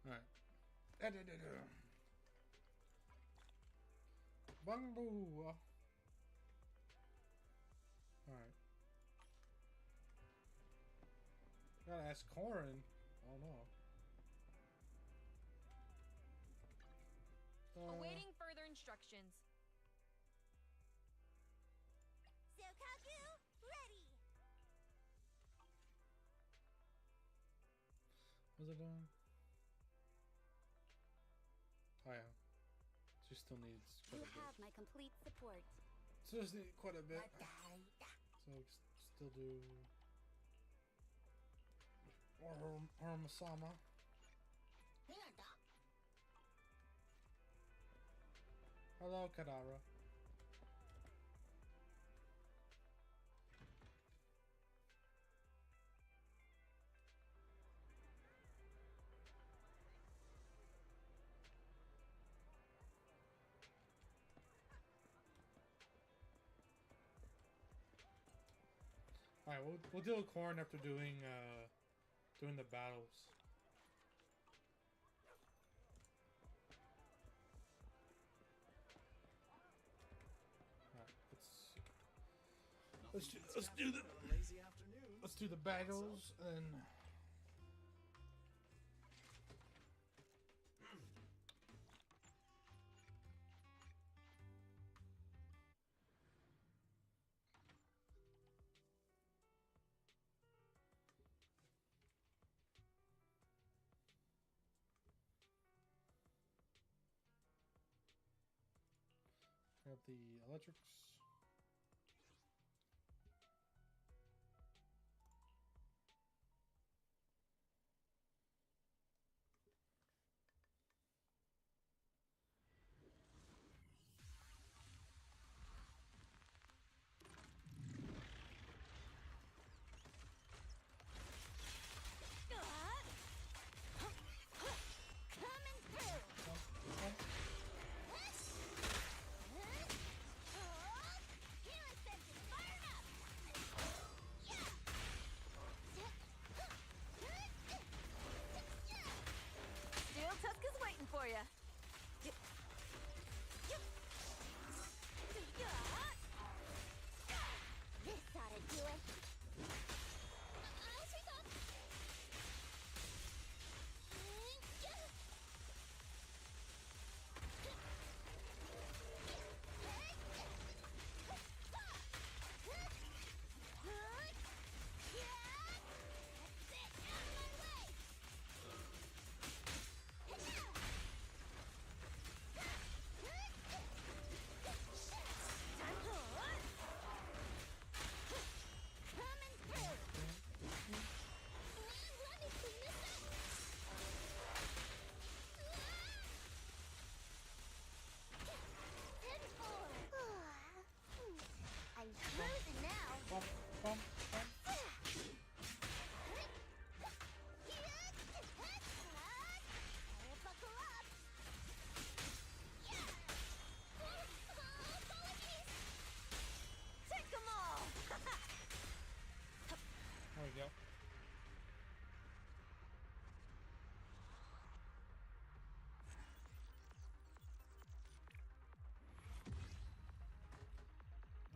Alright. Bang boo. Alright. Gotta ask Corin. Oh no. Awaiting further instructions. Sokaku, ready. What's it doing? Oh yeah. She still needs quite You a bit. have my complete support. So just need quite a bit. So still do Masama. Hello, Kadara. All right, we'll deal with Corn after doing the battles. All right, let's do the battles and then. Have the electrics. Coming through.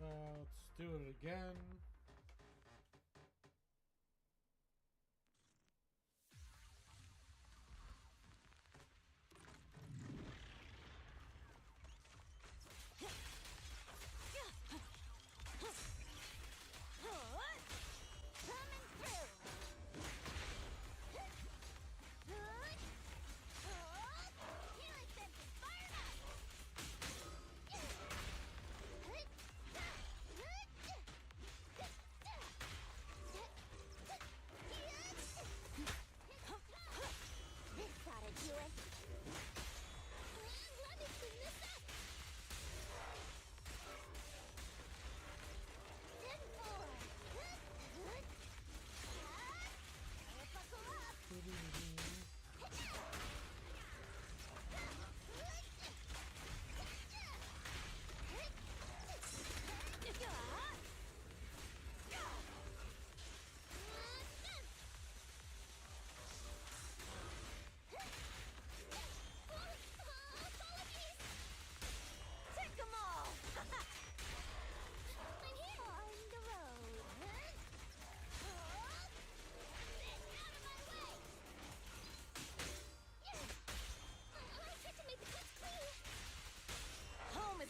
Let's do it again.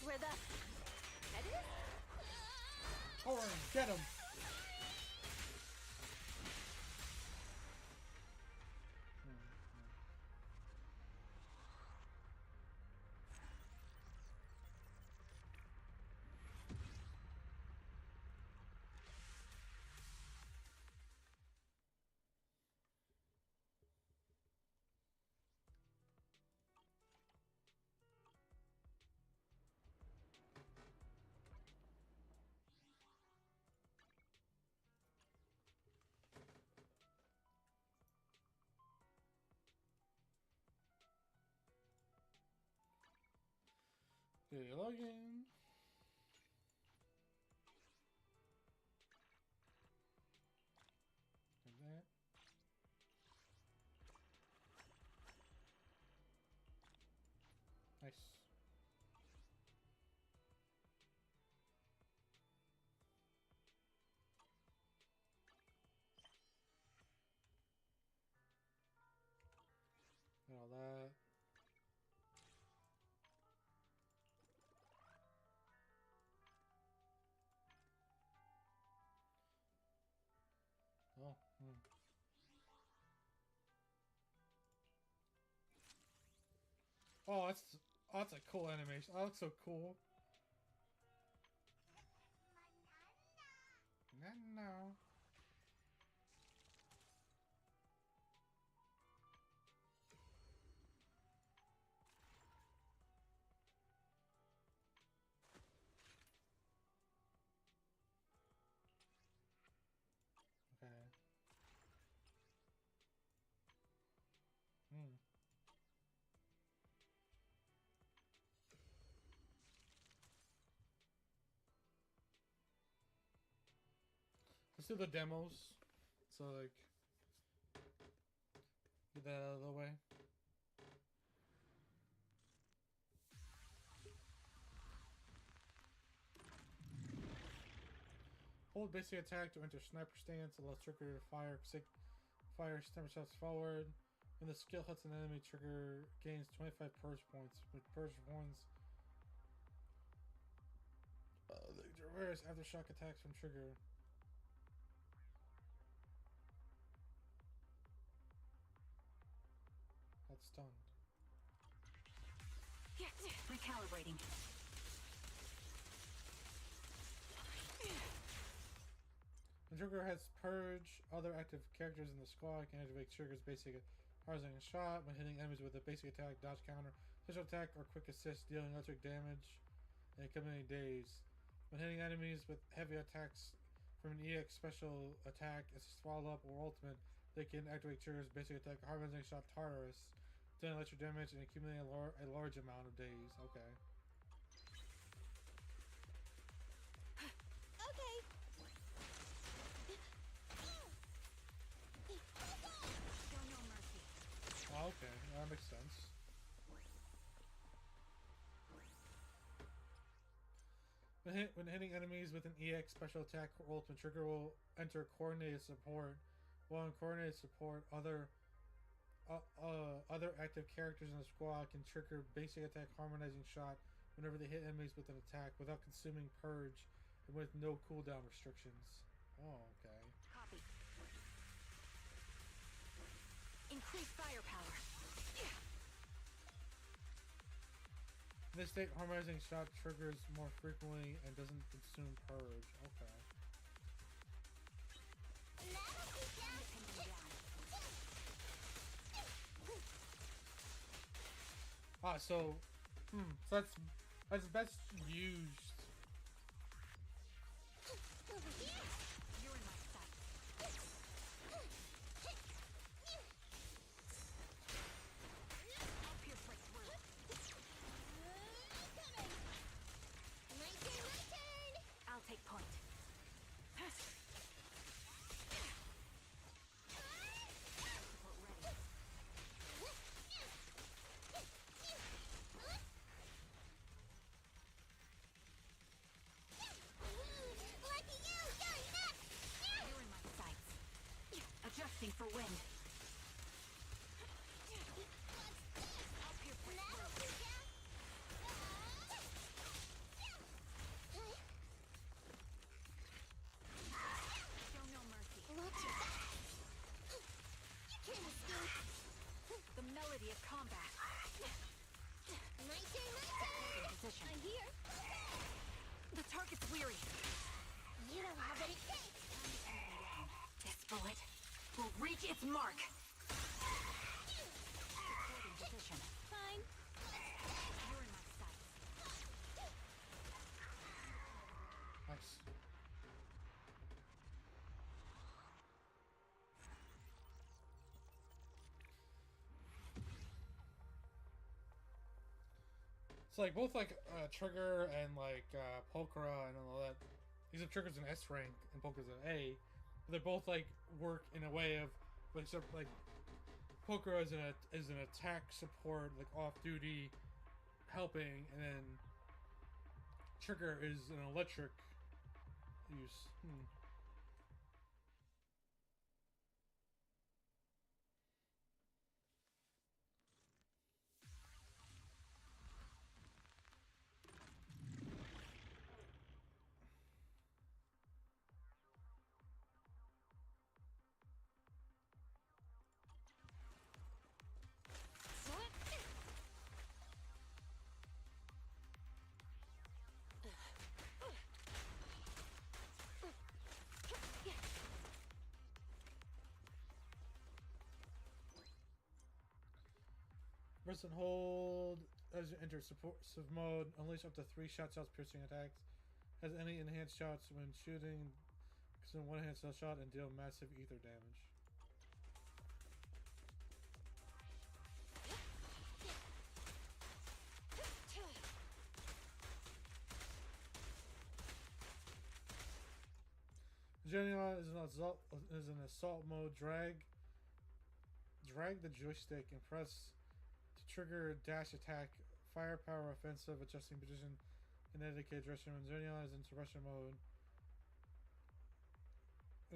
Where the head is? Orange, get him! Okay, login. And that. Nice. And all that. Oh, Oh, that's a cool animation. That looks so cool. No. Okay. Let's do the demos. So like, get that out of the way. Hold basic attack to enter sniper stance. Allows trigger to fire sniper shots forward. When the skill hits an enemy, trigger gains 25 purge points. With purge points, they reverse aftershock attacks from trigger. That's stunned. Recalibrating. When trigger has purge, other active characters in the squad can activate trigger's basic horizontal shot when hitting enemies with a basic attack, dodge counter, special attack, or quick assist, dealing electric damage in incoming days. When hitting enemies with heavy attacks from an EX special attack, assist follow up, or ultimate, they can activate trigger's basic attack, harvesting shot Tartarus, dealing electric damage and accumulating a large amount of days. Okay. Okay. Show no mercy. Oh, okay, that makes sense. When When hitting enemies with an EX special attack or ultimate, trigger will enter coordinated support. While in coordinated support, other active characters in the squad can trigger basic attack harmonizing shot whenever they hit enemies with an attack without consuming purge and with no cooldown restrictions. Oh, okay. Copy. Increase firepower. In this state, harmonizing shot triggers more frequently and doesn't consume purge. Okay. So that's best used. You're in my sight. I'll pierce right through. My turn! I'll take point. Support ready. Lucky you! You're next! You're in my sights. Adjusting for wind. I'll pierce right through. Show no mercy. You can't escape! The melody of combat. My turn! In position. I'm here! The target's weary. You don't have what it takes! This bullet will reach its mark. Supporting position. Fine. You're in my sights. Nice. It's like both like Trigger and like Pokra and all that. These are Trigger's an S rank and Pokra's an A. But they're both like work in a way of like like Pokra is an attack support, like off duty, helping, and then Trigger is an electric use. Press and hold as you enter supportive mode. Unleash up to 3 shots piercing attacks. Has any enhanced shots when shooting. Consume 1 enhanced shot and deal massive ether damage. Genuine is an assault mode. Drag the joystick and press to trigger dash attack, firepower, offensive, adjusting position, and indicate direction. When Genuine is in suppression mode,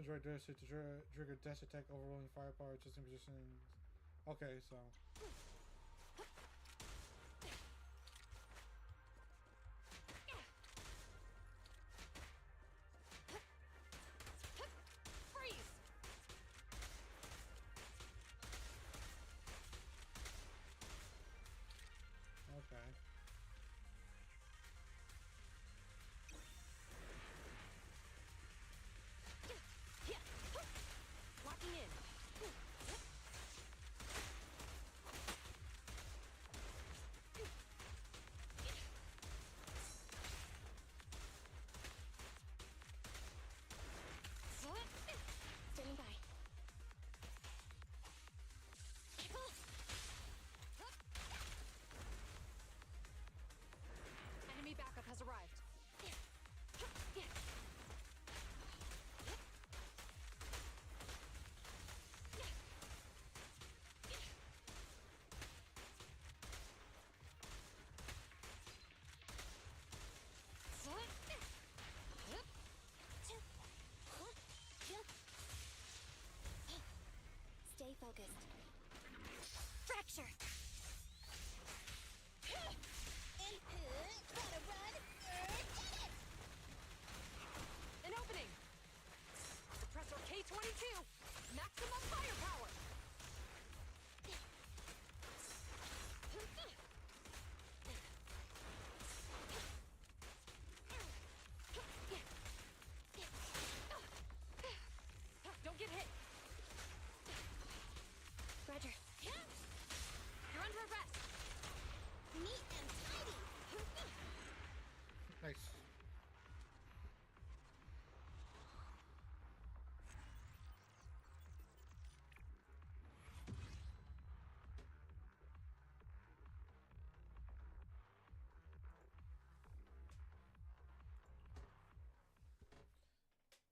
drag joystick to trigger dash attack, overwhelming firepower, adjusting position. Okay, so. Okay. Locking in.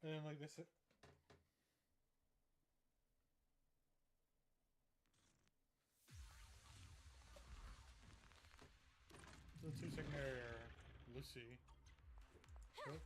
And then like this. The 2-second area, Lucy. What?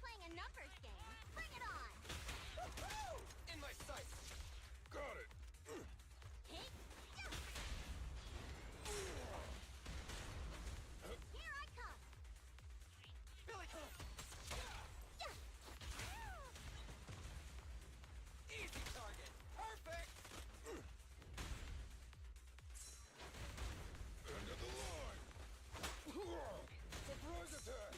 Playing a numbers game. Bring it on. In my sights. Got it. Here I come. Billy. Easy target. Perfect. End of the line. Surprise attack.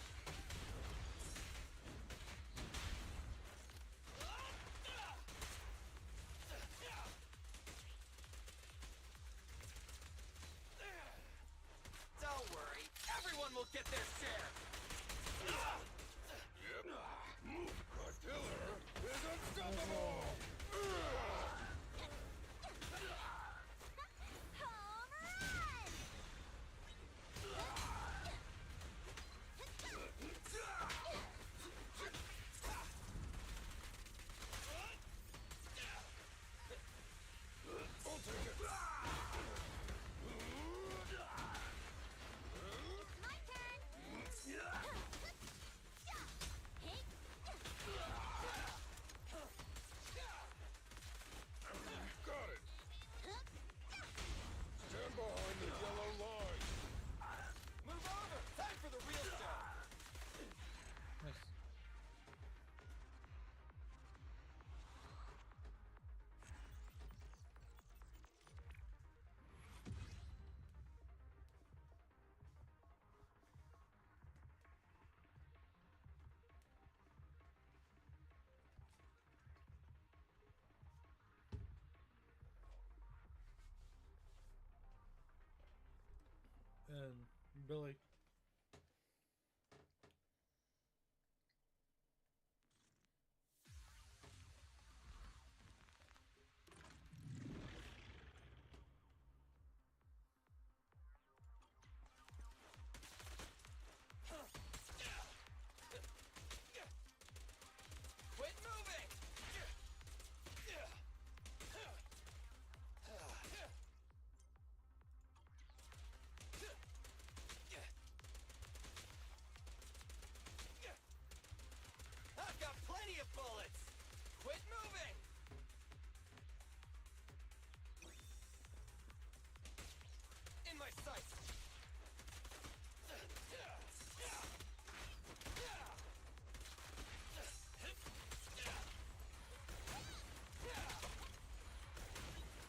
Don't worry, everyone will get their share. Yep. My pillar is unstoppable. Home run! I'll take it. My turn. Got it. Stand behind the yellow line. Move over. Time for the real stuff. Nice. And Billy. Quit moving. I've got plenty of bullets. Quit moving. In my sights.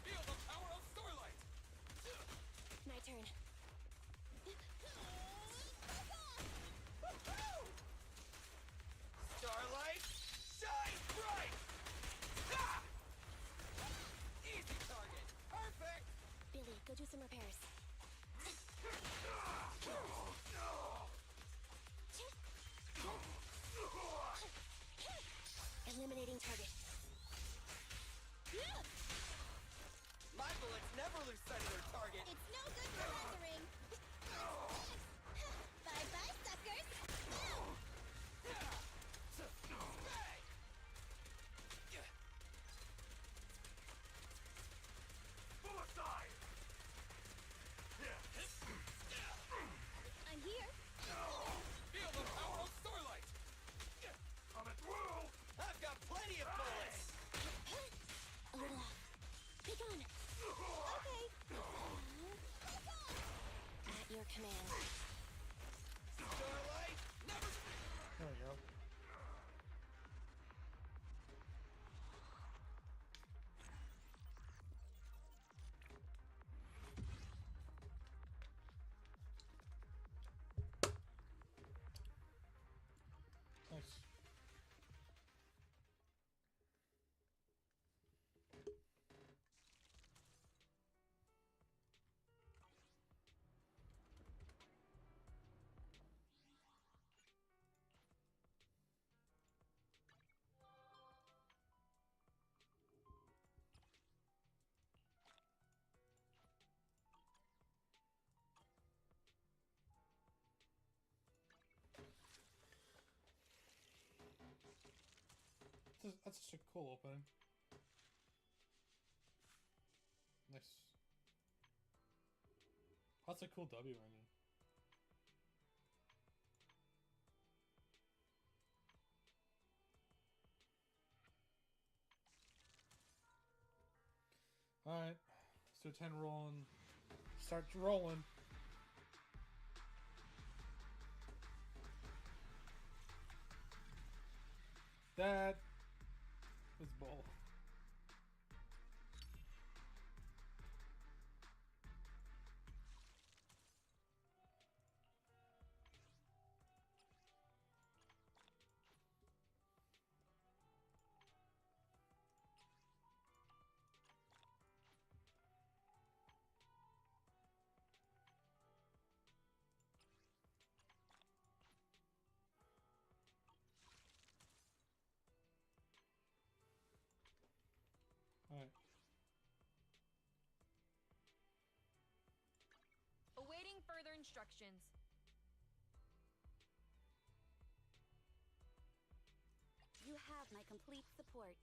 Feel the power of Starlight. My turn. Starlight, shine bright! Ah! Easy target. Perfect. Billy, go do some repairs. Eliminating target. My bullets never lose sight of their target. It's no good for lasering. Bye-bye, suckers. Bullseye! I'm here. Feel the power of Starlight! Coming through! I've got plenty of bullets! A little off. Pick on. Okay. That's such a cool opening. Nice. That's a cool W ending. Alright. So 10 rolling. Start rolling. That is bull. Alright. Awaiting further instructions. You have my complete support.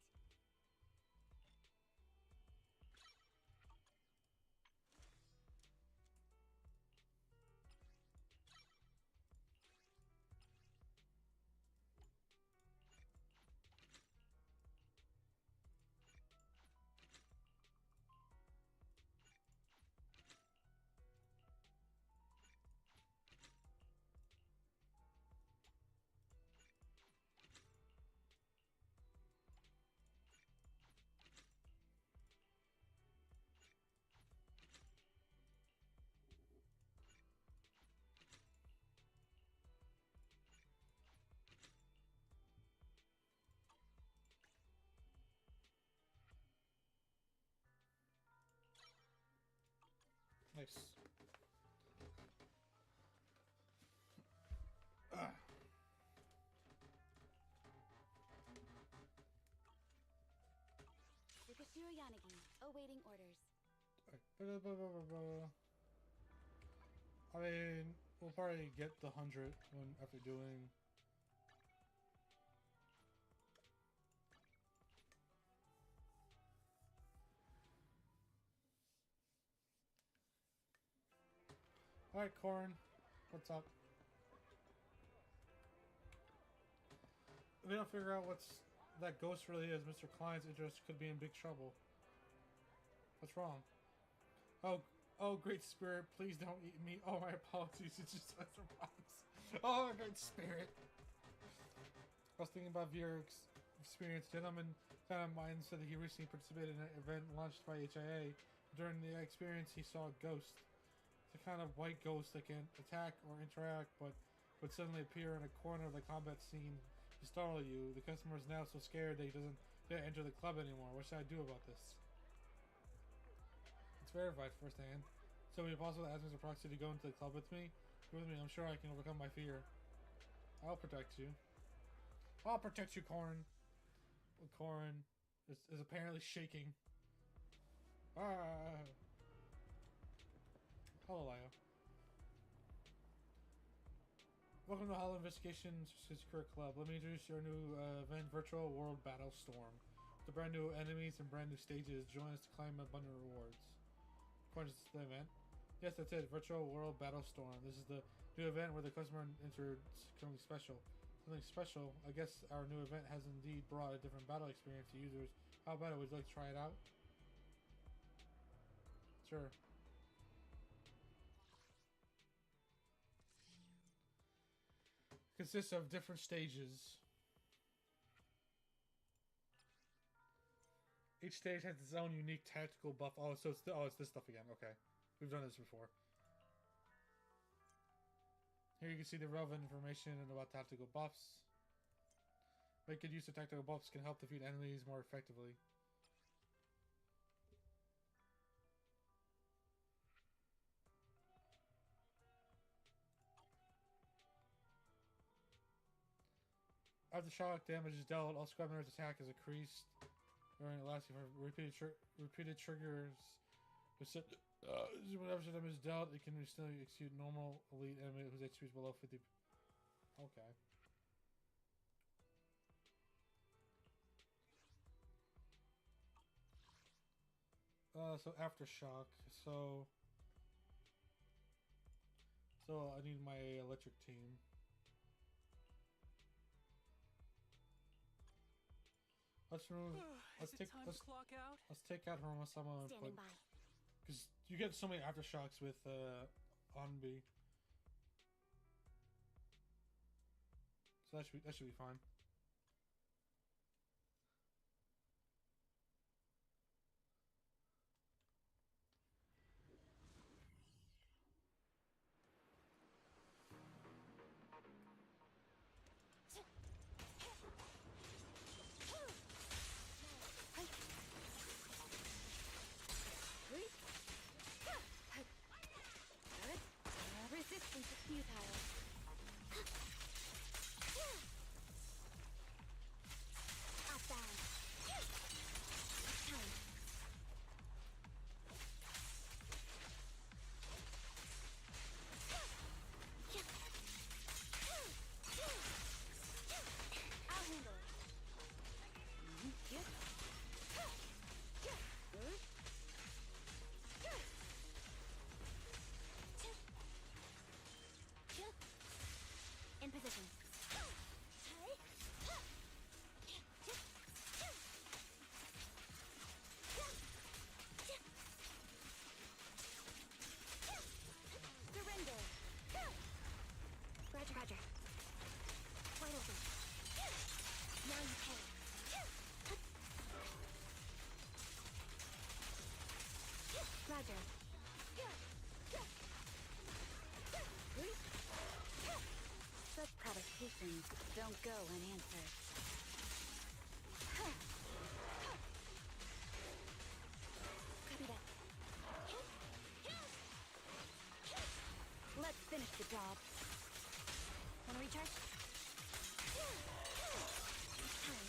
Nice. Ah. Yukashiro Yanagi, awaiting orders. I mean, we'll probably get the 100 when after doing. Alright, Corn. What's up? If we don't figure out what's that ghost really is, Mr. Klein's interest could be in big trouble. What's wrong? Oh, great spirit, please don't eat me. Oh, my apologies, it's just a box. Oh, great spirit. I was thinking about Vier's experience. Gentleman of mine said that he recently participated in an event launched by HIA. During the experience, he saw a ghost. It's a kind of white ghost that can attack or interact, but would suddenly appear in a corner of the combat scene to startle you. The customer is now so scared that he doesn't dare enter the club anymore. What should I do about this? It's verified firsthand. So would it be possible to ask Mr. Proxy to go into the club with me? Go with me, I'm sure I can overcome my fear. I'll protect you. I'll protect you, Corn. Corn is apparently shaking. Ah. Hello, Lio. Welcome to Hollow Investigations Secret Club. Let me introduce your new event, Virtual World Battle Storm. The brand new enemies and brand new stages. Join us to claim abundant rewards. According to the event. Yes, that's it. Virtual World Battle Storm. This is the new event where the customer enters something special. Something special. I guess our new event has indeed brought a different battle experience to users. How about it? Would you like to try it out? Sure. Consists of different stages. Each stage has its own unique tactical buff. Oh, so it's it's this stuff again. Okay, we've done this before. Here you can see the relevant information about tactical buffs. Make good use of tactical buffs can help defeat enemies more effectively. After shock damage is dealt, all squad members' attack is increased during the last repeated triggers. Whenever damage is dealt, it can still execute normal elite enemy whose HP is below 50. Okay. So aftershock. So I need my electric team. Let's remove. Let's Is take. it time Let's to clock out? take out Hiroma-sama and Standing put, by. because you get so many aftershocks with Onbi. So that should be fine. Resistance is futile. Outbound. Time. I'll handle it. In position. Surrender. Roger, roger. Wide open. Now you pay. Roger. Such provocations don't go unanswered. Copy that. Let's finish the job. Wanna recharge? It's time.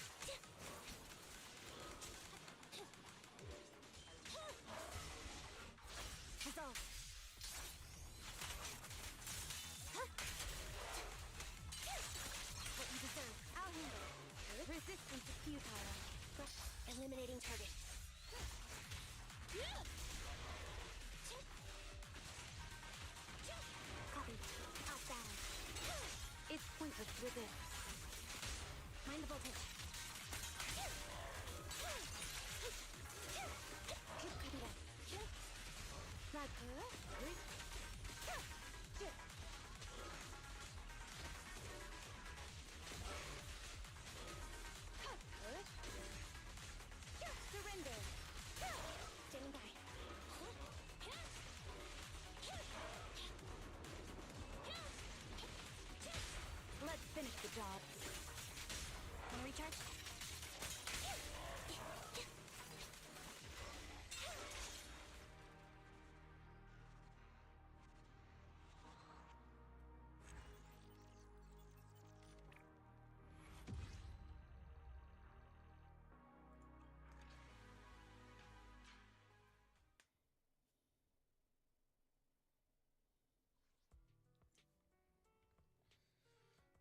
Resolve. What you deserve. I'll handle it. Resistance is futile. Eliminating target. Copy. Outbound. It's pointless to resist. Mind the voltage. Copy that. Roger. Surrender. Standing by. Let's finish the job. Wanna recharge?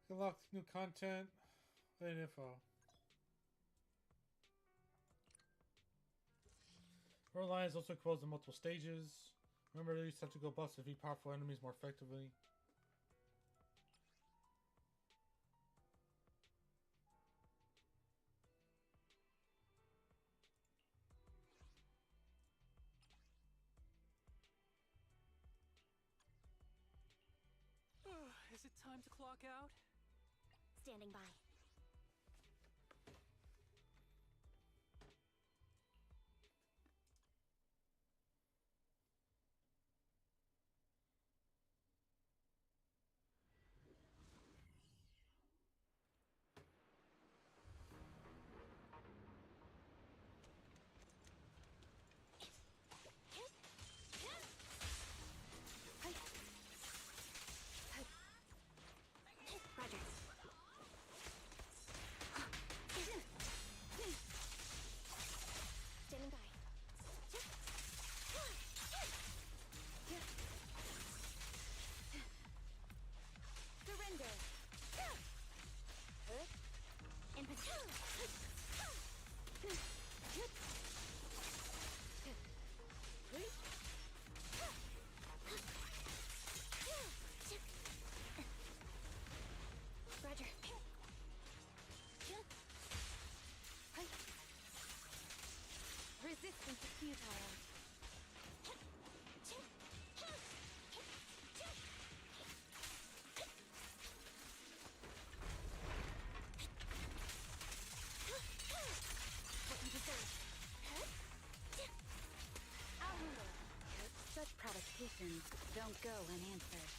Unlock new content and info. Road lines also equals in multiple stages. Remember, you have to go bust to defeat powerful enemies more effectively. Is it time to clock out? Standing by. Roger. unanswered.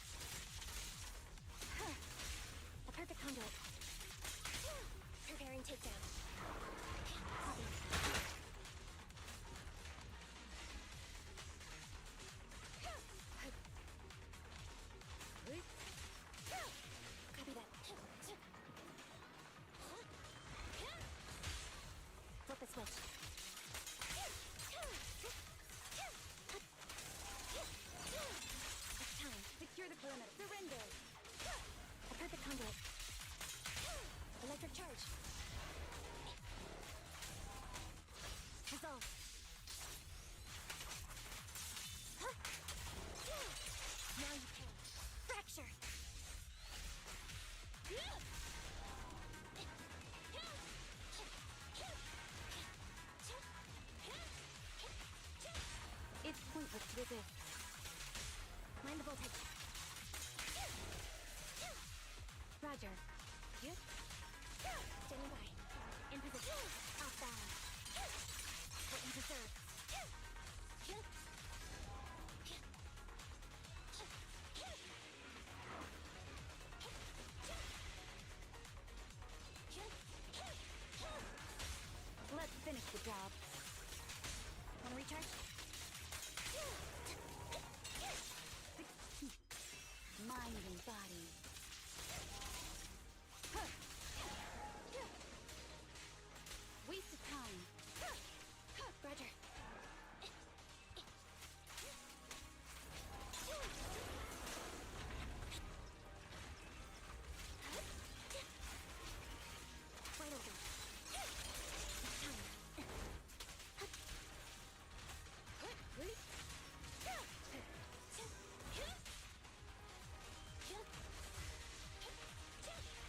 A perfect conduit. Preparing takedown. Copy. Copy that. Flip a switch. It's time. Secure the perimeter. Surrender. A perfect conduit. Electric charge. Resolve. Now you can. Fracture. It's pointless to resist. Mind the voltage. Roger. Yep. Standing by. In position. Outbound. What you deserve. Let's finish the job. Wanna recharge? Mind and body. Waste of time. Roger. Right over. It's time.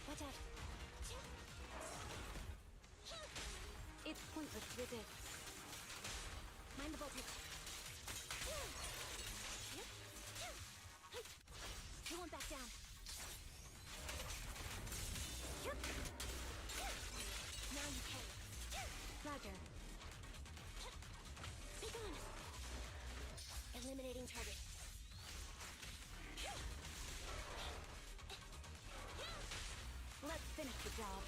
Watch out. It's pointless to resist. Mind the voltage. You won't back down. Now you can. Roger. Be gone. Eliminating target. Let's finish the job.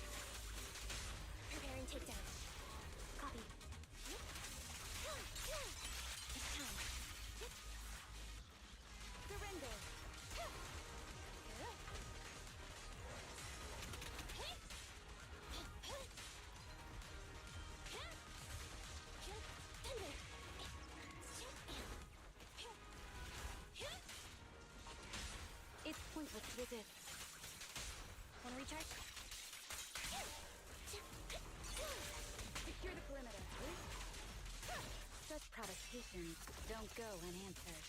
Preparing takedown. Copy. It's time. Surrender. It's pointless to resist. Wanna recharge? Secure the perimeter. Such provocations don't go unanswered.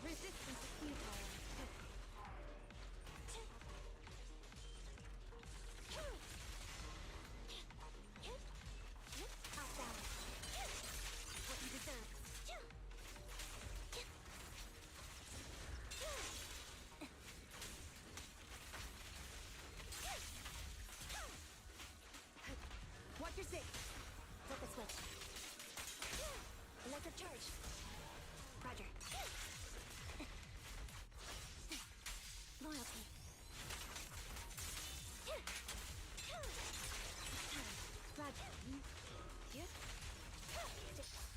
Resistance is futile. Outbound. What you deserve. Watch your six. Flip the switch. Electric charge. Roger. Loyalty. Roger. Yep.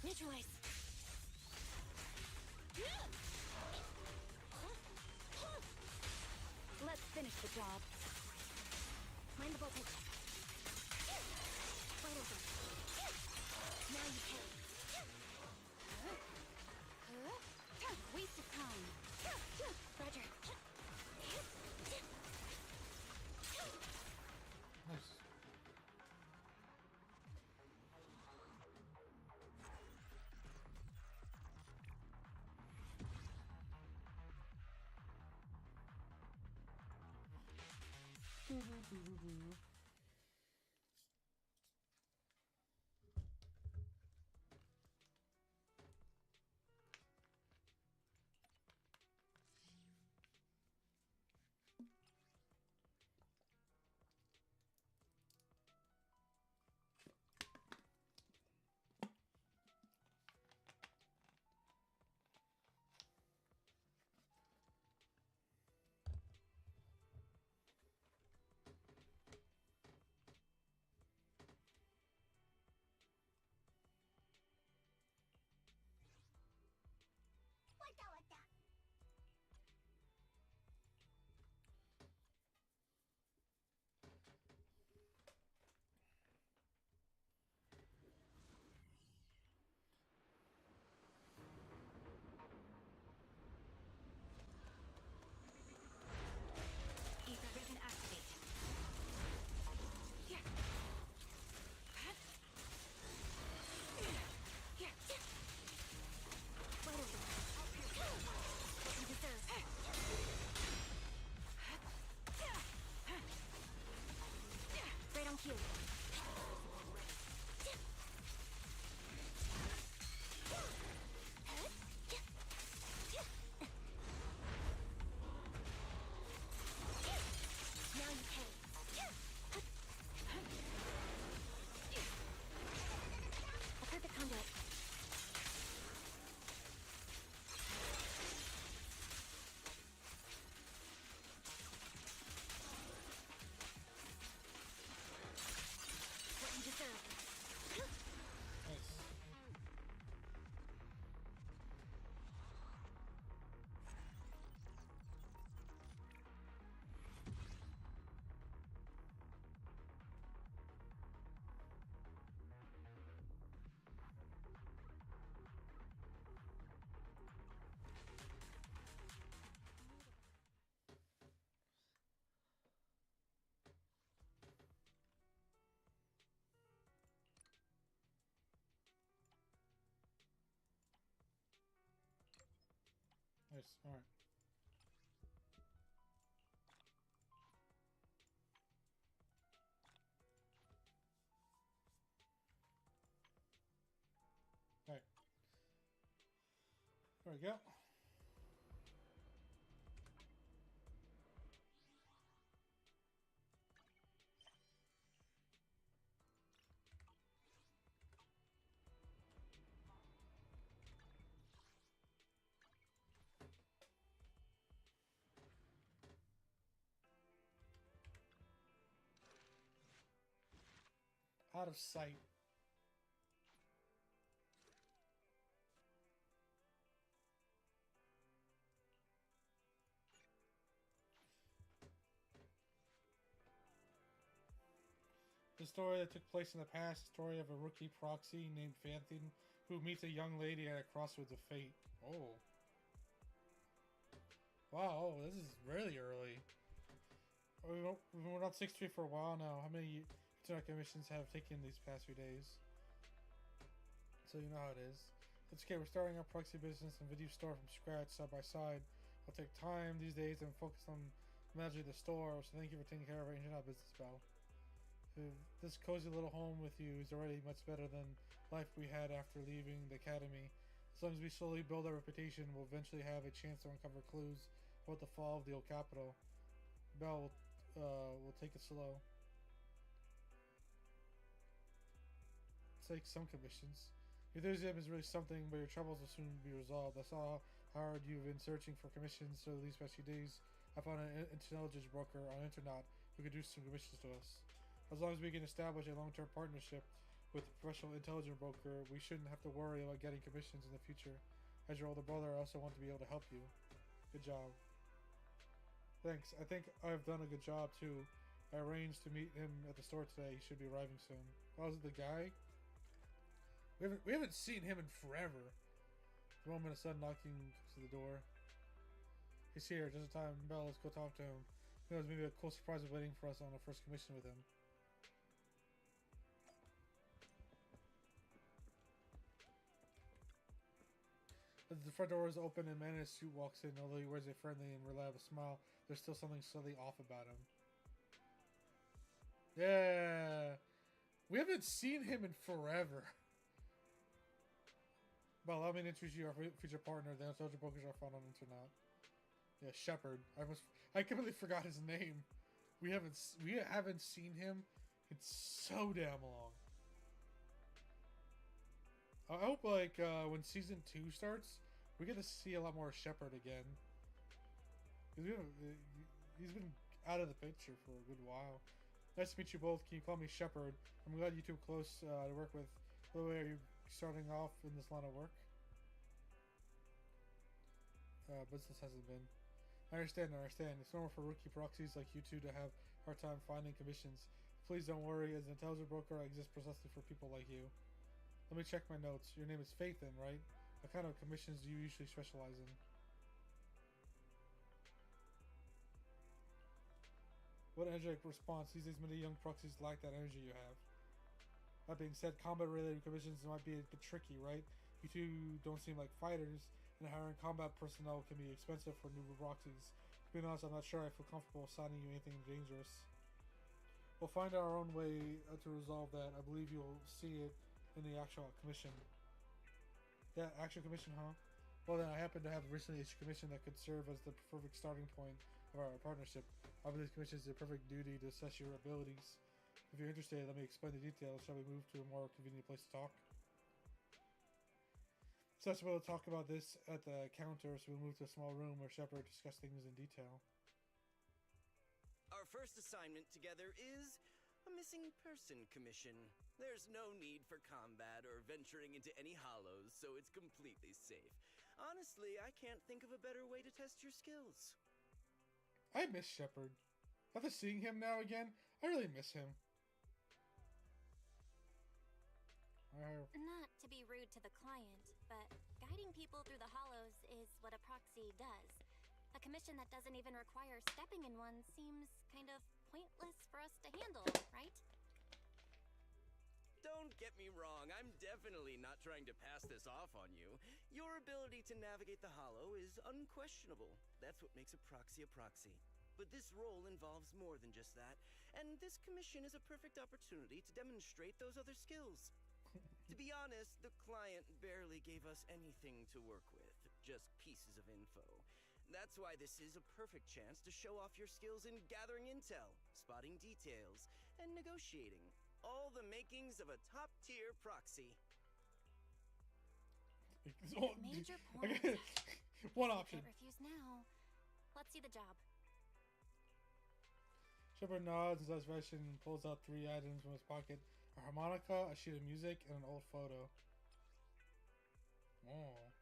Neutralize. Let's finish the job. Mind the voltage. Right over. Now you can. Waste of time. Roger. Nice. Nice. All right. All right. There we go. Out of sight. The story that took place in the past, story of a rookie proxy named Fanthin who meets a young lady at a crossroads of fate. Oh. Wow, this is really early. We've been on 6th Street for a while now. How many internet commissions have taken these past few days? So you know how it is. It's okay, we're starting our proxy business and video store from scratch, side by side. It'll take time these days and focus on managing the store, so thank you for taking care of our internet business, Belle. This cozy little home with you is already much better than life we had after leaving the academy. As long as we slowly build our reputation, we'll eventually have a chance to uncover clues about the fall of the old capital. Belle will take it slow. Take some commissions. Your enthusiasm is really something, but your troubles will soon be resolved. I saw how hard you've been searching for commissions for these past few days. I found an intelligence broker on the internet who could do some commissions to us. As long as we can establish a long-term partnership with a professional intelligence broker, we shouldn't have to worry about getting commissions in the future. As your older brother, I also want to be able to help you. Good job. Thanks. I think I've done a good job too. I arranged to meet him at the store today. He should be arriving soon. Oh, is it the guy? We haven't seen him in forever. The moment a sudden knocking comes to the door. He's here, just in time. Belle, let's go talk to him. Who knows, maybe a cool surprise is waiting for us on our first commission with him. As the front door is open and a man in a suit walks in, although he wears a friendly and reliable smile, there's still something slightly off about him. Yeah! We haven't seen him in forever. Well, allow me to introduce you our future partner. The intelligent brokers are found on the internet. Yeah, Shepard. I completely forgot his name. We haven't seen him in so damn long. I hope like when season 2 starts, we get to see a lot more Shepard again. He's been out of the picture for a good while. Nice to meet you both. Can you call me Shepard? I'm glad you two are close to work with. By the way, are you starting off in this line of work? Business hasn't been. I understand. It's normal for rookie proxies like you two to have a hard time finding commissions. Please don't worry. As an intelligent broker, I exist precisely for people like you. Let me check my notes. Your name is Faithin, right? What kind of commissions do you usually specialize in? What energetic response. These days, many young proxies lack that energy you have. That being said, combat-related commissions might be a bit tricky, right? You two don't seem like fighters, and hiring combat personnel can be expensive for new proxies. To be honest, I'm not sure I feel comfortable assigning you anything dangerous. We'll find our own way to resolve that. I believe you'll see it in the actual commission. Yeah, actual commission, huh? Well then, I happen to have recently issued a commission that could serve as the perfect starting point of our partnership. I believe this commission is the perfect duty to assess your abilities. If you're interested, let me explain the details. Shall we move to a more convenient place to talk? So that's we'll talk about this at the counter, so we'll move to a small room where Shepard discuss things in detail. Our first assignment together is a missing person commission. There's no need for combat or venturing into any hollows, so it's completely safe. Honestly, I can't think of a better way to test your skills. I miss Shepard. After seeing him now again, I really miss him. Not to be rude to the client, but guiding people through the hollows is what a proxy does. A commission that doesn't even require stepping in one seems kind of pointless for us to handle, right? Don't get me wrong, I'm definitely not trying to pass this off on you. Your ability to navigate the Hollow is unquestionable. That's what makes a proxy a proxy. But this role involves more than just that, and this commission is a perfect opportunity to demonstrate those other skills. To be honest, the client barely gave us anything to work with, just pieces of info. That's why this is a perfect chance to show off your skills in gathering intel, spotting details, and negotiating. All the makings of a top-tier proxy. Major point. One option. Can't refuse now. Let's see the job. Shepard nods in satisfaction and pulls out 3 items from his pocket: a harmonica, a sheet of music, and an old photo. Oh.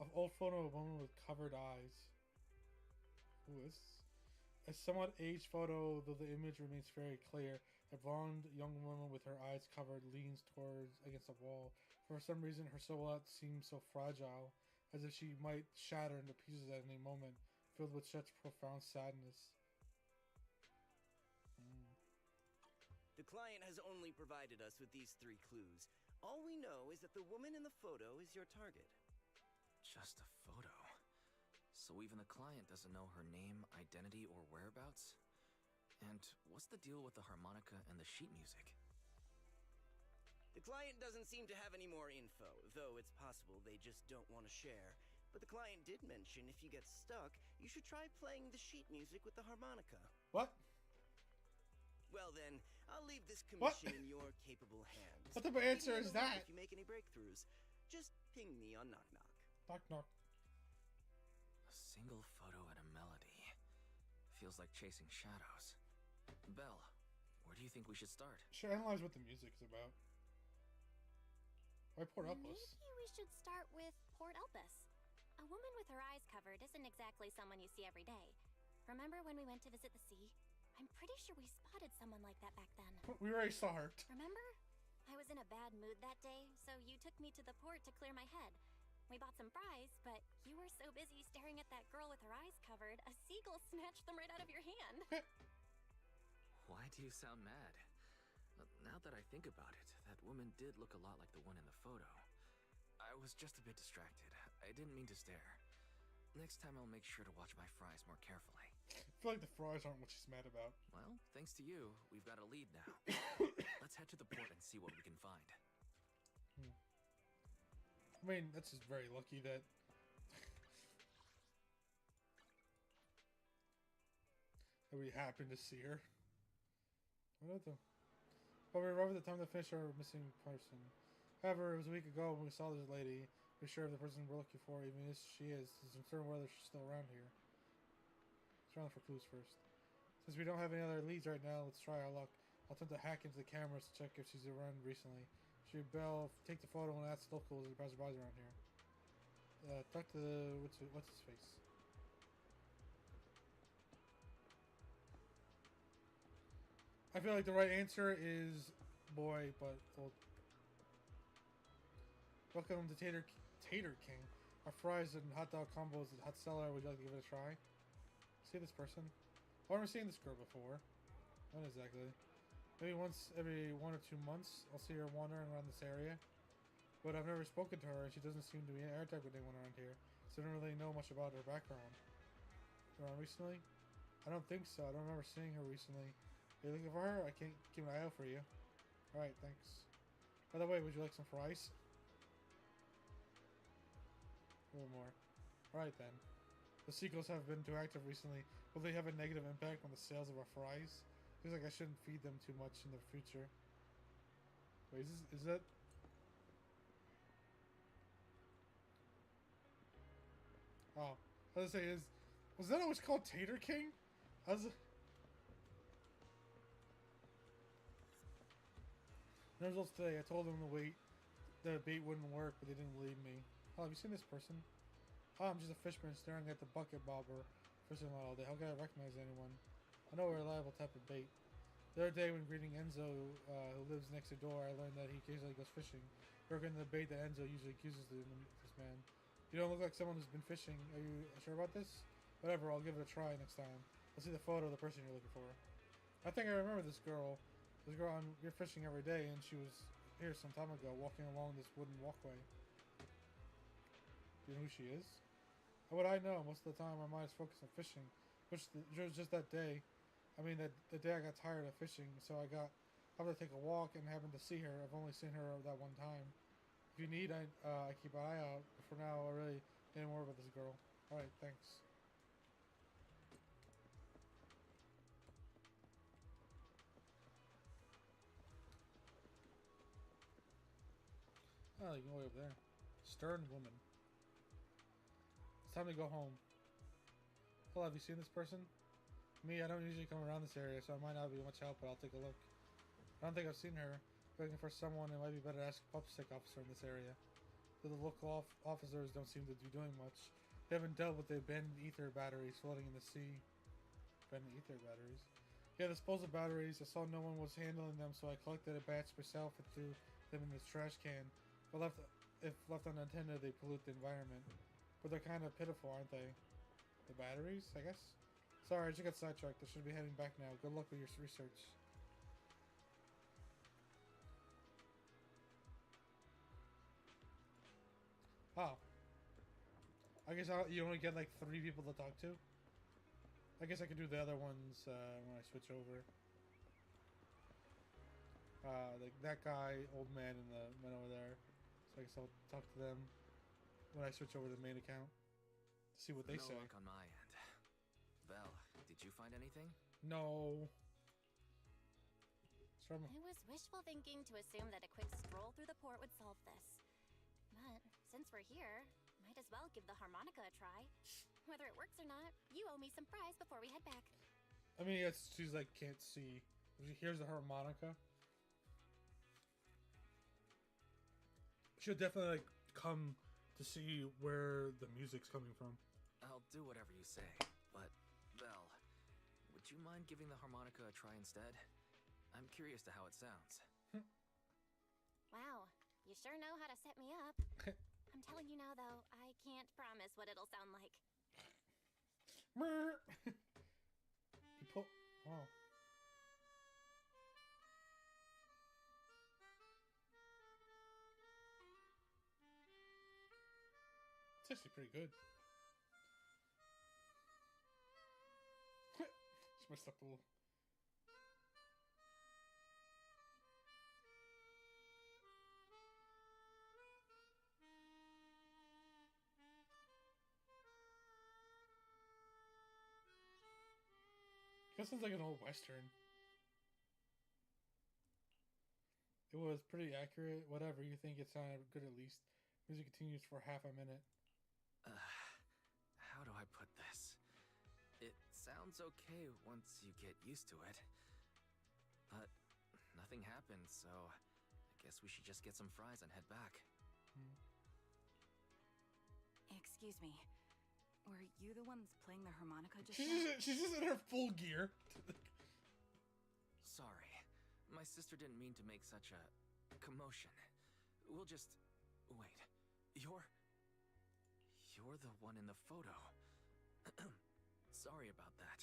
An old photo of a woman with covered eyes. Ooh, this is a somewhat aged photo, though the image remains very clear. A blonde young woman with her eyes covered leans towards against a wall. For some reason, her silhouette seems so fragile, as if she might shatter into pieces at any moment, filled with such profound sadness. The client has only provided us with these 3 clues. All we know is that the woman in the photo is your target. Just a photo. So even the client doesn't know her name, identity, or whereabouts? And what's the deal with the harmonica and the sheet music? The client doesn't seem to have any more info, though it's possible they just don't want to share. But the client did mention if you get stuck, you should try playing the sheet music with the harmonica. What? Well then, I'll leave this commission in your capable hands. What type of answer is Maybe that? if you make any breakthroughs, just ping me on Knock Knock. Knock knock. A single photo and a melody. Feels like chasing shadows. Belle, where do you think we should start? Should analyze what the music is about. Why Port Elpis? Maybe we should start with Port Elpis. A woman with her eyes covered isn't exactly someone you see every day. Remember when we went to visit the sea? I'm pretty sure we spotted someone like that back then. We already saw her. Remember? I was in a bad mood that day, so you took me to the port to clear my head. We bought some fries, but you were so busy staring at that girl with her eyes covered, a seagull snatched them right out of your hand. Why do you sound mad? Now that I think about it, that woman did look a lot like the one in the photo. I was just a bit distracted. I didn't mean to stare. Next time I'll make sure to watch my fries more carefully. I feel like the fries aren't what she's mad about. Well, thanks to you, we've got a lead now. Let's head to the port and see what we can find. I mean, that's just very lucky that... that we happened to see her. What the... But we arrived at the time to finish our missing person. However, it was a week ago when we saw this lady. We're sure of the person we're looking for, even if she is uncertain whether she's still around here. Let's try for clues first. Since we don't have any other leads right now, let's try our luck. I'll attempt to hack into the cameras to check if she's around recently. Should Belle take the photo and ask locals and passerbys around here. Talk to the... what's his face? I feel like the right answer is boy, but old. Welcome to Tater King. Our fries and hot dog combos at Hot Cellar. Would you like to give it a try? See this person? I remember seeing this girl before. When exactly? Maybe once every 1 or 2 months, I'll see her wandering around this area. But I've never spoken to her, and she doesn't seem to be in air type with anyone around here, so I don't really know much about her background. Around recently? I don't think so. I don't remember seeing her recently. Are you looking for her? I can't keep an eye out for you. Alright, thanks. By the way, would you like some fries? A little more. Alright then. The seagulls have been too active recently. Will they have a negative impact on the sales of our fries? Feels like I shouldn't feed them too much in the future. Wait, is that... Oh. I was gonna say, was that always called Tater King? I was... No results today. I told them to wait. The bait wouldn't work, but they didn't believe me. Oh, have you seen this person? Oh, I'm just a fisherman staring at the bucket bobber fishing all day. How can I recognize anyone? I know a reliable type of bait. The other day when greeting Enzo, who lives next door, I learned that he occasionally goes fishing. Working the bait that Enzo usually accuses this man. You don't look like someone who's been fishing. Are you sure about this? Whatever, I'll give it a try next time. Let's see the photo of the person you're looking for. I think I remember this girl. This girl, you're fishing every day, and she was here some time ago, walking along this wooden walkway. Do you know who she is? How would I know? Most of the time, my mind is focused on fishing. Which was just that day. I mean, the day I got tired of fishing, so I to take a walk and happened to see her. I've only seen her that one time. If you need, I keep an eye out. But for now, I really didn't worry about this girl. All right, thanks. Oh, you can go way up there. Stern woman. It's time to go home. Hello, have you seen this person? Me, I don't usually come around this area, so I might not be much help, but I'll take a look. I don't think I've seen her. Looking for someone, it might be better to ask a pub-stick officer in this area. Though the local officers don't seem to be doing much. They haven't dealt with the abandoned ether batteries floating in the sea. Abandoned ether batteries? Yeah, disposal batteries. I saw no one was handling them, so I collected a batch myself and threw them in this trash can. But if left unattended, they pollute the environment. But they're kind of pitiful, aren't they? The batteries, I guess? Sorry, I just got sidetracked. I should be heading back now. Good luck with your research. Oh. I guess you only get like 3 people to talk to? I guess I could do the other ones when I switch over. Like that guy, old man, and the men over there. So I guess I'll talk to them when I switch over to the main account. To see what they say. No luck on my end. Vel, did you find anything? No. It was wishful thinking to assume that a quick stroll through the port would solve this. But since we're here, might as well give the harmonica a try. Whether it works or not, you owe me some fries before we head back. I mean, she's like, can't see. Here's the harmonica. She'll definitely like come to see where the music's coming from. I'll do whatever you say, but Vel, would you mind giving the harmonica a try instead? I'm curious to how it sounds. Wow, you sure know how to set me up. I'm telling you now, though, I can't promise what it'll sound like. You put... Oh. It's actually pretty good. Just messed up a little. This sounds like an old western. It was pretty accurate. Whatever, you think it sounded good at least. Music continues for half a minute. How do I put this? It sounds okay once you get used to it. But nothing happened, so I guess we should just get some fries and head back. Excuse me. Were you the ones playing the harmonica just She's just in her full gear. Sorry. My sister didn't mean to make such a commotion. We'll just... Wait. You're the one in the photo. Sorry about that.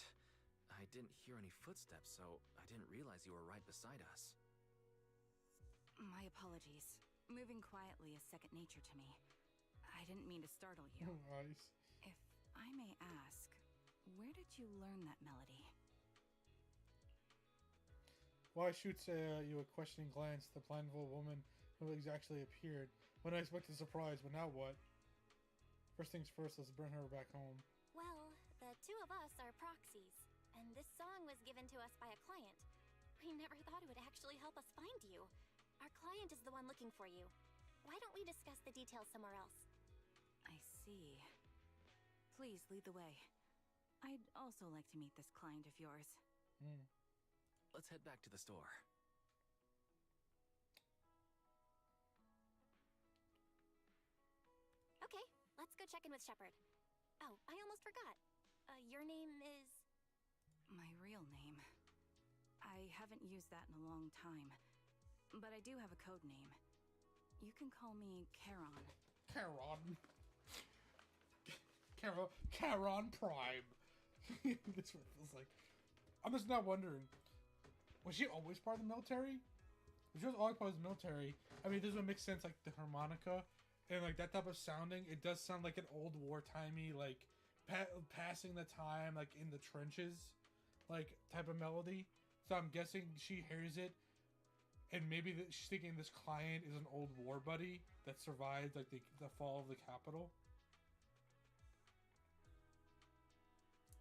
I didn't hear any footsteps, so I didn't realize you were right beside us. My apologies. Moving quietly is second nature to me. I didn't mean to startle you. Nice. If I may ask, where did you learn that melody? Why shoots you a questioning glance, the blindfolded woman who actually appeared. When I expected surprise, but now what? First things first, let's bring her back home. Well, the two of us are proxies, and this song was given to us by a client. We never thought it would actually help us find you. Our client is the one looking for you. Why don't we discuss the details somewhere else? I see. Please lead the way. I'd also like to meet this client of yours. Let's head back to the store. Okay, let's go check in with Shepard. Oh, I almost forgot. Your name is... My real name. I haven't used that in a long time. But I do have a code name. You can call me Charon. Charon Prime. That's what it feels like. I'm just not wondering. Was she always part of the military? If she was always part of the military, I mean, this would make sense, like, the harmonica and, like, that type of sounding. It does sound like an old war-timey, like, passing the time, like, in the trenches, like, type of melody. So I'm guessing she hears it, and maybe she's thinking this client is an old war buddy that survived, like, the fall of the Capitol.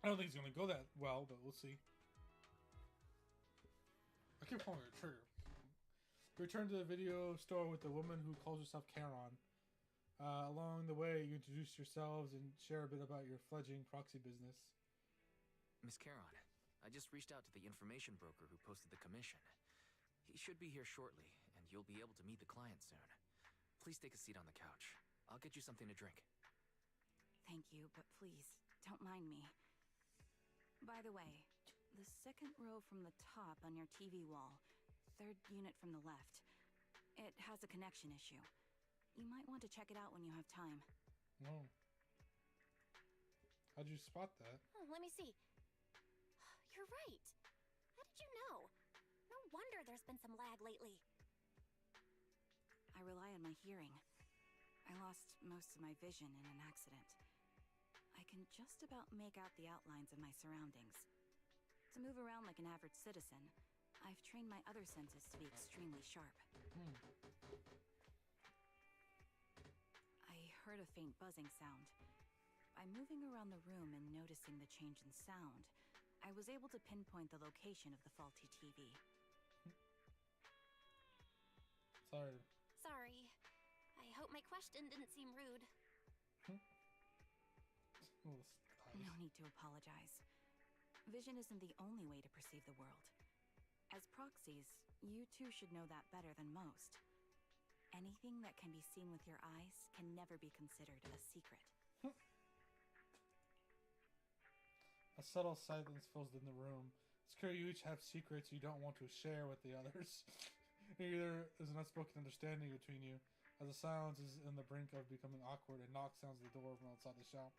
I don't think it's gonna go that well, but we'll see. I keep calling it a trigger. We return to the video store with the woman who calls herself Charon. Along the way, you introduce yourselves and share a bit about your fledgling proxy business. Miss Charon, I just reached out to the information broker who posted the commission. He should be here shortly, and you'll be able to meet the client soon. Please take a seat on the couch. I'll get you something to drink. Thank you, but please, don't mind me. By the way, the second row from the top on your TV wall, third unit from the left, it has a connection issue. You might want to check it out when you have time. No. How'd you spot that? Oh, let me see. You're right. How did you know? No wonder there's been some lag lately. I rely on my hearing. I lost most of my vision in an accident. I can just about make out the outlines of my surroundings. To move around like an average citizen, I've trained my other senses to be extremely sharp. I heard a faint buzzing sound. By moving around the room and noticing the change in sound, I was able to pinpoint the location of the faulty TV. Sorry. Sorry. I hope my question didn't seem rude. No need to apologize. Vision isn't the only way to perceive the world. As proxies, you two should know that better than most. Anything that can be seen with your eyes can never be considered a secret. A subtle silence fills in the room. It's clear you each have secrets you don't want to share with the others. Either there's an unspoken understanding between you, as the silence is on the brink of becoming awkward, and knock sounds at the door from outside the shop.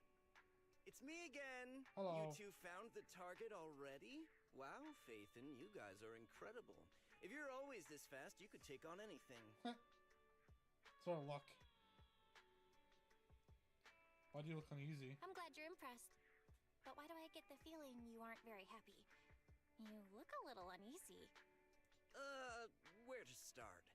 It's me again. Hello. You two found the target already? Wow, Phaethon, you guys are incredible. If you're always this fast, you could take on anything. Sort of luck. Why do you look uneasy? I'm glad you're impressed. But why do I get the feeling you aren't very happy? You look a little uneasy. Where to start?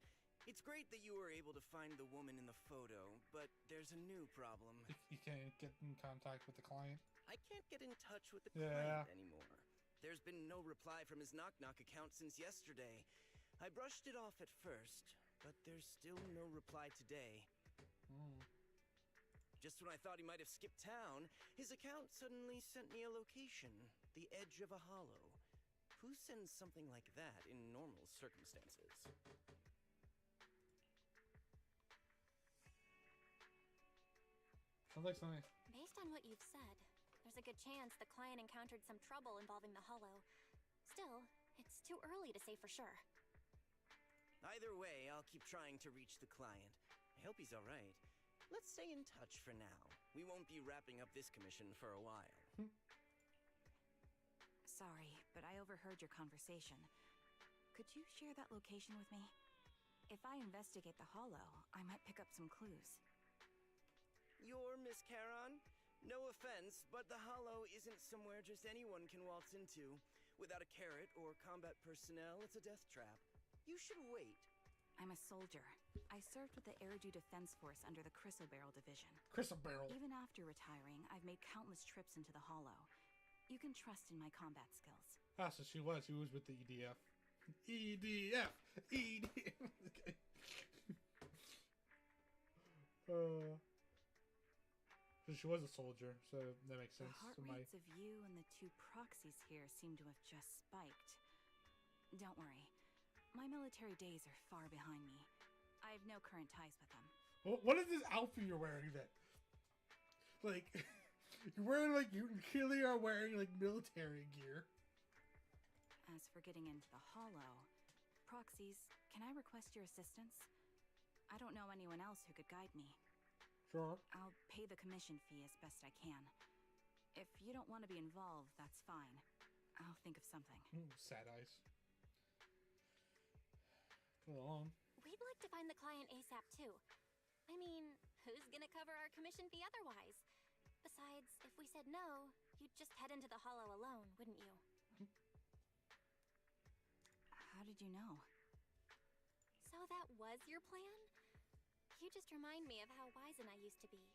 It's great that you were able to find the woman in the photo, but there's a new problem. You can't get in contact with the client. I can't get in touch with the Yeah. client anymore. There's been no reply from his Knock Knock account since yesterday. I brushed it off at first, but there's still no reply today. Just when I thought he might have skipped town, his account suddenly sent me a location, the edge of a hollow. Who sends something like that in normal circumstances? Sounds like something. Based on what you've said, there's a good chance the client encountered some trouble involving the hollow. Still, it's too early to say for sure. Either way, I'll keep trying to reach the client. I hope he's alright. Let's stay in touch for now. We won't be wrapping up this commission for a while. Sorry, but I overheard your conversation. Could you share that location with me? If I investigate the hollow, I might pick up some clues. You're Miss Charon? No offense, but the hollow isn't somewhere just anyone can waltz into. Without a carrot or combat personnel, it's a death trap. You should wait. I'm a soldier. I served with the Eridu Defense Force under the Crystal Barrel Division. Crystal Barrel. Even after retiring, I've made countless trips into the hollow. You can trust in my combat skills. Ah, so she was. She was with the EDF. EDF! EDF! Okay. So she was a soldier, so that makes The sense. heart So rates of you and the two proxies here seem to have just spiked. Don't worry. My military days are far behind me. I have no current ties with them. What is this outfit you're wearing then? Like, you're wearing like, you clearly are wearing like military gear. As for getting into the hollow, proxies, can I request your assistance? I don't know anyone else who could guide me. Sure. I'll pay the commission fee as best I can. If you don't want to be involved, that's fine. I'll think of something. Sad eyes. alone. We'd like to find the client ASAP too. I mean, who's gonna cover our commission fee otherwise? Besides, if we said no, you'd just head into the hollow alone, wouldn't you? How did you know? So that was your plan? You just remind me of how Wise and I used to be.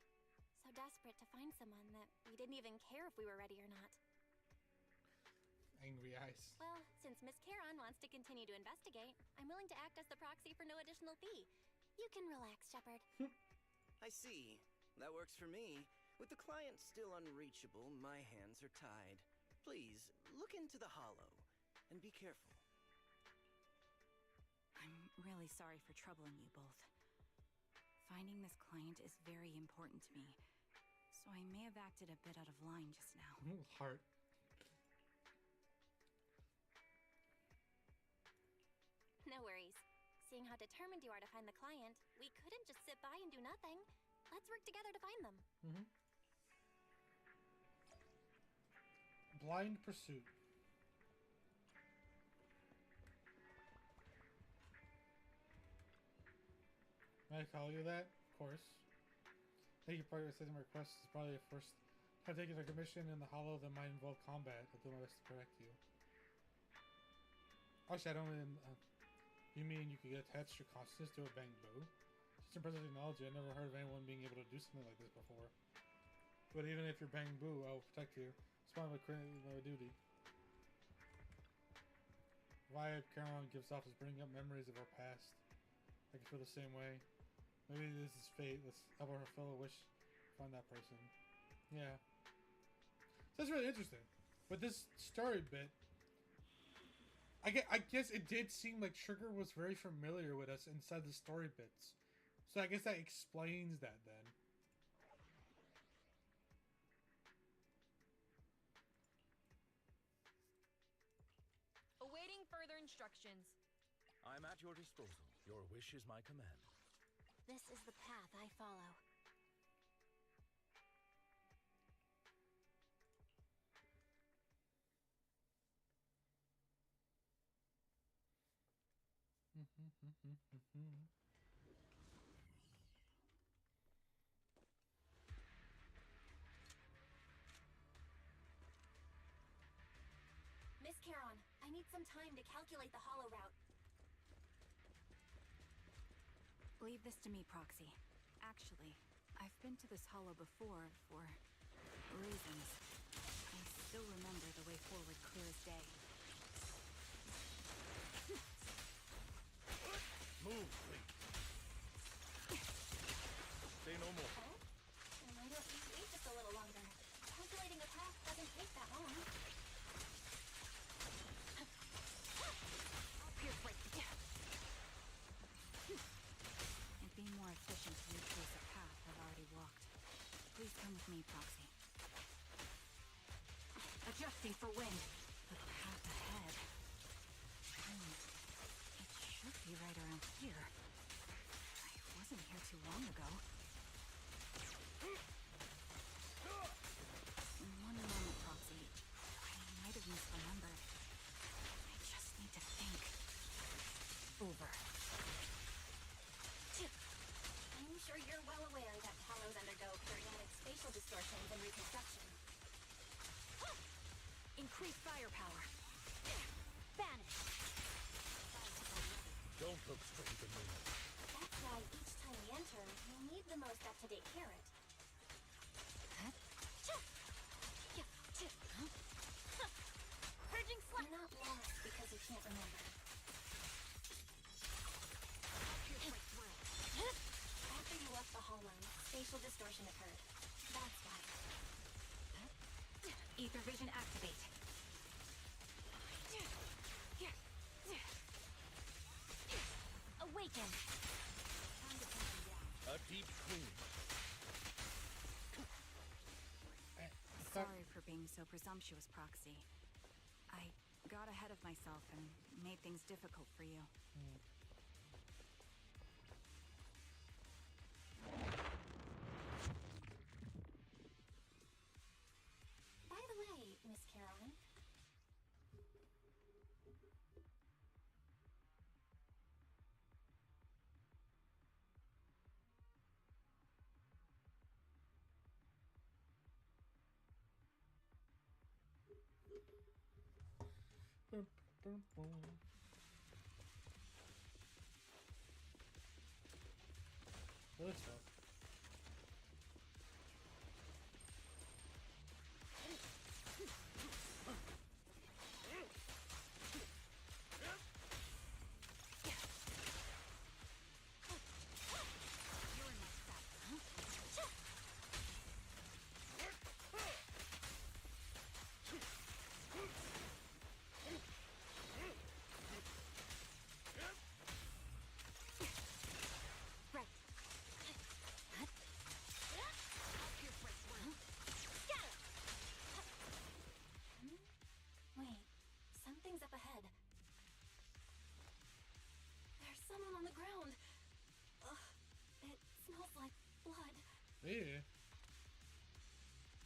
So desperate to find someone that we didn't even care if we were ready or not. Angry eyes. Well, since Miss Charon wants to continue to investigate, I'm willing to act as the proxy for no additional fee. You can relax, Shepard. I see. That works for me. With the client still unreachable, my hands are tied. Please, look into the hollow, and be careful. I'm really sorry for troubling you both. Finding this client is very important to me, so I may have acted a bit out of line just now. Heart. No worries. Seeing how determined you are to find the client, we couldn't just sit by and do nothing. Let's work together to find them. Blind pursuit. May I call you that? Of course. Thank you for accepting my request. It's probably the first time taking a commission in the hollow that might involve combat. I'll do my best to correct you. Actually, I don't even... you mean you could get attached your consciousness to a bamboo? It's impressive technology. I've never heard of anyone being able to do something like this before. But even if you're bamboo, I will protect you. It's part of my duty. Why Caroline gives off is bringing up memories of our past. I can feel the same way. Maybe this is fate. Let's help our fellow wish find that person. Yeah. So that's really interesting. But this story bit, I guess it did seem like Sugar was very familiar with us inside the story bits. So I guess that explains that then. Awaiting further instructions. I'm at your disposal. Your wish is my command. This is the path I follow. Miss Charon, I need some time to calculate the hollow route. Leave this to me, Proxy. Actually, I've been to this hollow before for reasons. I still remember the way forward clear as day. Move, please. Say no more. Oh? Why don't you wait just a little longer? Calculating a path doesn't take that long. I'll pierce right through. It'd be more efficient to retrace a path I've already walked. Please come with me, Proxy. Adjusting for wind. The path ahead. It should be right around here. I wasn't here too long ago. One moment, Proxy. I might have misremembered. I just need to think. Over. I'm sure you're well aware that hollows undergo periodic spatial distortions and reconstruction. Increase firepower. Banish. Don't look straight at me. That's why each time we enter, we'll need the most up-to-date carrot. Purging You're not lost because you can't remember. After you left the hollow, spatial distortion occurred. That's why. Ether vision activate. Awaken. Time to calm down. A deep clean. Sorry for being so presumptuous, Proxy. I got ahead of myself and made things difficult for you. By the way, Miss Caroline, Boom, boom, boom. Really slow. Wait, something's up ahead. There's someone on the ground. Ugh, it smells like blood. Yeah.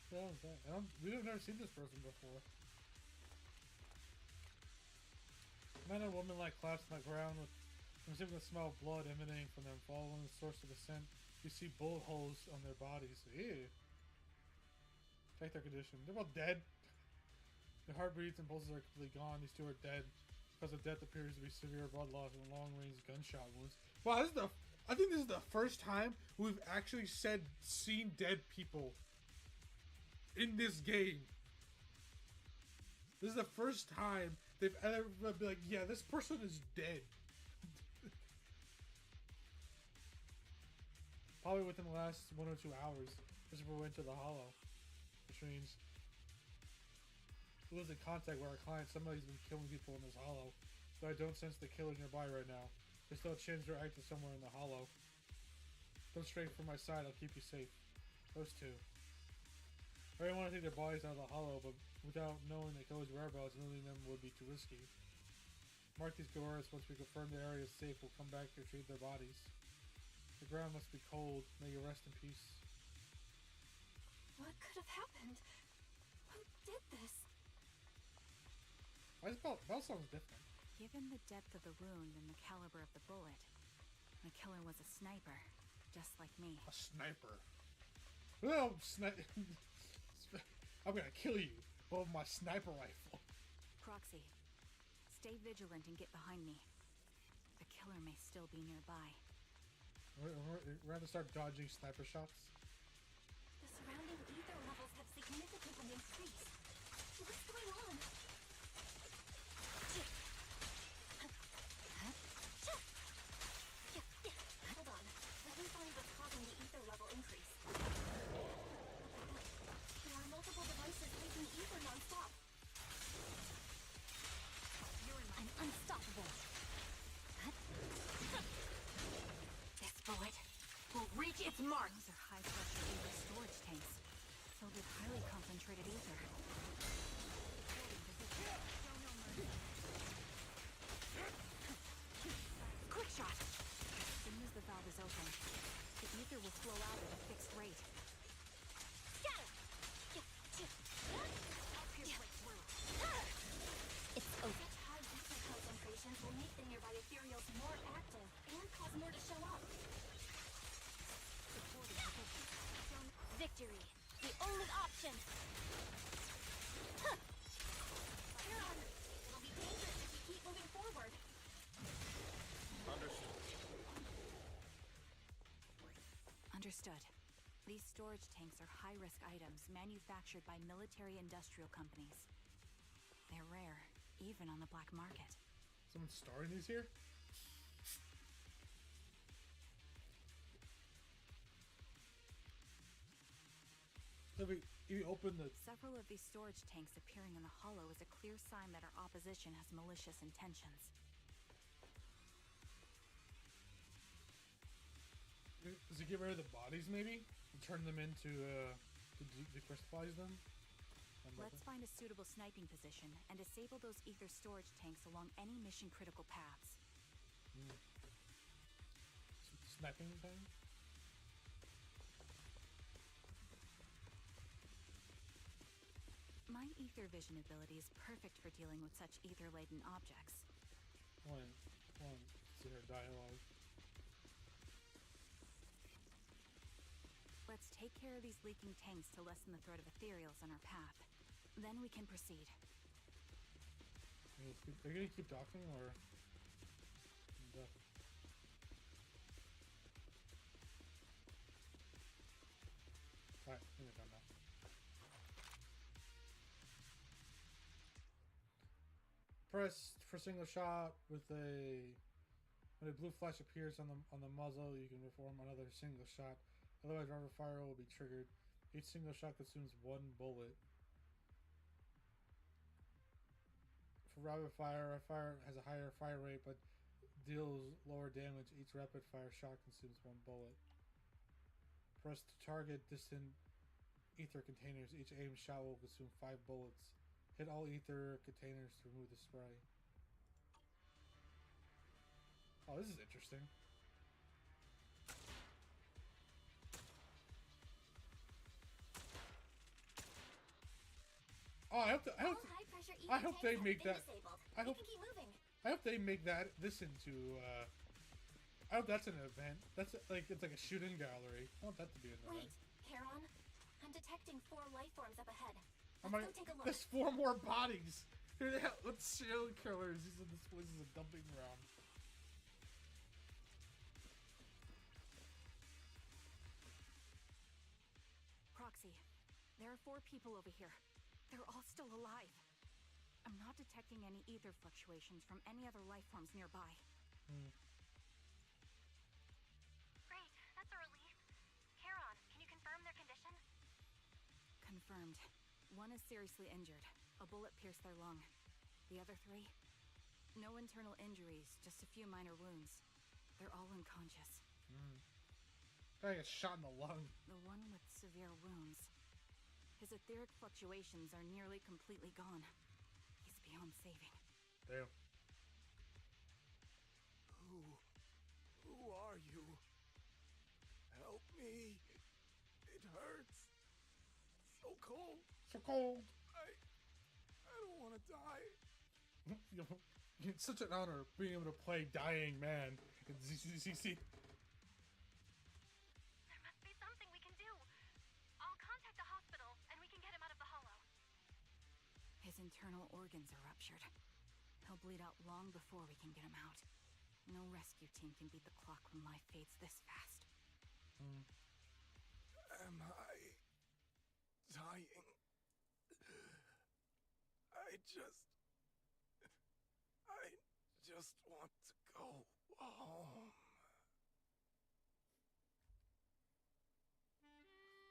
What was that? We've never seen this person before. Men and women like collapsed on the ground with receiving the smell of blood emanating from them. Following the source of the scent, you see bullet holes on their bodies. Ew. Check their condition. They're both dead. Their heartbeats and pulses are completely gone. These two are dead. Because of death appears to be severe blood loss and long-range gunshot wounds. Wow, I think this is the first time we've actually seen dead people in this game. This is the first time they've ever been like, yeah, this person is dead. Probably within the last 1 or 2 hours, this people went to the hollow, which means lose in contact with our client. Somebody's been killing people in this hollow, but I don't sense the killer nearby right now. There's still a chance they're active somewhere in the hollow. Come straight from my side, I'll keep you safe. Those two. I really want to take their bodies out of the hollow, but without knowing the killer's whereabouts, moving them would be too risky. Mark these coordinates. Once we confirm the area is safe, we'll come back to retrieve their bodies. The ground must be cold. May you rest in peace. What could have happened? Who did this? Why is Bell sounds different? Given the depth of the wound and the caliber of the bullet, the killer was a sniper, just like me. A sniper. Well, I'm gonna kill you with my sniper rifle. Proxy, stay vigilant and get behind me. The killer may still be nearby. We're gonna start dodging sniper shots. The surrounding ether levels have significantly increased. What's going on? Hold on. Let me find what's causing the ether level increase. There are multiple devices leaking ether non-stop. I'm unstoppable. This bullet will reach its mark. Those are high-pressure ether storage tanks, filled with highly concentrated ether. Quick shot! As soon as the valve is open, the ether will flow out at a fixed rate. Got it! It's over. Such high ether concentrations will make the nearby ethereals more active and cause more to show up. Victory, the only option. Fire on. It'll be dangerous if we keep moving forward. Understood. These storage tanks are high-risk items manufactured by military-industrial companies. They're rare, even on the black market. Someone's storing these here? So if we open the... Several of these storage tanks appearing in the hollow is a clear sign that our opposition has malicious intentions. Does it get rid of the bodies, maybe? And turn them into, to decrystallize them? Let's find a suitable sniping position and disable those ether storage tanks along any mission-critical paths. Sniping thing? My ether vision ability is perfect for dealing with such ether-laden objects. I want to see her dialogue. Let's take care of these leaking tanks to lessen the threat of ethereals on our path. Then we can proceed. We Are you gonna keep talking or? Alright, I think we're done now. Press for single shot with a when a blue flash appears on the muzzle, you can perform another single shot. Otherwise, rapid fire will be triggered. Each single shot consumes 1 bullet. For rapid fire has a higher fire rate but deals lower damage. Each rapid fire shot consumes 1 bullet. Press to target distant ether containers. Each aim shot will consume 5 bullets. Hit all ether containers to remove the spray. Oh, this is interesting. Oh, I hope they make that. I hope they make that this into. I hope that's an event. That's like it's like a shooting gallery. I want that to be an event. Wait, Heron, I'm detecting 4 life forms up ahead. Let's go take a look. There's 4 more bodies. Who the hell? What serial killers? This place is a dumping ground. Proxy, there are 4 people over here. They're all still alive. I'm not detecting any ether fluctuations from any other life forms nearby. Great, that's a relief. Heron, can you confirm their condition? Confirmed. 1 is seriously injured. A bullet pierced their lung. The other 3? No internal injuries, just a few minor wounds. They're all unconscious. Guy got shot in the lung. The one with severe wounds. His etheric fluctuations are nearly completely gone. He's beyond saving. Damn. Who are you? Help me. It hurts. So cold. So cold. I don't want to die. It's such an honor being able to play Dying Man in ZZZ. There must be something we can do. I'll contact the hospital, and we can get him out of the hollow. His internal organs are ruptured. He'll bleed out long before we can get him out. No rescue team can beat the clock when life fades this fast. Am I dying? I just want to go home.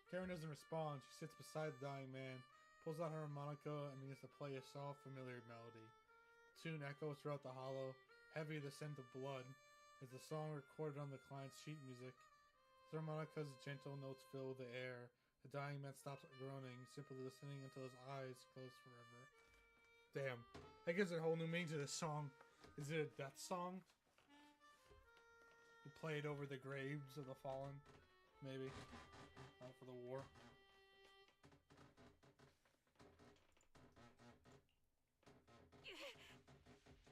Karen doesn't respond. She sits beside the dying man, pulls out her harmonica, and begins to play a soft, familiar melody. The tune echoes throughout the hollow, heavy the scent of blood, as the song recorded on the client's sheet music. His harmonica's gentle notes fill the air. The dying man stops groaning, simply listening until his eyes close forever. Damn. That gives a whole new meaning to this song. Is it a death song? You play it over the graves of the fallen? Maybe. For the war.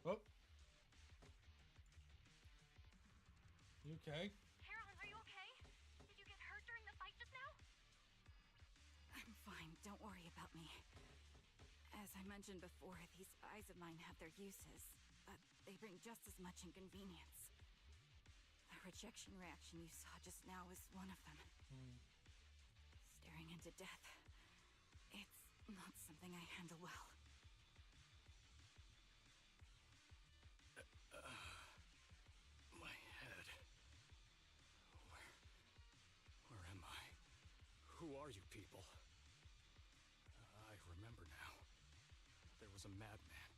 Oh. You okay? Heron, are you okay? Did you get hurt during the fight just now? I'm fine, don't worry about me. As I mentioned before, these eyes of mine have their uses, but they bring just as much inconvenience. The rejection reaction you saw just now was one of them. Staring into death. It's not something I handle well. My head. Where am I? Who are you people? I remember now. There was a madman,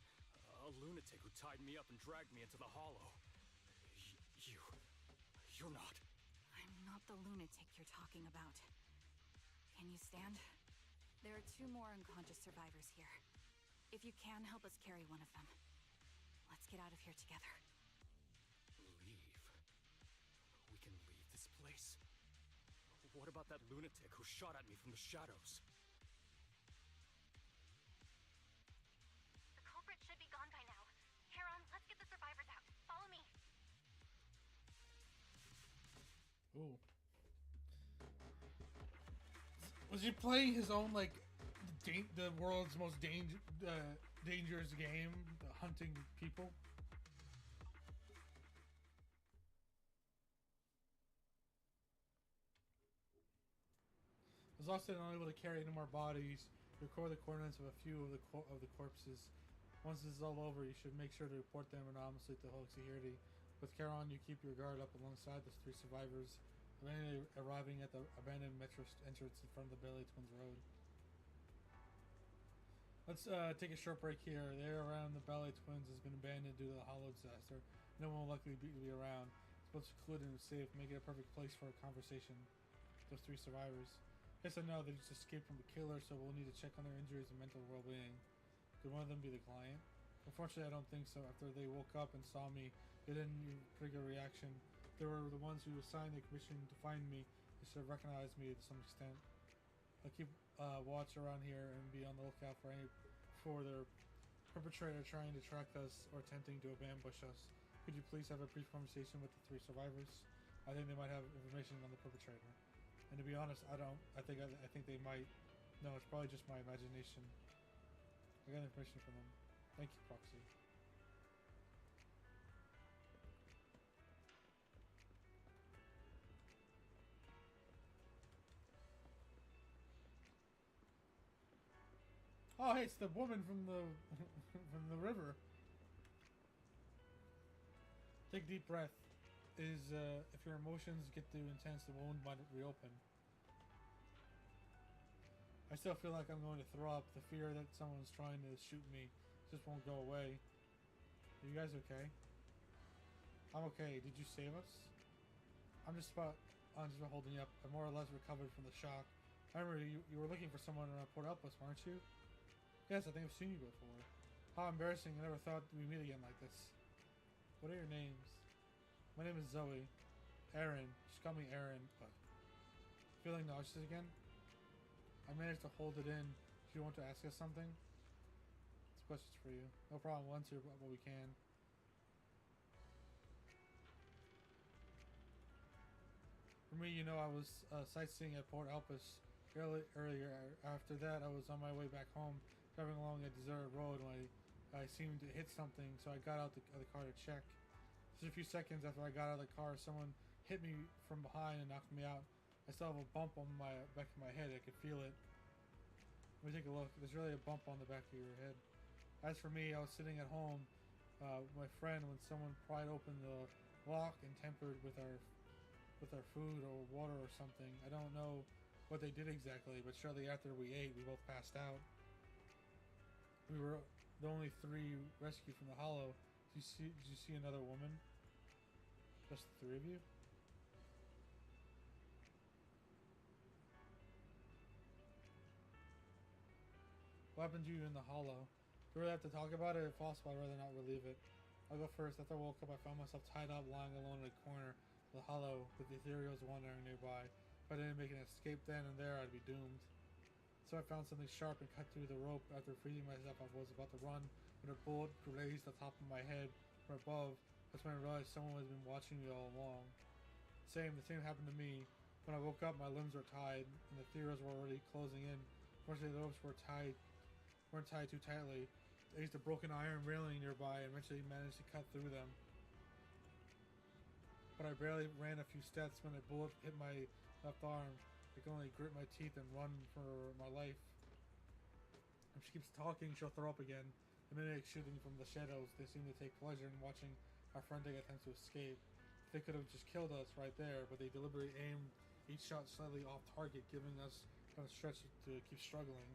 a lunatic who tied me up and dragged me into the hollow. You're not. I'm not the lunatic you're talking about. Can you stand? There are 2 more unconscious survivors here. If you can, help us carry one of them. Let's get out of here together. Leave? We can leave this place? What about that lunatic who shot at me from the shadows? The culprit should be gone by now. Heron, let's get the survivors out. Follow me. Ooh. Was he playing his own, like, the world's most dangerous game, hunting people. I was also unable to carry any more bodies. Record the coordinates of a few of the corpses. Once this is all over, you should make sure to report them anonymously to Hulk Security. With Charon, you keep your guard up alongside the 3 survivors, eventually arriving at the abandoned metro entrance in front of the Bailey Twins Road. Let's take a short break here. The area around the Ballet Twins has been abandoned due to the Hollow disaster. No one will likely be around. It's both secluded and safe, making it a perfect place for a conversation. Those 3 survivors. Yes, I know they just escaped from the killer, so we'll need to check on their injuries and mental well-being. Could one of them be the client? Unfortunately, I don't think so. After they woke up and saw me, they didn't trigger a reaction. They were the ones who assigned the commission to find me. They should have recognized me to some extent. I'll keep watch around here and be on the lookout for their perpetrator trying to track us or attempting to ambush us. Could you please have a brief conversation with the 3 survivors? I think they might have information on the perpetrator. And to be honest, I don't. I think they might. No, it's probably just my imagination. I got information from them. Thank you, Proxy. Oh, hey, it's the woman from the from the river. Take a deep breath. If your emotions get too intense, the wound might reopen. I still feel like I'm going to throw up. The fear that someone's trying to shoot me just won't go away. Are you guys okay? I'm okay. Did you save us? I'm just about holding up. I more or less recovered from the shock. I remember you were looking for someone around Port Elpis, weren't you? Yes, I think I've seen you before. How embarrassing. I never thought we'd meet again like this. What are your names? My name is Zoe. Aaron. Just call me Aaron. But feeling nauseous again? I managed to hold it in. Do you want to ask us something? This question's for you. No problem. We'll answer what we can. For me, you know, I was sightseeing at Port Elpis earlier. After that, I was on my way back home, driving along a deserted road when I seemed to hit something, so I got out the car to check. Just a few seconds after I got out of the car, someone hit me from behind and knocked me out. I still have a bump on my back of my head. I could feel it. Let me take a look. There's really a bump on the back of your head. As for me, I was sitting at home with my friend when someone pried open the lock and tampered with our food or water or something. I don't know what they did exactly, but shortly after we ate, we both passed out. We were the only 3 rescued from the Hollow. Did you see another woman? Just the 3 of you? What happened to you in the Hollow? Do we really have to talk about it? If possible, I'd rather not relive it. I'll go first. After I woke up, I found myself tied up, lying alone in a corner of the Hollow, with the ethereals wandering nearby. If I didn't make an escape then and there, I'd be doomed. So I found something sharp and cut through the rope. After freezing myself, I was about to run when a bullet grazed the top of my head from above. That's when I realized someone had been watching me all along. The same happened to me. When I woke up, my limbs were tied, and the ethereals were already closing in. Fortunately, the ropes weren't tied too tightly. I used a broken iron railing nearby and eventually managed to cut through them. But I barely ran a few steps when a bullet hit my left arm. I can only grit my teeth and run for my life. If she keeps talking, she'll throw up again. The mimics shooting from the shadows. They seem to take pleasure in watching our frantic attempts to escape. They could have just killed us right there, but they deliberately aimed each shot slightly off target, giving us a stretch to keep struggling.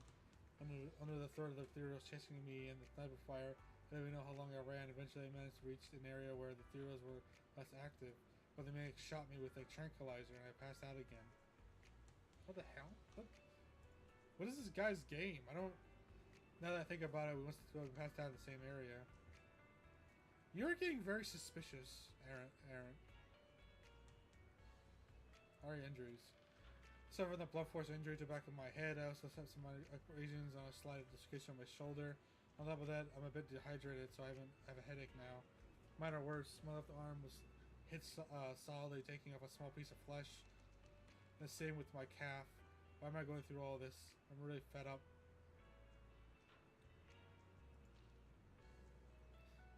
Under the threat of the ethereals chasing me and the sniper fire, I didn't even know how long I ran. Eventually, I managed to reach an area where the ethereals were less active, but the mimics shot me with a tranquilizer, and I passed out again. What the hell? What is this guy's game? I don't. Now that I think about it, we must have passed out in the same area. You're getting very suspicious, Aaron. How are your injuries? Suffered the blunt force injury to the back of my head. I also have some abrasions on a slight dislocation on my shoulder. On top of that, I'm a bit dehydrated, so I have a headache now. Mine are worse. My left arm was hit solidly, taking off a small piece of flesh. The same with my calf. Why am I going through all this? I'm really fed up.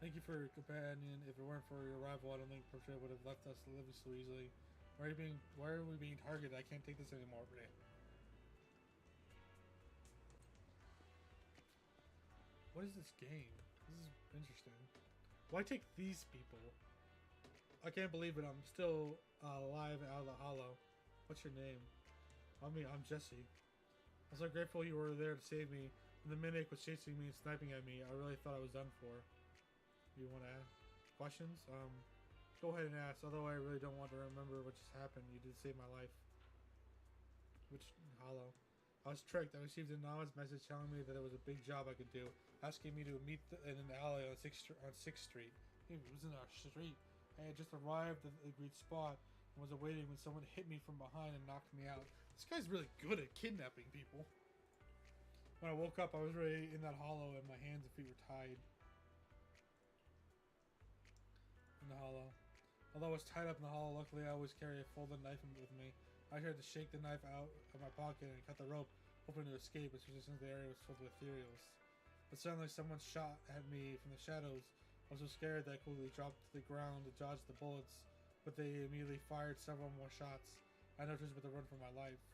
Thank you for your companion. If it weren't for your arrival, I don't think Portrait would have left us living so easily. Why are we being targeted? I can't take this anymore. What is this game? This is interesting. Why take these people? I can't believe it. I'm still alive and out of the hollow. What's your name? I'm Jesse. I'm so grateful you were there to save me. When the Mimic was chasing me and sniping at me, I really thought I was done for. You want to ask questions? Go ahead and ask. Although I really don't want to remember what just happened, you did save my life. Which hollow? I was tricked. I received an anonymous message telling me that there was a big job I could do, asking me to meet in an alley on 6th Street. It was in our street. I had just arrived at the agreed spot and was awaiting when someone hit me from behind and knocked me out. This guy's really good at kidnapping people. When I woke up, I was already in that hollow and my hands and feet were tied. In the hollow. Although I was tied up in the hollow, luckily I always carry a folded knife with me. I tried to shake the knife out of my pocket and cut the rope, hoping to escape, especially since the area was filled with ethereals. But suddenly someone shot at me from the shadows. I was so scared that I quickly dropped to the ground to dodge the bullets, but they immediately fired several more shots. I noticed but to run for my life.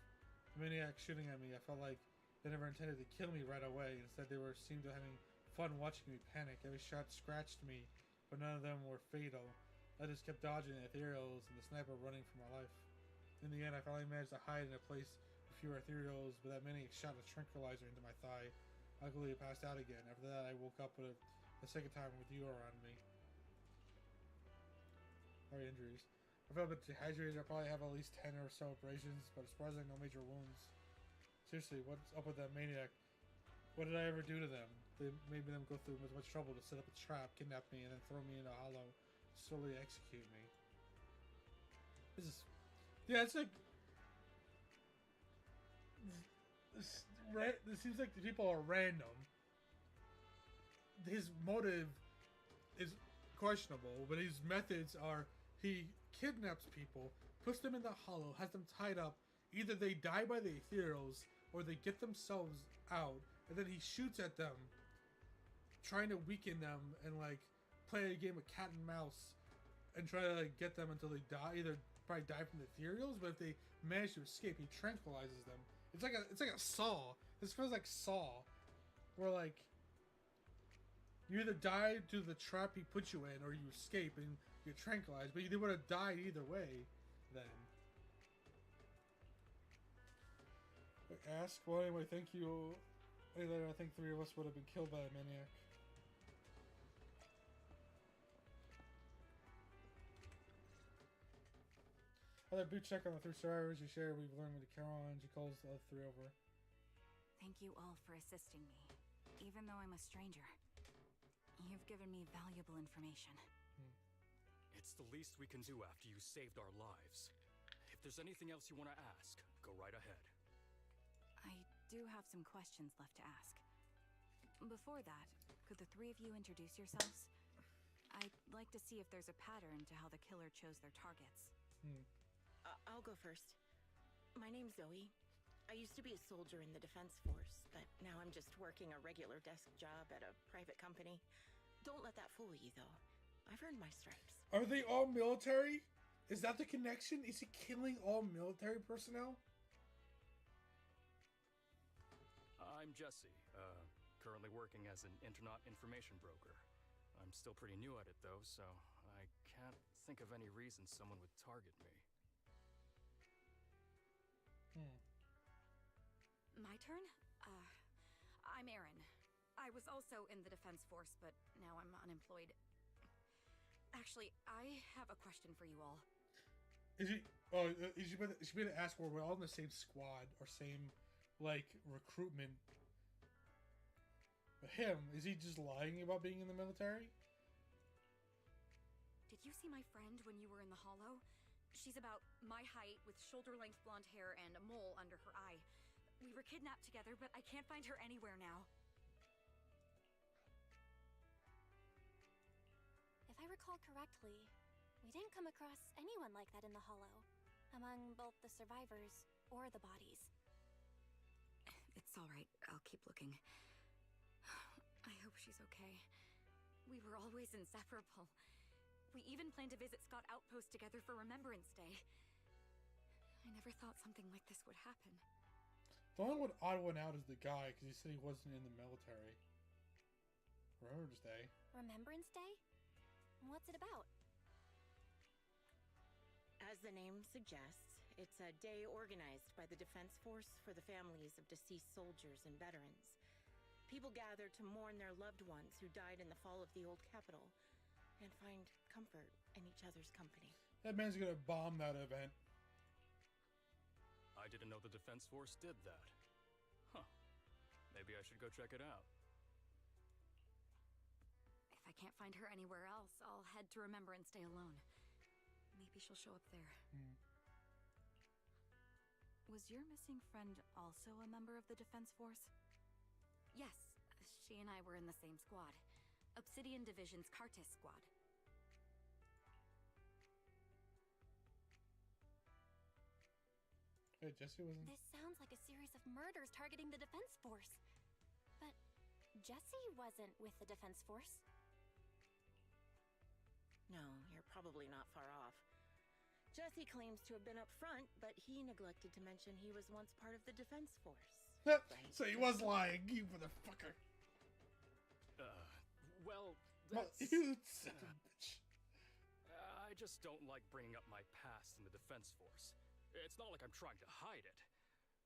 The maniac shooting at me, I felt like they never intended to kill me right away. Instead, they seemed to having fun watching me panic. Every shot scratched me, but none of them were fatal. I just kept dodging the ethereals and the sniper running for my life. In the end, I finally managed to hide in a place with fewer ethereals, but that maniac shot a tranquilizer into my thigh. I quickly passed out again. After that, I woke up the second time with you around me. Sorry, injuries. I felt a bit dehydrated. I probably have at least 10 or so abrasions, but surprisingly no major wounds. Seriously, what's up with that maniac? What did I ever do to them? They made them go through as much trouble to set up a trap, kidnap me, and then throw me in a hollow, slowly execute me. This is... Yeah, it's like... This seems like the people are random. His motive is questionable, but his methods are... He kidnaps people, puts them in the hollow, has them tied up. Either they die by the ethereals, or they get themselves out, and then he shoots at them, trying to weaken them, and like play a game of cat and mouse, and try to like get them until they die. Either probably die from the ethereals, but if they manage to escape, he tranquilizes them. It's like a Saw. This feels like Saw, where like you either die to the trap he puts you in, or you escape and you're tranquilized. But they would have died either way. Then. Ask. Well, anyway, thank you. Later, I think 3 of us would have been killed by a maniac. Other boot check on the 3 survivors you shared. We've learned with Carol and she calls the other 3 over. Thank you all for assisting me, even though I'm a stranger. You've given me valuable information. It's the least we can do after you saved our lives. If there's anything else you want to ask, go right ahead. I do have some questions left to ask. Before that, could the 3 of you introduce yourselves? I'd like to see if there's a pattern to how the killer chose their targets. I'll go first. My name's Zoe. I used to be a soldier in the Defense Force, but now I'm just working a regular desk job at a private company. Don't let that fool you, though. I've earned my stripes. Are they all military? Is that the connection? Is he killing all military personnel? I'm Jesse, currently working as an internet information broker. I'm still pretty new at it, though, so I can't think of any reason someone would target me. My turn? I'm Erin. I was also in the Defense Force, but now I'm unemployed. Actually, I have a question for you all. Is he... Oh, you should be able to ask where we're all in the same squad, or same, like, recruitment. But him, is he just lying about being in the military? Did you see my friend when you were in the hollow? She's about my height, with shoulder-length blonde hair and a mole under her eye. We were kidnapped together, but I can't find her anywhere now. If I recall correctly, we didn't come across anyone like that in the hollow, among both the survivors or the bodies. It's all right. I'll keep looking. I hope she's okay. We were always inseparable. We even planned to visit Scott Outpost together for Remembrance Day. I never thought something like this would happen. The only one odd one out is the guy, because he said he wasn't in the military. Remembrance Day. Remembrance Day? What's it about? As the name suggests, it's a day organized by the Defense Force for the families of deceased soldiers and veterans. People gather to mourn their loved ones who died in the fall of the old capital and find comfort in each other's company. That man's gonna bomb that event. I didn't know the Defense Force did that. Huh. Maybe I should go check it out. If I can't find her anywhere else, I'll head to Remembrance Day alone. Maybe she'll show up there. Was your missing friend also a member of the Defense Force? Yes, she and I were in the same squad. Obsidian Division's Cartis squad. Hey, Jesse wasn't... This sounds like a series of murders targeting the Defense Force. But Jesse wasn't with the Defense Force. No, you're probably not far off. Jesse claims to have been up front, but he neglected to mention he was once part of the Defense Force. Right, so he was lying, you motherfucker. Well, Well, that's... you son of a bitch. I just don't like bringing up my past in the Defense Force. It's not like I'm trying to hide it.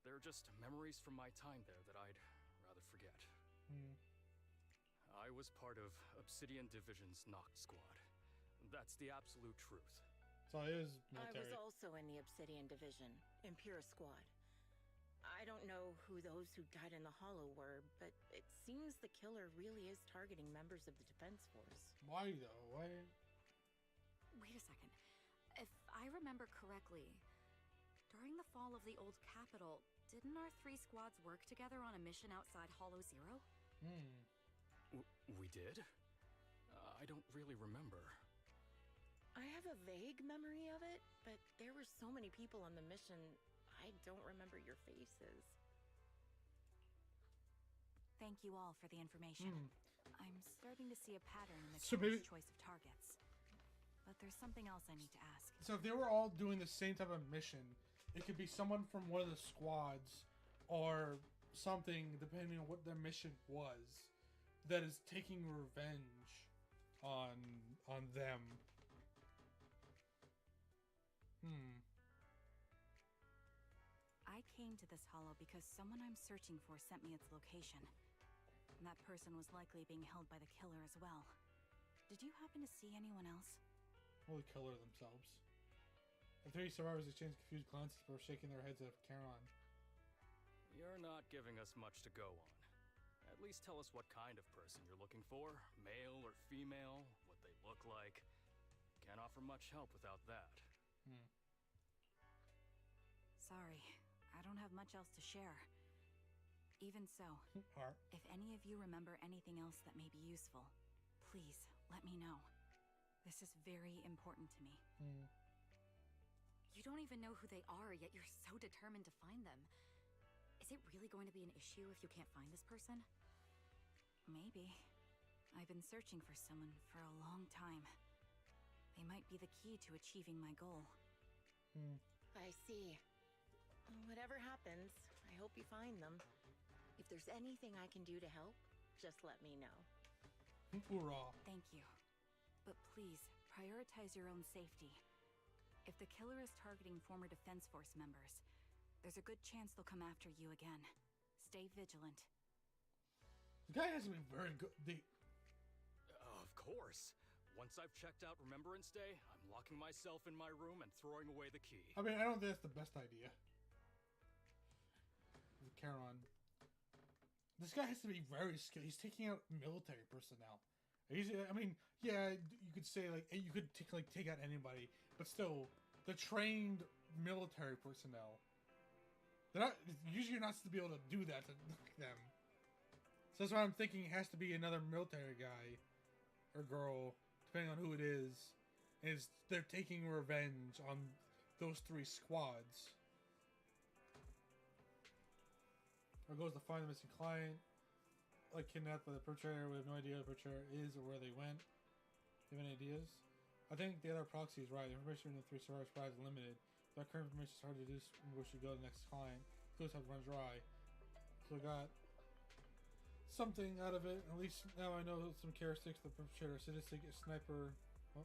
They're just memories from my time there that I'd rather forget. I was part of Obsidian Division's Noct squad. That's the absolute truth. So it is I military. was also in the Obsidian Division, Impura squad. I don't know who those who died in the Hollow were, but it seems the killer really is targeting members of the Defense Force. Why though? Why? Wait a second. If I remember correctly, during the fall of the old capital, didn't our three squads work together on a mission outside Hollow Zero? We did? I don't really remember. I have a vague memory of it, but there were so many people on the mission, I don't remember your faces. Thank you all for the information. I'm starting to see a pattern in the So killer's maybe- choice of targets. But there's something else I need to ask. So if they were all doing the same type of mission, it could be someone from one of the squads or something, depending on what their mission was, that is taking revenge on them. I came to this hollow because someone I'm searching for sent me its location. And that person was likely being held by the killer as well. Did you happen to see anyone else? Or the killer themselves. The three survivors exchanged confused glances before shaking their heads at Charon. You're not giving us much to go on. At least tell us what kind of person you're looking for. Male or female, what they look like. Can't offer much help without that. Sorry, I don't have much else to share. Even so, if any of you remember anything else that may be useful, please let me know. This is very important to me. You don't even know who they are, yet you're so determined to find them. Is it really going to be an issue if you can't find this person? Maybe. I've been searching for someone for a long time. They might be the key to achieving my goal. I see. Whatever happens, I hope you find them. If there's anything I can do to help, just let me know. Hoorah. Thank you. But please, prioritize your own safety. If the killer is targeting former Defense Force members, there's a good chance they'll come after you again. Stay vigilant. The guy has to be very good. Of course. Once I've checked out Remembrance Day, I'm locking myself in my room and throwing away the key. I mean, I don't think that's the best idea. Charon. This guy has to be very skilled. He's taking out military personnel. I mean, yeah, you could say like you could take out anybody, but still, the trained military personnel. They're not usually you're not supposed to be able to do that to them. So that's why I'm thinking it has to be another military guy or girl, depending on who it is. And they're taking revenge on those three squads. Our goal is to find the missing client. like kidnapped by the perpetrator. We have no idea who the perpetrator is or where they went. Do you have any ideas? I think the other proxy is right. Information in the 3 survivors prize is limited. Without current information, it's hard to do where should go to the next client. Clues have to run dry. So I got something out of it. At least now I know some characteristics of the perpetrator. Sadistic, sniper. Oh.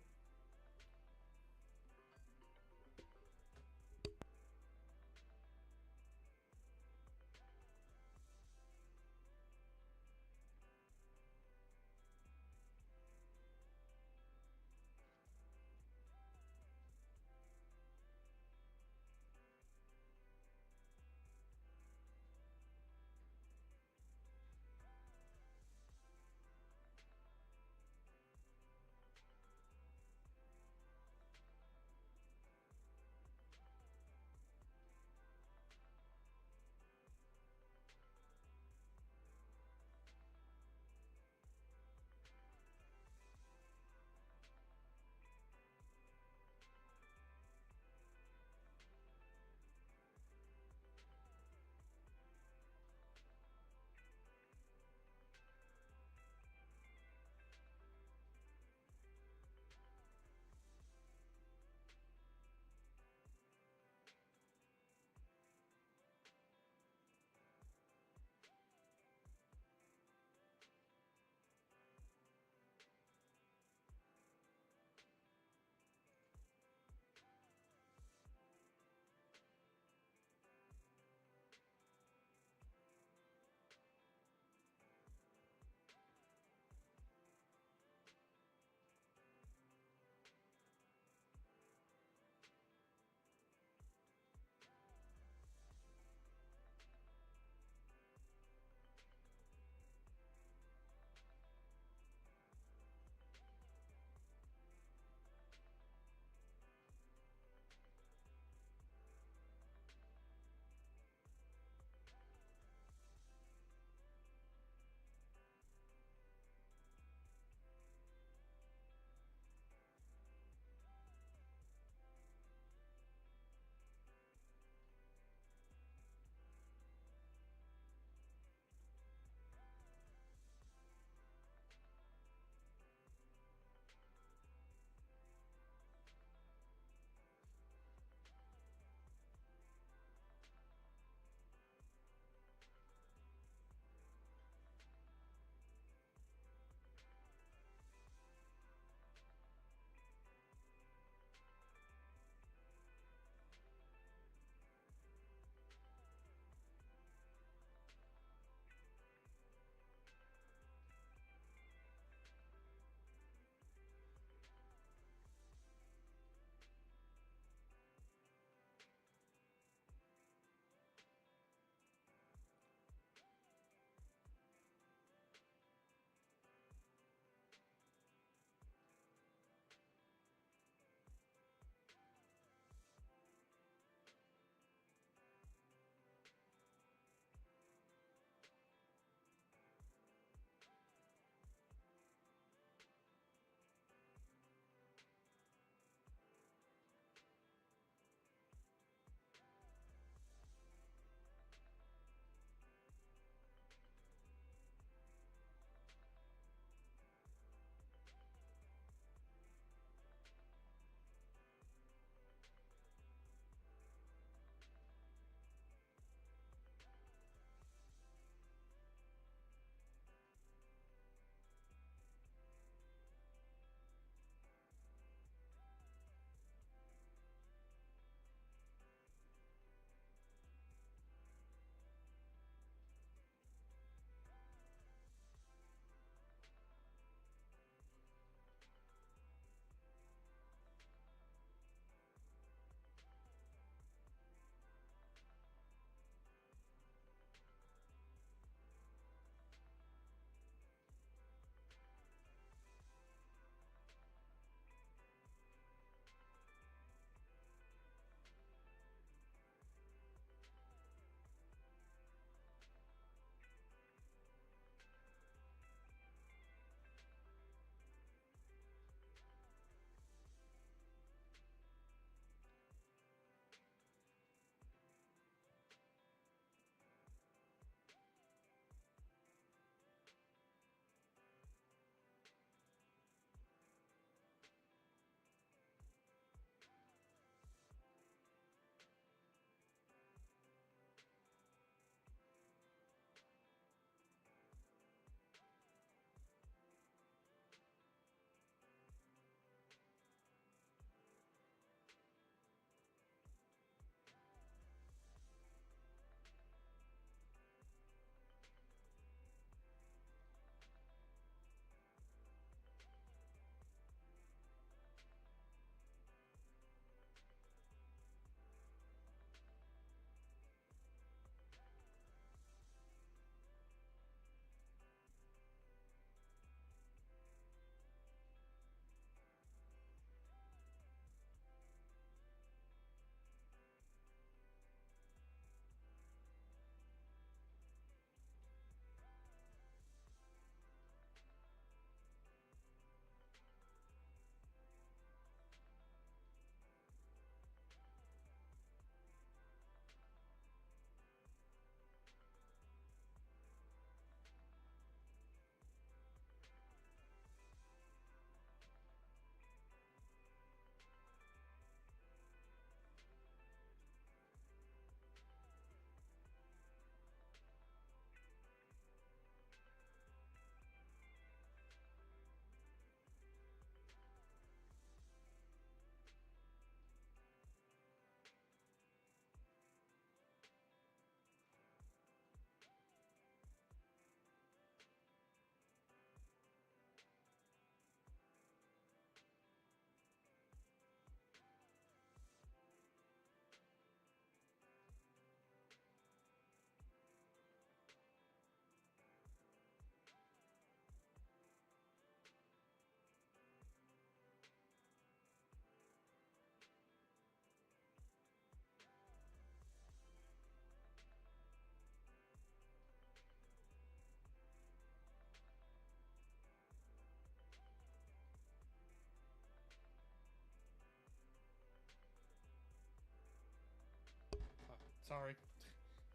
Sorry.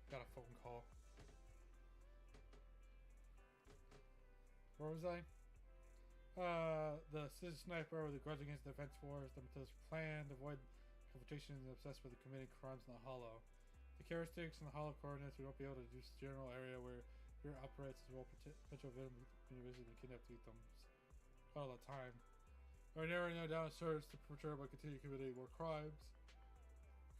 Got a phone call. Where was I? The citizen sniper with a grudge against the defense force, the meticulous plan to avoid confrontation and obsessed with committing crimes in the hollow. The characteristics and the hollow coordinates, we won't be able to reduce the general area where your operates as well potential individuals and kidnapped victims all the time. We're narrowing down a search to portray by continuing committing more crimes.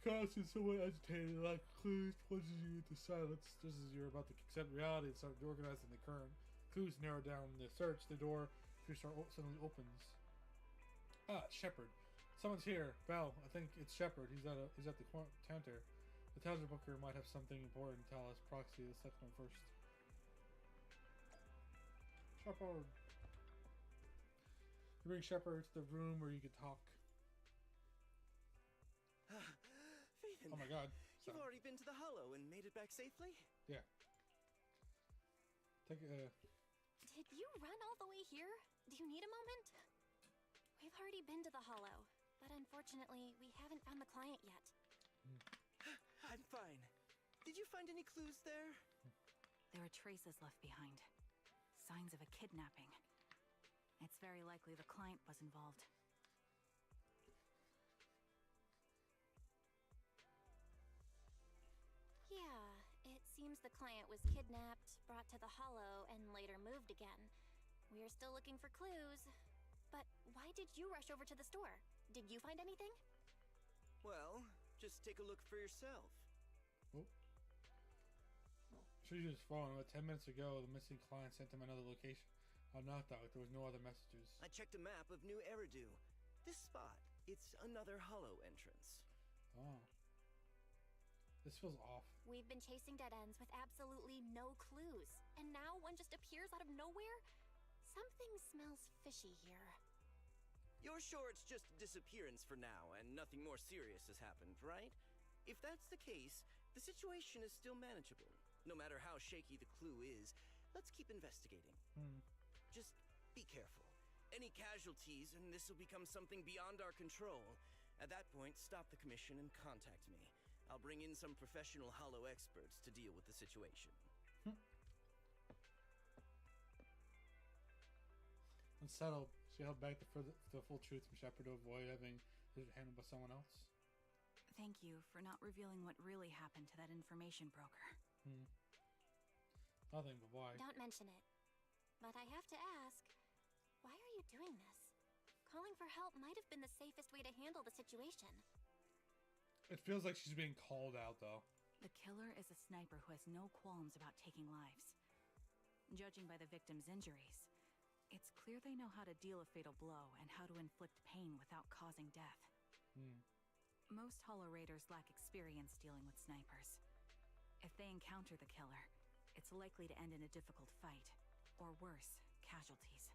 Constant, somewhat agitated, like clues plunges you into silence just as you're about to accept reality and start organizing the current. Clues narrow down the search. The door suddenly opens. Ah, Shepard. Someone's here. Bell. I think it's Shepard. He's at the counter. The Towser Booker might have something important to tell us. Proxy. Let's select one first. Shepard. You bring Shepard to the room where you can talk. Phaeton, Oh my god. You've already been to the Hollow and made it back safely? Yeah. Take a... Did you run all the way here? Do you need a moment? We've already been to the Hollow, but unfortunately, we haven't found the client yet. I'm fine. Did you find any clues there? There are traces left behind. Signs of a kidnapping. It's very likely the client was involved. Yeah, it seems the client was kidnapped, brought to the Hollow, and later moved again. We are still looking for clues. But why did you rush over to the store? Did you find anything? Well, just take a look for yourself. Oh. Should just phone. About 10 minutes ago, the missing client sent him another location. I knocked out. There was no other messages. I checked a map of New Eridu. This spot, it's another Hollow entrance. Oh. This feels off. We've been chasing dead ends with absolutely no clues. And now one just appears out of nowhere? Something smells fishy here. You're sure it's just a disappearance for now and nothing more serious has happened, right? If that's the case, the situation is still manageable. No matter how shaky the clue is, let's keep investigating. Just be careful. Any casualties and this will become something beyond our control. At that point, stop the commission and contact me. I'll bring in some professional Hollow experts to deal with the situation. Unsettled, she held back the full truth from Shepard to avoid having it handled by someone else. Thank you for not revealing what really happened to that information broker. Nothing, but why? Don't mention it. But I have to ask, why are you doing this? Calling for help might have been the safest way to handle the situation. It feels like she's being called out, though. The killer is a sniper who has no qualms about taking lives. Judging by the victim's injuries, it's clear they know how to deal a fatal blow and how to inflict pain without causing death. Most Hollow Raiders lack experience dealing with snipers. If they encounter the killer, it's likely to end in a difficult fight, or worse, casualties.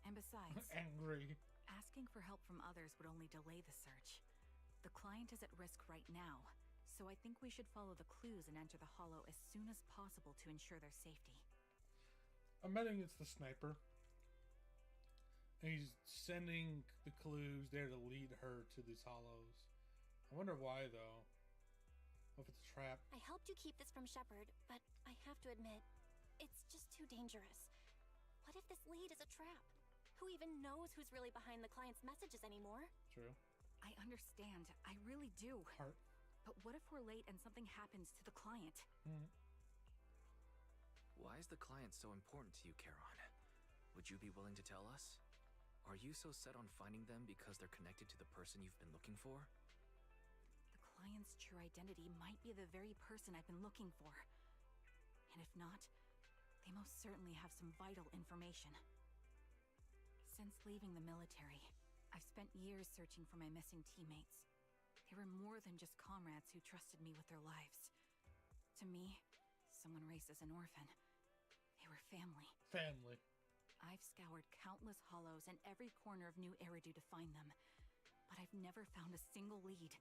And besides, Angry. asking for help from others would only delay the search. The client is at risk right now, so I think we should follow the clues and enter the Hollow as soon as possible to ensure their safety. I'm betting it's the sniper. And he's sending the clues there to lead her to these hollows. I wonder why, though. What if it's a trap? I helped you keep this from Shepard, but I have to admit, it's just too dangerous. What if this lead is a trap? Who even knows who's really behind the client's messages anymore? True. I understand. I really do. Heart. But what if we're late and something happens to the client? Why is the client so important to you, Charon? Would you be willing to tell us? Are you so set on finding them because they're connected to the person you've been looking for? The client's true identity might be the very person I've been looking for. And if not, they most certainly have some vital information. Since leaving the military, I've spent years searching for my missing teammates. They were more than just comrades who trusted me with their lives. To me, someone raised as an orphan, they were family. Family. I've scoured countless hollows and every corner of New Eridu to find them, but I've never found a single lead.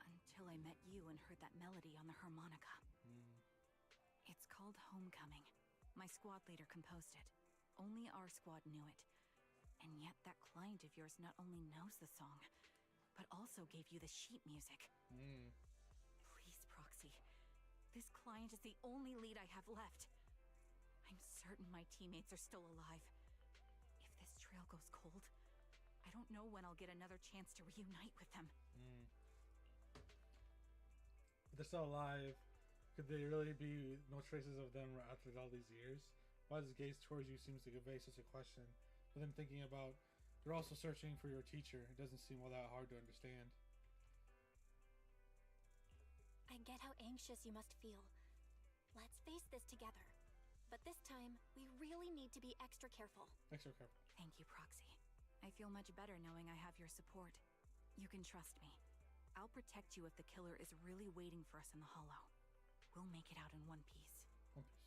Until I met you and heard that melody on the harmonica. It's called Homecoming. My squad leader composed it. Only our squad knew it. And yet that client of yours not only knows the song, but also gave you the sheet music. Please, Proxy. This client is the only lead I have left. I'm certain my teammates are still alive. If this trail goes cold, I don't know when I'll get another chance to reunite with them. If they're still alive, could there really be no traces of them after all these years? Why this gaze towards you seems to convey such a question. But then thinking about, you're also searching for your teacher. It doesn't seem all that hard to understand. I get how anxious you must feel. Let's face this together. But this time, we really need to be extra careful. Extra careful. Thank you, Proxy. I feel much better knowing I have your support. You can trust me. I'll protect you if the killer is really waiting for us in the Hollow. We'll make it out in one piece. One piece.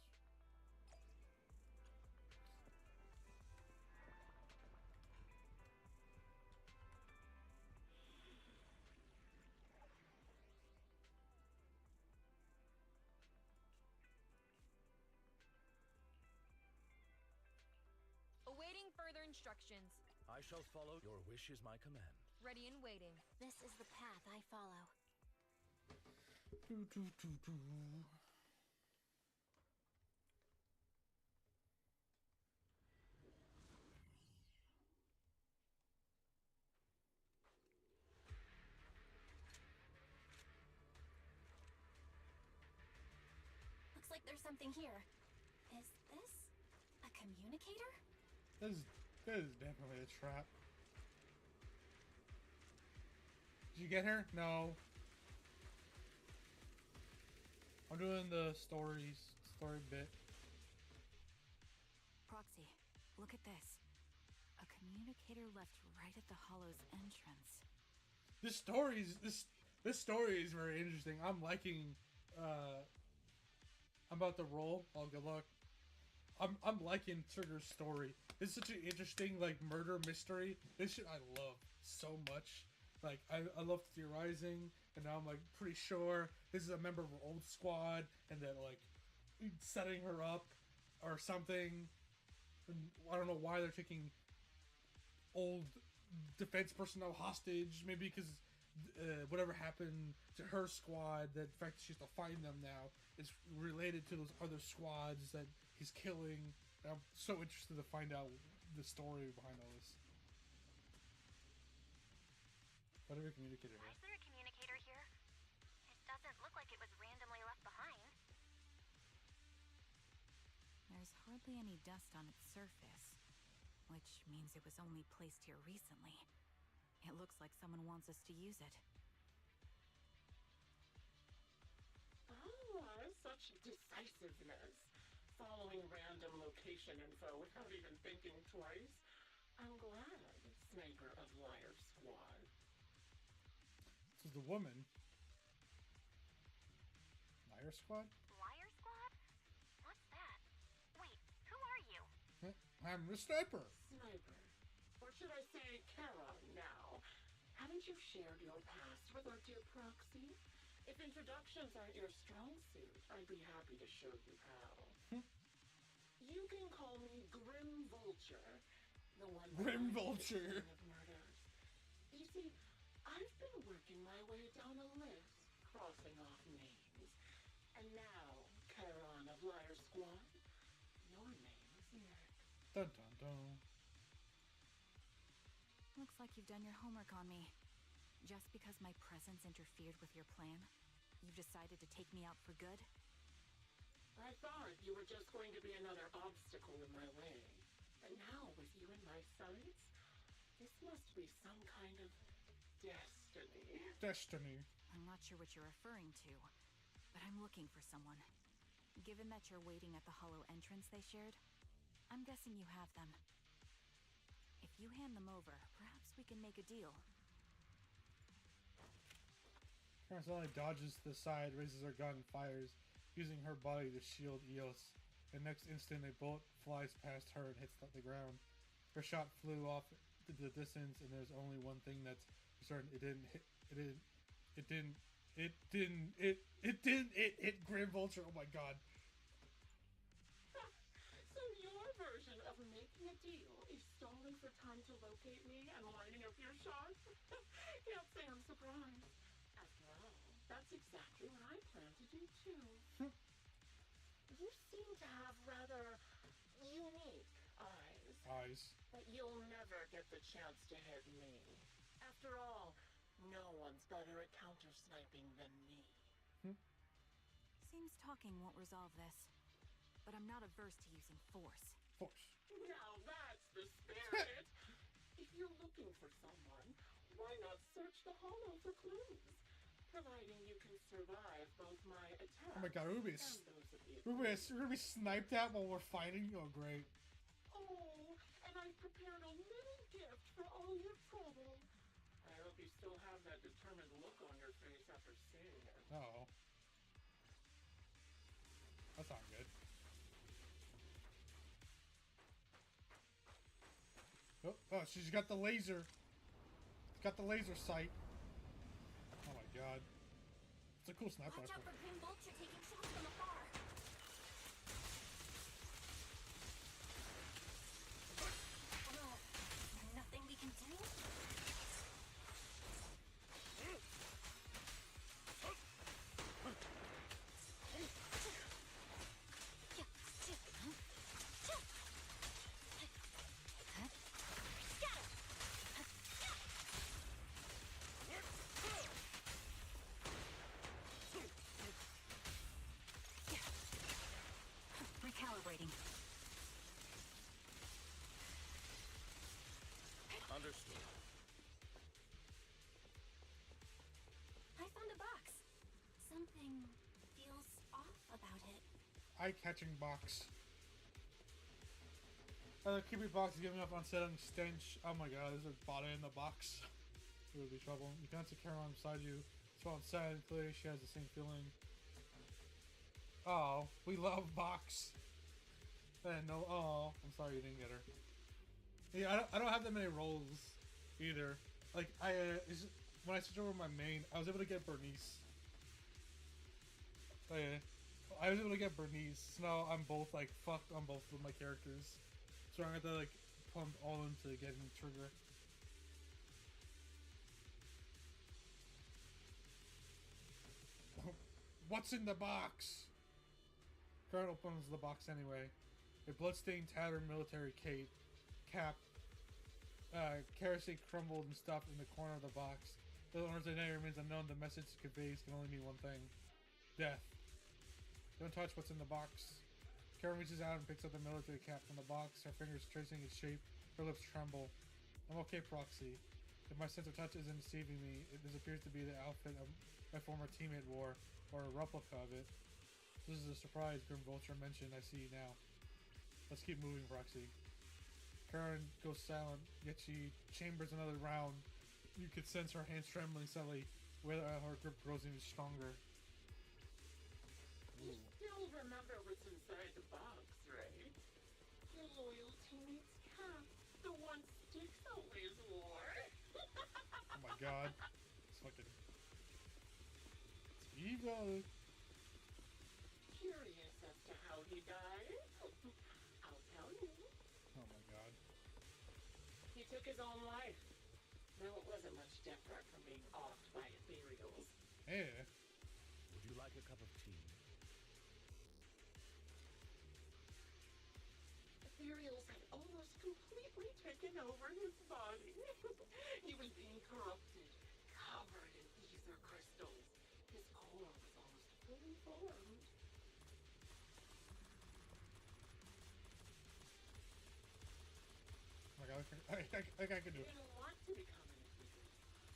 Awaiting further instructions. I shall follow. Your wish is my command. Ready and waiting. This is the path I follow. Looks like there's something here. Is this a communicator? This is definitely a trap. Did you get her? No. I'm doing the story bit. Proxy, look at this. A communicator left right at the Hollow's entrance. This story is very interesting. I'm liking. I'm about to roll. Oh, good luck. I'm liking Trigger's story. It's such an interesting murder mystery. This shit I love so much. I love theorizing, and now I'm pretty sure this is a member of our old squad, and that setting her up or something. And I don't know why they're taking old defense personnel hostage. Maybe because whatever happened to her squad, that the fact that she has to find them now is related to those other squads that he's killing. And I'm so interested to find out the story behind all this. What are we communicating Why is there a communicator here? It doesn't look like it was randomly left behind. There's hardly any dust on its surface, which means it was only placed here recently. It looks like someone wants us to use it. Oh, such decisiveness. Following random location info without even thinking twice. I'm glad, Sniper of Liar Squad. This is the woman. Liar Squad? Liar Squad? What's that? Wait, who are you? I'm the sniper. Sniper. Or should I say Kara now? Haven't you shared your past with our dear Proxy? If introductions aren't your strong suit, I'd be happy to show you how. You can call me Grim Vulture. The one Grim Vulture. of murders. You see, I've been working my way down a list, crossing off names. And now, Charon of Liar Squad, your name is next. Dun dun dun. Looks like you've done your homework on me. Just because my presence interfered with your plan, you've decided to take me out for good? I thought you were just going to be another obstacle in my way. And now, with you in my sights, this must be some kind of destiny. Destiny. I'm not sure what you're referring to, but I'm looking for someone. Given that you're waiting at the Hollow entrance they shared, I'm guessing you have them. If you hand them over, perhaps we can make a deal. Karen suddenly dodges to the side, raises her gun, and fires, using her body to shield Eos. The next instant, a bullet flies past her and hits the ground. Her shot flew off into the distance, and there's only one thing that's certain: it didn't hit Grim Vulture. Oh my god! So your version of making a deal is stalling for time to locate me and lining up your shots? Can't say I'm surprised. After all, That's exactly what I plan to do too. You seem to have rather unique eyes. But you'll never get the chance to hit me. After all, no one's better at counter-sniping than me. Seems talking won't resolve this, but I'm not averse to using force. Now that's the spirit. If you're looking for someone, why not search the hollow for clues? Providing you can survive both my attacks Oh my god, we're gonna be sniped at while we're fighting? Oh, great. Oh, and I prepared a little gift for all your trouble. I hope you still have that determined look on your face after seeing it. Uh-oh. That's not good. Oh, she's got the laser. She's got the laser sight. Oh my god. It's a cool sniper Watch out rifle. for Green Vulture taking shots from afar. Well, nothing we can do? Recalibrating. Understood. I found a box. Something feels off about it. Eye-catching box. The creepy box is giving up unsettling stench. Oh my god, there's a body in the box. It would be trouble. You can see Caroline beside you. So sad. Clearly she has the same feeling. Oh, we love box. No, oh, I'm sorry you didn't get her. Yeah, I don't have that many roles either. Like when I switched over my main, I was able to get Bernice. Oh, yeah. I was able to get Bernice. So now I'm both like fucked on both of my characters. So I have to like pump all into getting Trigger. What's in the box? Kurt opens the box anyway. A bloodstained, tattered military cap, kerosene crumbled and stuffed in the corner of the box. The owner's name remains unknown. The message it conveys can only mean one thing: death. Don't touch what's in the box. Karen reaches out and picks up the military cap from the box, her fingers tracing its shape, her lips tremble. I'm okay, Proxy. If my sense of touch isn't deceiving me, this appears to be the outfit of my former teammate wore, or a replica of it. This is a surprise Grim Vulture mentioned. I see now. Let's keep moving, Proxy. Karen goes silent, yet she chambers another round. You could sense her hands trembling slightly, where her grip grows even stronger. You still remember what's inside the box, right? Your loyal teammate's cap, the one Styx always wore. Oh my god. It's fucking... It's evil. Curious as to how he died? I'll tell you. Oh my god. He took his own life. Though it wasn't much different from being offed by ethereals. Yeah. Would you like a cup of tea? Ethereals had almost completely taken over his body. He was being corrupted, covered in ether crystals. His core was almost fully formed. Oh my god, I think I can do He it. didn't want to become an ethereal,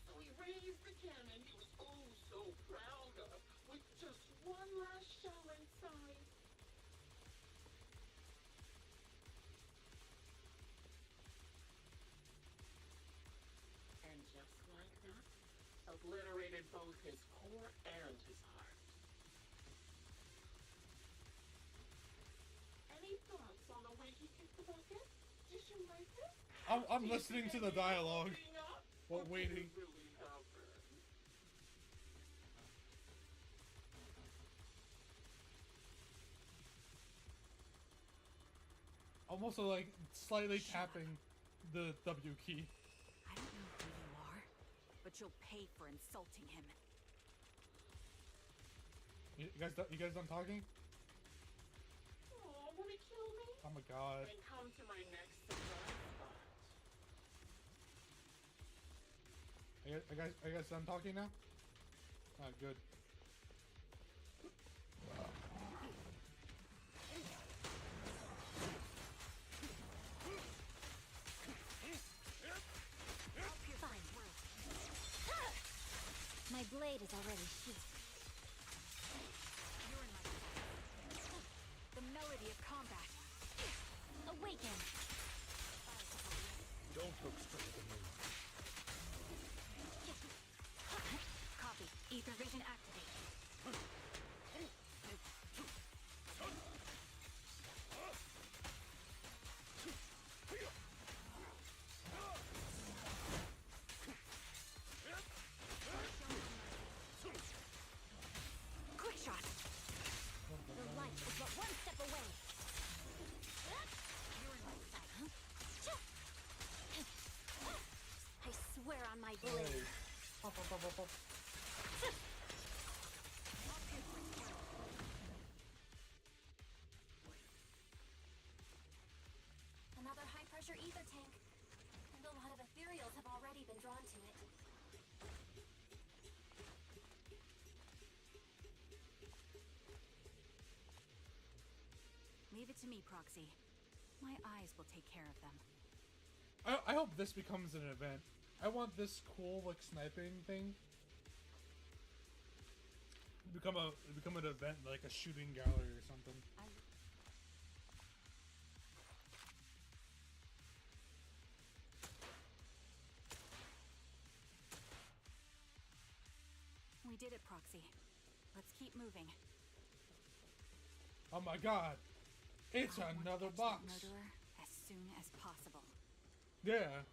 so he raised the cannon he was oh so proud of, with just one last shell inside. And just like that, obliterated both his core and his heart. Any thoughts on the way he kicked the bucket? Did you like it? I'm listening to the dialogue while waiting. Really happened? I'm also like slightly tapping the W key. I don't know who you are, but you'll pay for insulting him. You guys done talking? Oh, wanna kill me? Oh my god. Then come to my next surprise spot. Are you guys done talking now? Alright, good. Fine. My blade is already sheathed. You're in my sight. The melody of combat. Awaken! Don't look straight at the moon. Copy. Ether vision activate. Quick shot. The light is but one step away. You're in my sight. I swear on my blade. Hey. Pop, pop, pop, pop, pop. Another high-pressure ether tank. And a lot of ethereals have already been drawn to it. Leave it to me, Proxy. My eyes will take care of them. I hope this becomes an event. I want this cool like sniping thing to become an event, like a shooting gallery or something. We did it, Proxy. Let's keep moving. Oh my god. It's I want to another catch box. that murderer as soon as possible. Yeah.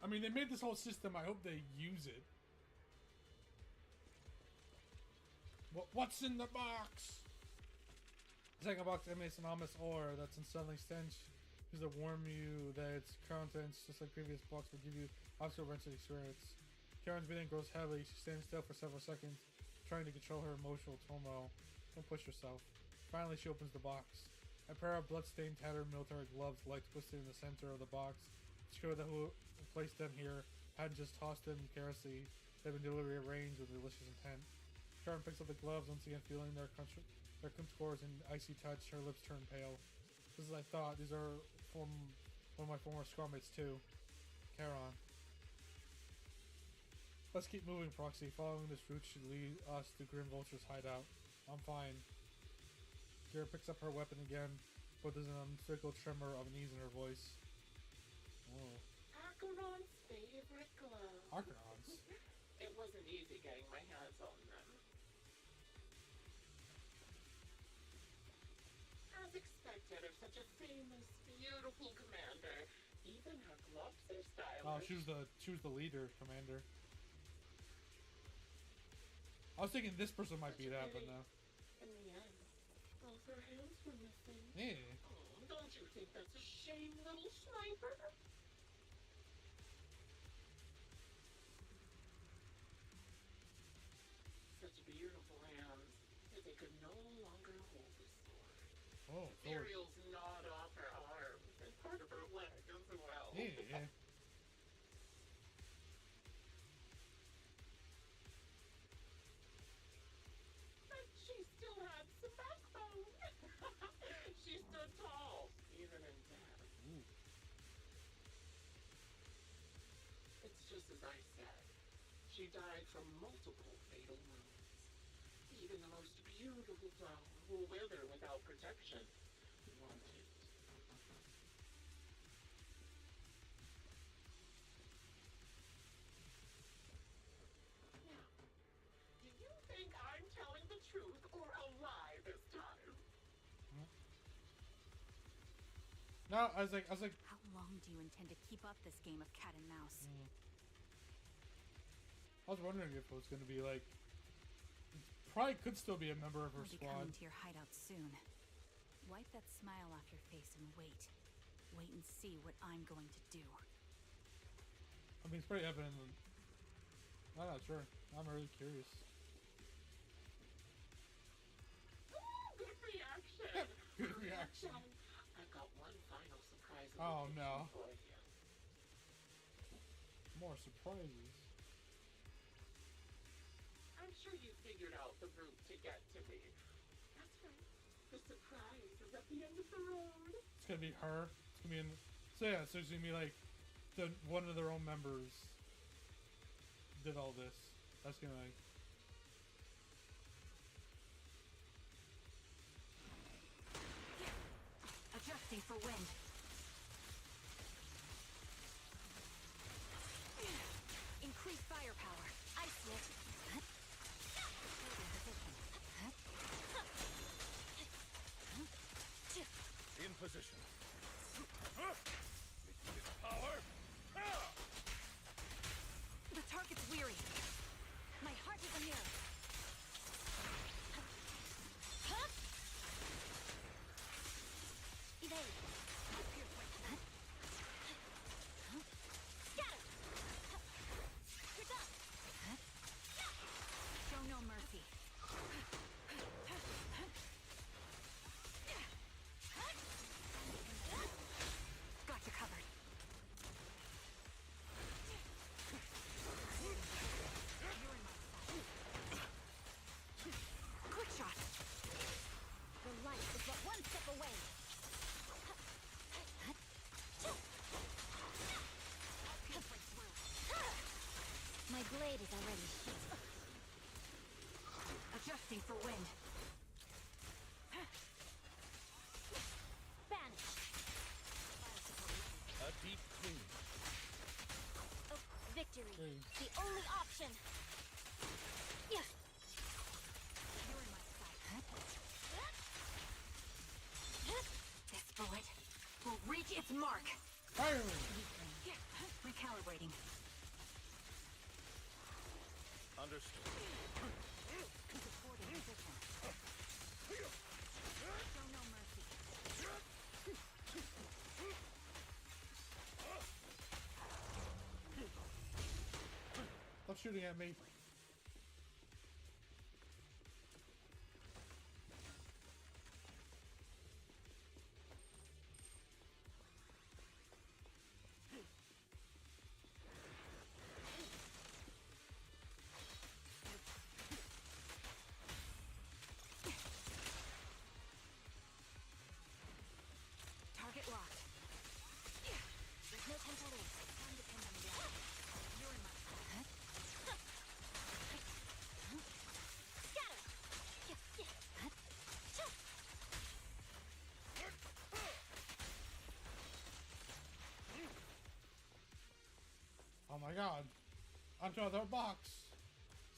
I mean, they made this whole system. I hope they use it. What's in the box? Second box emits an ominous aura that's unsettling stench. Is to warn you that its contents, just like previous box, will give you obstacle wrenching experience. Karen's breathing grows heavily. She stands still for several seconds, trying to control her emotional turmoil. Don't push yourself. Finally, she opens the box. A pair of blood-stained, tattered military gloves lie twisted in the center of the box. It's clear that who placed them here hadn't just tossed them carelessly. They've been deliberately arranged with malicious intent. Karen picks up the gloves, once again feeling their contours and icy touch. Her lips turn pale. Just as I thought, these are from one of my former squadmates too. Charon. Let's keep moving, Proxy. Following this route should lead us to Grim Vulture's hideout. I'm fine. Kira picks up her weapon again, but there's an unmistakable tremor of unease in her voice. Whoa. Acheron's favorite glove. Archons? It wasn't easy getting my hands on them. As expected of such a famous, beautiful commander, even her gloves are stylish. Oh, she was the leader, commander. I was thinking this person might be that, but no. In the end, both her hands were missing. Yeah. Oh, don't you think that's a shame, little sniper? Such beautiful hands that they could no longer hold the sword. Oh, Ethereals gnawed off her arms and part of her leg as well. yeah. But she still had some backbone. She stood tall, even in death. Ooh. It's just as I said. She died from multiple fatal wounds. Even the most beautiful flower will wither without protection. Want it? Now, do you think I'm telling the truth or a lie this time? No, I was like, How long do you intend to keep up this game of cat and mouse? I was wondering if it was going to be like, probably could still be a member of her I'll be squad. coming to your hideout soon. Wipe that smile off your face and wait. Wait and see what I'm going to do. I mean, it's pretty evident. I'm not sure. I'm really curious. awesome. I've got one final surprise Oh no. for you. More surprises. I'm sure you figured out the route to get to me. That's right. The surprise is at the end of the road. It's gonna be her. It's gonna be in. So yeah, so it's gonna be like one of their own members did all this. That's gonna like. Adjusting for wind. Increase firepower. I see it. In position. Power. The target's weary. My heart is a mirror. Evade. Scatter. You're done. Show no mercy. Got you covered. You're in my sight. Quick shot. The light is but one step away. My blade is already sheathed. Adjusting for wind. Vanish. A deep clean. Oh, victory. Hey. The only option. Yeah. You're in my sight. This bullet will reach its mark. Fire! Recalibrating. Understood. Supporting position. Show no mercy. Stop shooting at me. Target locked. There's no time to lose. Time to pin them down. You're in my sight. Scatter. Oh my god. Onto another box.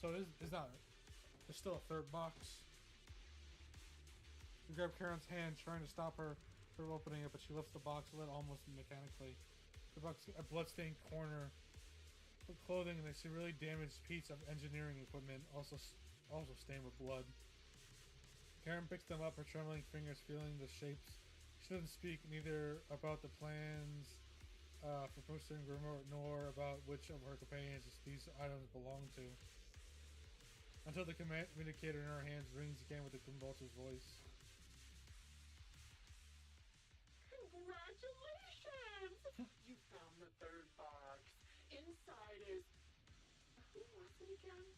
So is that there's still a third box. You grab Karen's hand, trying to stop her from opening it, but she lifts the box lid almost mechanically. The box, a bloodstained corner of clothing, and they see a really damaged piece of engineering equipment, also stained with blood. Karen picks them up, her trembling fingers feeling the shapes. She doesn't speak neither about the plans for posting remote nor about which of her companions these items belong to. Until the communicator in her hands rings again with a convulsive voice. Congratulations! You found the third box. Inside is... Who was it again?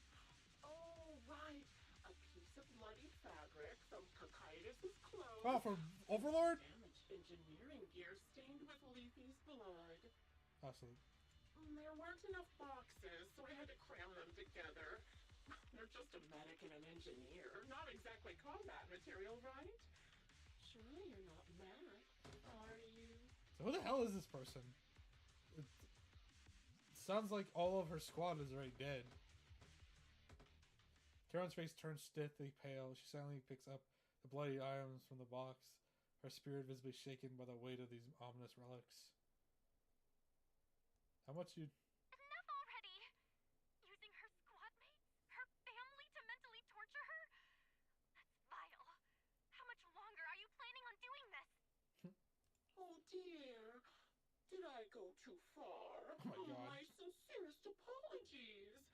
Oh, right. A piece of bloody fabric from Cocytus's clothes. Oh, from Overlord? Damaged engineering gear stained with Leafy's blood. Awesome. There weren't enough boxes, so I had to cram them together. They're just a medic and an engineer. Not exactly combat material, right? Surely you're not mad, are you? So who the hell is this person? It sounds like all of her squad is already dead. Karen's face turns stiffly pale. She silently picks up the bloody items from the box, her spirit visibly shaken by the weight of these ominous relics. How much you... Enough already! Using her squad mates, her family to mentally torture her? That's vile. How much longer are you planning on doing this? Oh dear. Did I go too far? Oh my God. My sincerest apologies.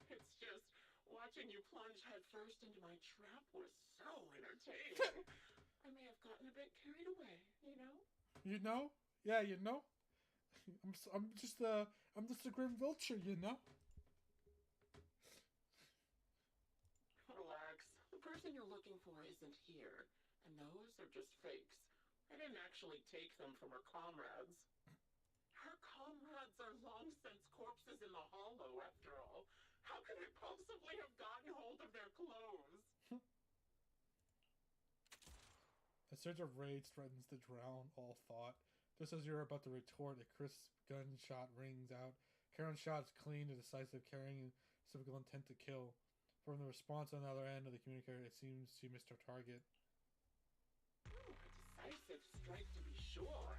It's just watching you plunge headfirst into my trap was so entertaining. I may have gotten a bit carried away, you know? You know? Yeah, you know? I'm just a grim vulture, you know? Relax. The person you're looking for isn't here, and those are just fakes. I didn't actually take them from her comrades. Her comrades are long since corpses in the hollow, after all. How could I possibly have gotten hold of their clothes? A surge of rage threatens to drown all thought. Just as you're about to retort, a crisp gunshot rings out. Karen's shot is clean and decisive, carrying typical intent to kill. From the response on the other end of the communicator, it seems she missed her target. Ooh, a decisive strike to be sure.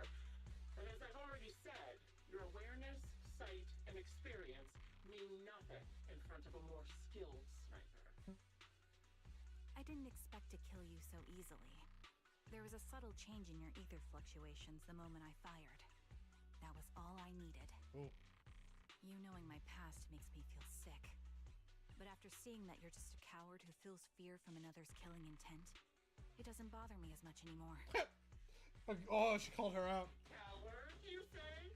But as I've already said, your awareness, sight, and experience mean nothing in front of a more skilled sniper. I didn't expect to kill you so easily. There was a subtle change in your ether fluctuations the moment I fired. That was all I needed. Oh. You knowing my past makes me feel sick. But after seeing that you're just a coward who feels fear from another's killing intent, it doesn't bother me as much anymore. Oh, she called her out. Coward, you say?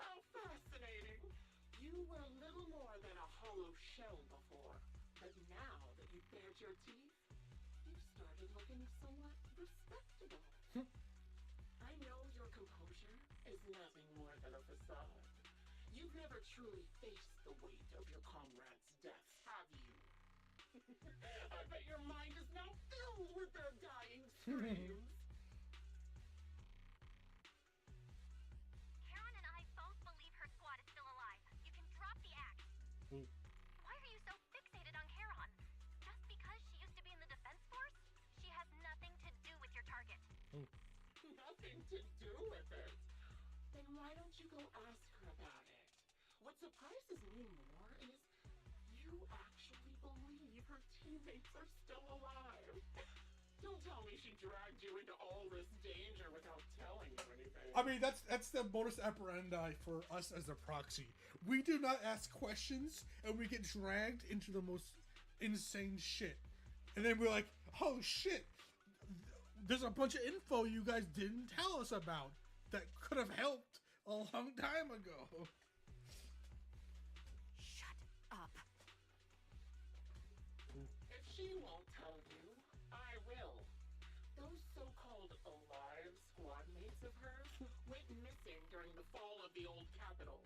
How fascinating. You were little more than a hollow shell before. But now that you've bared your teeth, you've started looking somewhat respectable. I know your composure is nothing more than a facade. You've never truly faced the weight of your comrade's death, have you? I bet your mind is now filled with their dying screams. Karen and I both believe her squad is still alive. You can drop the act. Ooh. Why are you so fixated on Karen? Just because she used to be in the defense force? She has nothing to do with your target. Ooh. Nothing to do with it. Then why don't you go ask her about it? What surprises me more is you actually believe her teammates are still alive. Don't tell me she dragged you into all this danger without telling you anything. I mean, that's the modus operandi for us as a proxy. We do not ask questions, and we get dragged into the most insane shit. And then we're like, oh shit, there's a bunch of info you guys didn't tell us about that could have helped a long time ago. Shut up. If she won't tell you, I will. Those so-called alive squad mates of hers went missing during the fall of the old capital.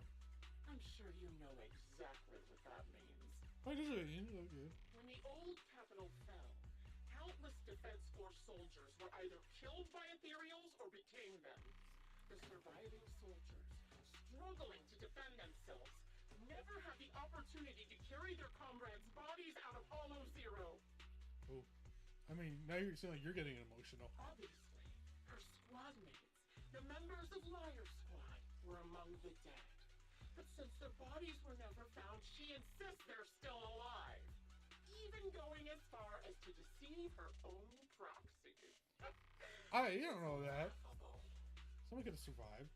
I'm sure you know exactly what that means. What does it mean? Okay. When the old capital fell, countless Defense Force soldiers were either killed by ethereals or became them. The surviving soldiers, struggling to defend themselves, never had the opportunity to carry their comrades' bodies out of Hollow Zero. Oh. I mean, now you're saying like you're getting emotional. Obviously, her squad mates, the members of Liar Squad, were among the dead. But since their bodies were never found, she insists they're still alive. Even going as far as to deceive her own proxy. You don't know that. Someone could have survived.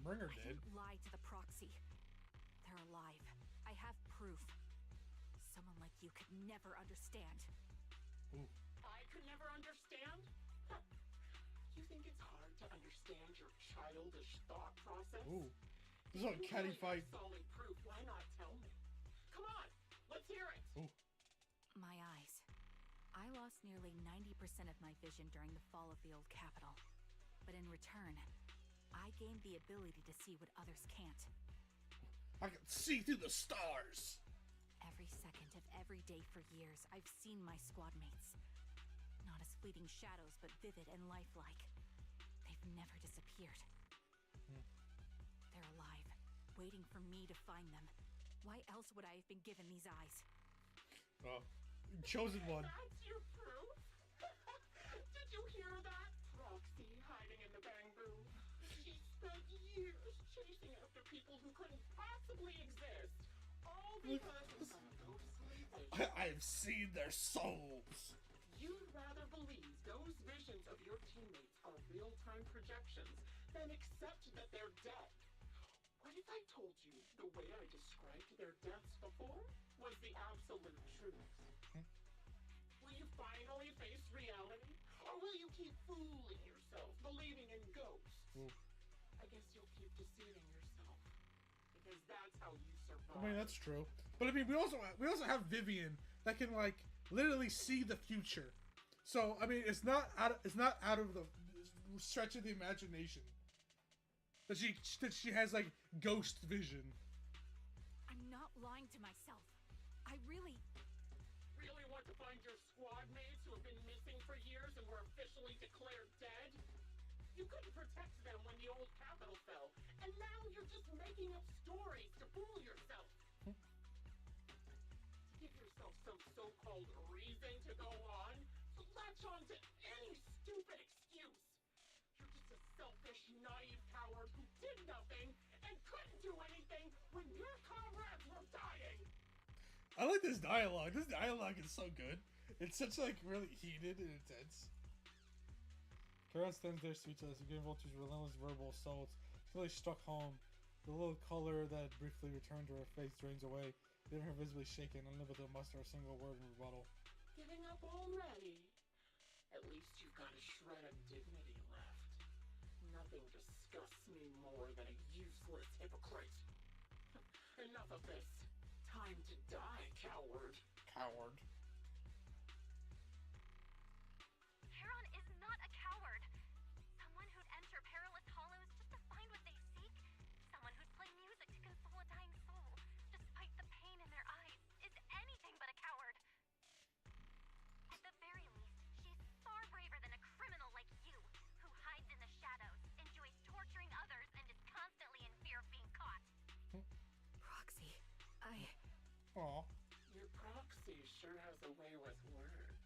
Bringer I did. didn't lie to the proxy. They're alive. I have proof. Someone like you could never understand. Ooh. I could never understand? Huh. You think it's hard to understand your childish thought process? Ooh. This is a catty fight. Solid proof. Why not tell me? Come on, let's hear it. Ooh. My eyes. I lost nearly 90% of my vision during the fall of the old capital. But in return, I gained the ability to see what others can't. I can see through the stars. Every second of every day for years, I've seen my squad mates. Not as fleeting shadows, but vivid and lifelike. They've never disappeared. They're alive, waiting for me to find them. Why else would I have been given these eyes? Chosen one. That's your proof? Did you hear that? Proxy hiding in the bamboo. She spent years chasing after people who couldn't possibly exist. All because of some ghostly vision. I've seen their souls. You'd rather believe those visions of your teammates are real-time projections than accept that they're dead. What if I told you the way I described their deaths before was the absolute truth? Will you finally face reality? Or will you keep fooling yourself, believing in ghosts. Ooh. I guess you'll keep deceiving yourself. Because that's how you survive. I mean, that's true. But I mean, we also have Vivian that can like literally see the future. So I mean, it's not out of the stretch of the imagination that she has like ghost vision. I'm not lying to myself. I really want to find your squad mates who have been missing for years and were officially declared dead? You couldn't protect them when the old capital fell, and now you're just making up stories to fool yourself. To give yourself some so-called reason to go on, to latch on to any stupid excuse. You're just a selfish, naive coward who did nothing and couldn't do anything when your comrades were dying. I like this dialogue. This dialogue is so good. It's such like really heated and intense. Charon stands there speechless. Again, Vulture's relentless verbal assaults really struck home. The little color that briefly returned to her face drains away, leaving her visibly shaken, unable to muster a single word in rebuttal. Giving up already? At least you've got a shred of dignity left. Nothing disgusts me more than a useless hypocrite. Enough of this. Time to die, coward. Coward. Charon is not a coward. Someone who'd enter perilous hollows just to find what they seek. Someone who'd play music to console a dying soul, despite the pain in their eyes, is anything but a coward. At the very least, she's far braver than a criminal like you, who hides in the shadows, enjoys torturing others, and is constantly in fear of being caught. Proxy, Aw. Your proxy sure has a way with words.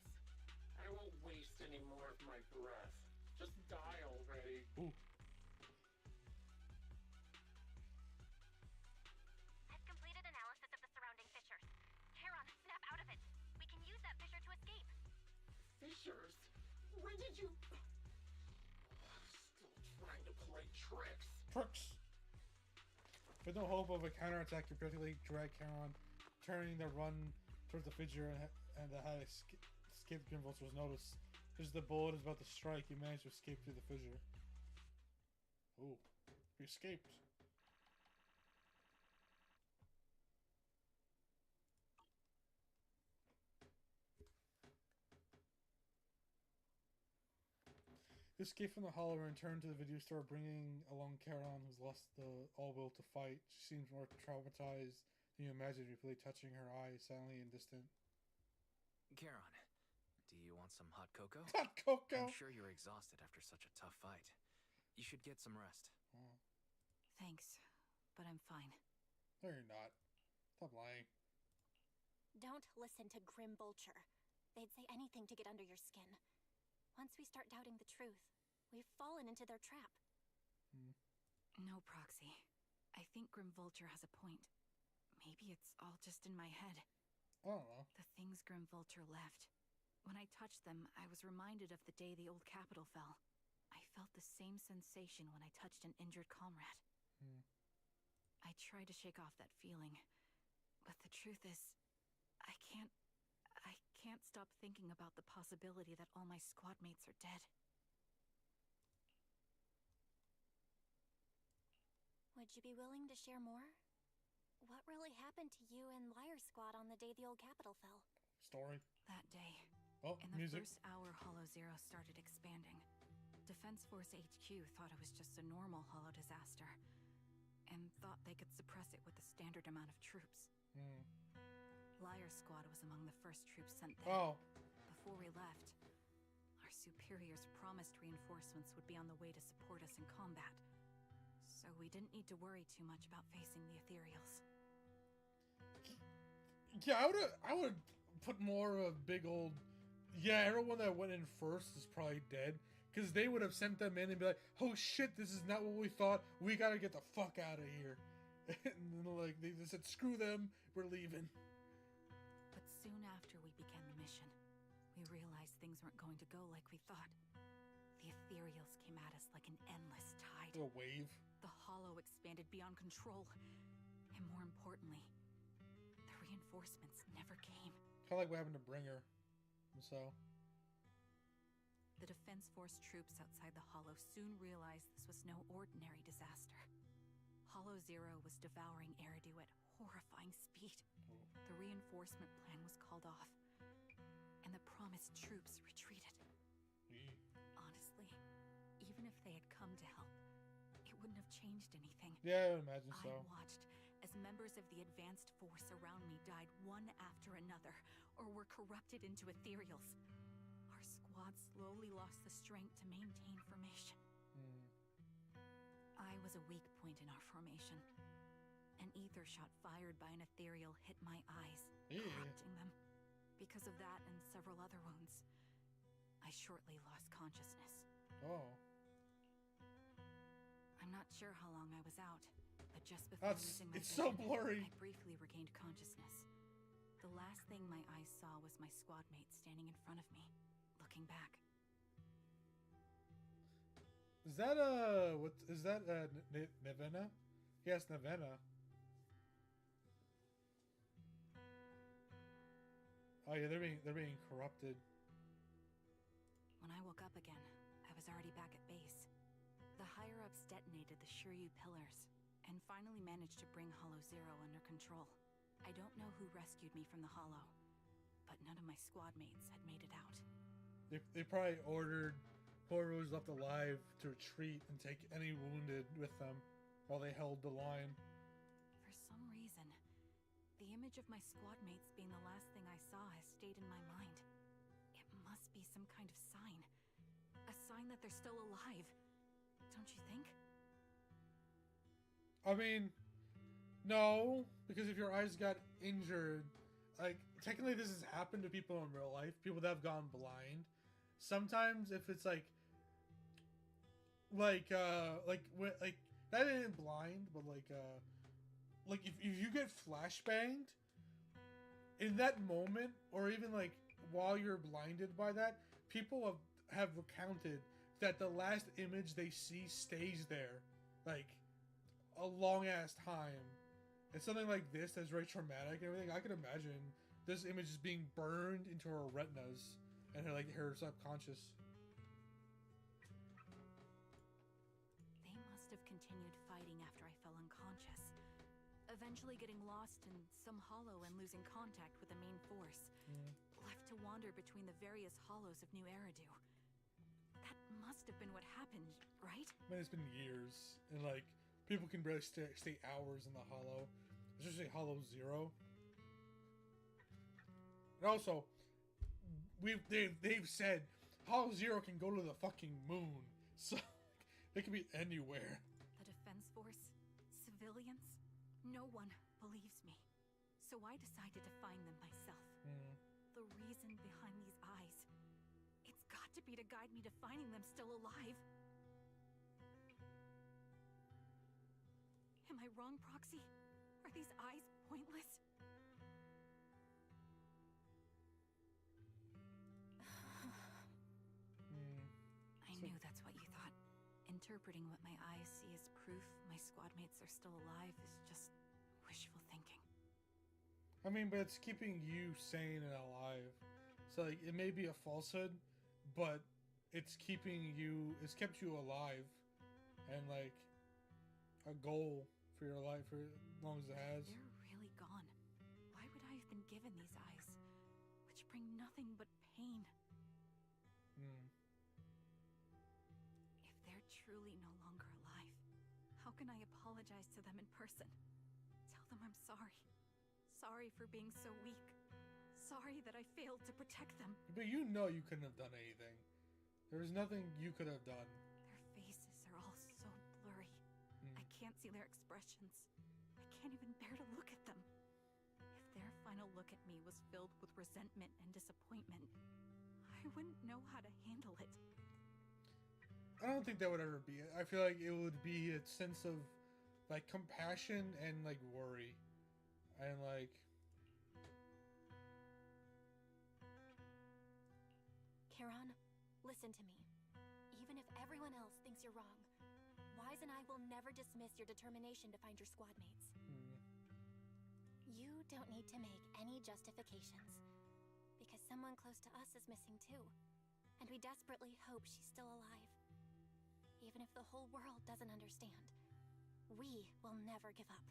I won't waste any more of my breath. Just die already. Ooh. I've completed analysis of the surrounding fissures. Charon, snap out of it. We can use that fissure to escape. Fissures? When did you... Still trying to play tricks. Tricks. With no hope of a counterattack, you practically drag Charon, turning the run towards the fissure and the had escaped Grimvulture's notice. Just the bullet is about to strike, you manage to escape through the fissure. Ooh. We escaped. You escape from the hollow and return to the video store, bringing along Charon, who's lost all will to fight. She seems more traumatized than you imagined, repeatedly touching her eyes, silently and distant. Charon, do you want some hot cocoa? Hot cocoa! I'm sure you're exhausted after such a tough fight. You should get some rest. Oh. thanks, but I'm fine. No, you're not. Stop lying. Don't listen to Grim Vulture. They'd say anything to get under your skin. Once we start doubting the truth, we've fallen into their trap. No, Proxy. I think Grim Vulture has a point. Maybe it's all just in my head. I don't know. The things Grim Vulture left. When I touched them, I was reminded of the day the old capital fell. I felt the same sensation when I touched an injured comrade. I tried to shake off that feeling, but the truth is, I can't stop thinking about the possibility that all my squad mates are dead. Would you be willing to share more? What really happened to you and Liar Squad on the day the old capital fell? Story. That day, Oh, in the music. first hour, Hollow Zero started expanding. Defense Force HQ thought it was just a normal Hollow disaster, and thought they could suppress it with a standard amount of troops. Liar Squad was among the first troops sent there. Oh. Before we left, our superiors promised reinforcements would be on the way to support us in combat, so we didn't need to worry too much about facing the Ethereals. Yeah, I would put more of a big old... Yeah, everyone that went in first is probably dead. Because they would have sent them in and be like, oh shit, this is not what we thought. We gotta get the fuck out of here. And then like, they just said, screw them, we're leaving. But soon after we began the mission, we realized things weren't going to go like we thought. The Ethereals came at us like an endless tide. A wave. The Hollow expanded beyond control. And more importantly, the reinforcements never came. Kind of like what happened to Bringer. So. The Defense Force troops outside the Hollow soon realized this was no ordinary disaster. Hollow Zero was devouring Eridu at horrifying speed. The reinforcement plan was called off, and the promised troops retreated. Honestly, even if they had come to help, it wouldn't have changed anything. Yeah, I would imagine so. I watched as members of the advanced force around me died one after another, or were corrupted into ethereals. Our squad slowly lost the strength to maintain formation. I was a weak point in our formation. An ether shot fired by an ethereal hit my eyes, corrupting them. Because of that and several other wounds, I shortly lost consciousness. Oh. I'm not sure how long I was out, but just before losing my it's so vision, blurry. I briefly regained consciousness. The last thing my eyes saw was my squad mate standing in front of me, looking back. Is that what is that Nevena? Yes, Nevena. Oh yeah, they're being corrupted. When I woke up again, I was already back at base. The higher-ups detonated the Shiryu pillars, and finally managed to bring Hollow Zero under control. I don't know who rescued me from the Hollow, but none of my squad mates had made it out. They probably ordered whoever was left alive to retreat and take any wounded with them while they held the line. For some reason, the image of my squad mates being the last thing I saw has stayed in my mind. It must be some kind of sign. A sign that they're still alive. Don't you think? I mean, no, because if your eyes got injured, like, technically this has happened to people in real life, people that have gone blind. Sometimes if it's like that isn't blind, but like if you get flashbanged in that moment, or even like while you're blinded by that, people have recounted that the last image they see stays there like a long ass time. And something like this that's very traumatic and everything, I can imagine this image is being burned into her retinas and her subconscious. They must have continued fighting after I fell unconscious, eventually getting lost in some hollow and losing contact with the main force, left to wander between the various hollows of New Eridu. That must have been what happened, right? Man, it's been years, and like people can barely stay hours in the hollow, especially Hollow Zero. And also, they've said Hollow Zero can go to the fucking moon, so they can be anywhere. The Defense Force, civilians, no one believes me. So I decided to find them myself. The reason behind these eyes, it's got to be to guide me to finding them still alive. Am I wrong, Proxy? Are these eyes pointless? I knew that's what you thought. Interpreting what my eyes see as proof my squad mates are still alive is just wishful thinking. I mean, but it's keeping you sane and alive. So like, it may be a falsehood, but it's kept you alive, and like a goal for your life for as long as it has. They're really gone. Why would I have been given these eyes, which bring nothing but pain? If they're truly no longer alive, how can I apologize to them in person? Tell them I'm sorry. Sorry for being so weak. Sorry that I failed to protect them. But you know you couldn't have done anything. There's nothing you could have done. Their faces are all so blurry. I can't see their expressions. I can't even bear to look at them. If their final look at me was filled with resentment and disappointment, I wouldn't know how to handle it. I don't think that would ever be it. I feel like it would be a sense of like compassion and like worry. And like Kiran, listen to me. Even if everyone else thinks you're wrong, Wise and I will never dismiss your determination to find your squad mates. You don't need to make any justifications, because someone close to us is missing too. and we desperately hope she's still alive. Even if the whole world doesn't understand, we will never give up.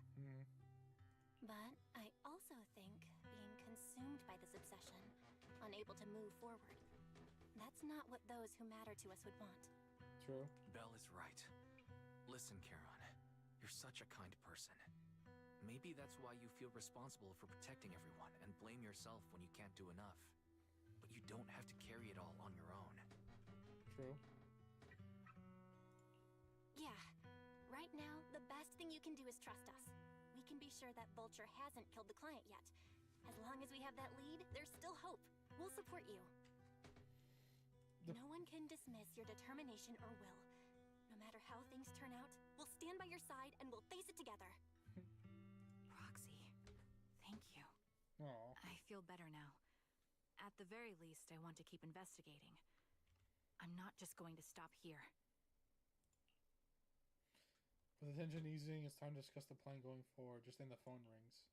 But I also think being consumed by this obsession, unable to move forward, that's not what those who matter to us would want. True. Belle is right. Listen, Charon, you're such a kind person. Maybe that's why you feel responsible for protecting everyone and blame yourself when you can't do enough. But you don't have to carry it all on your own. True. Yeah. Right now, the best thing you can do is trust us. We can be sure that Vulture hasn't killed the client yet. As long as we have that lead, there's still hope. We'll support you. No one can dismiss your determination or will. No matter how things turn out, we'll stand by your side and we'll face it together. Roxy, thank you. Aww. I feel better now. At the very least, I want to keep investigating. I'm not just going to stop here. With the tension easing, it's time to discuss the plan going forward. Just then the phone rings.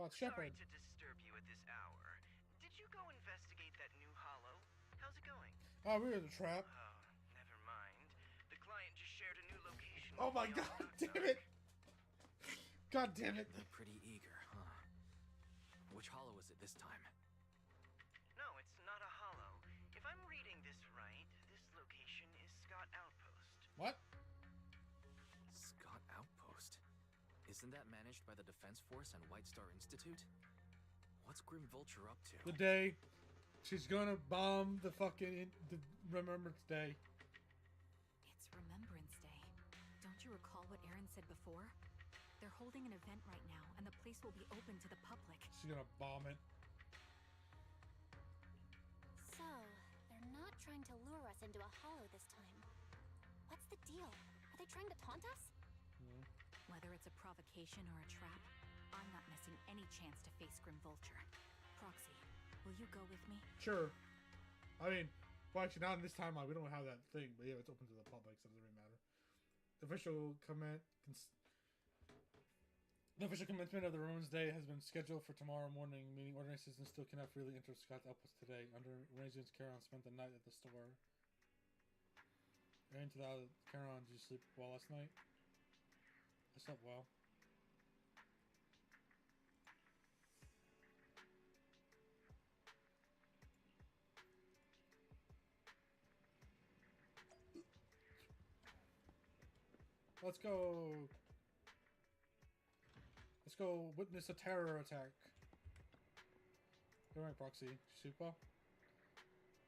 Oh, it's Shepard. Sorry to disturb you at this hour. Did you go investigate that new hollow? How's it going? Oh, we were in the trap. Oh, never mind. The client just shared a new location. Oh my god, damn it! God damn it! They're pretty eager, huh? Which hollow is it this time? No, it's not a hollow. If I'm reading this right, this location is Scott Outpost. What? Scott Outpost? Isn't that managed by the Defense Force and White Star Institute? What's Grim Vulture up to? The day she's gonna bomb the fucking the Remembrance Day. It's Remembrance Day. Don't you recall what Aaron said before? They're holding an event right now, and the place will be open to the public. She's gonna bomb it. So, they're not trying to lure us into a hollow this time. What's the deal? Are they trying to taunt us? Whether it's a provocation or a trap, I'm not missing any chance to face Grim Vulture. Proxy, will you go with me? Sure. I mean, well, actually, not in this timeline. We don't have that thing, but yeah, it's open to the public, so it doesn't really matter. The official commencement of the Remembrance Day has been scheduled for tomorrow morning, meaning ordinary citizens still cannot freely enter Scott's Outpost today. Under arrangements, Charon spent the night at the store. Aaron, Charon, did you sleep well last night? I slept well. Let's go. Let's go witness a terror attack. You're right, Proxy. Did you sleep well?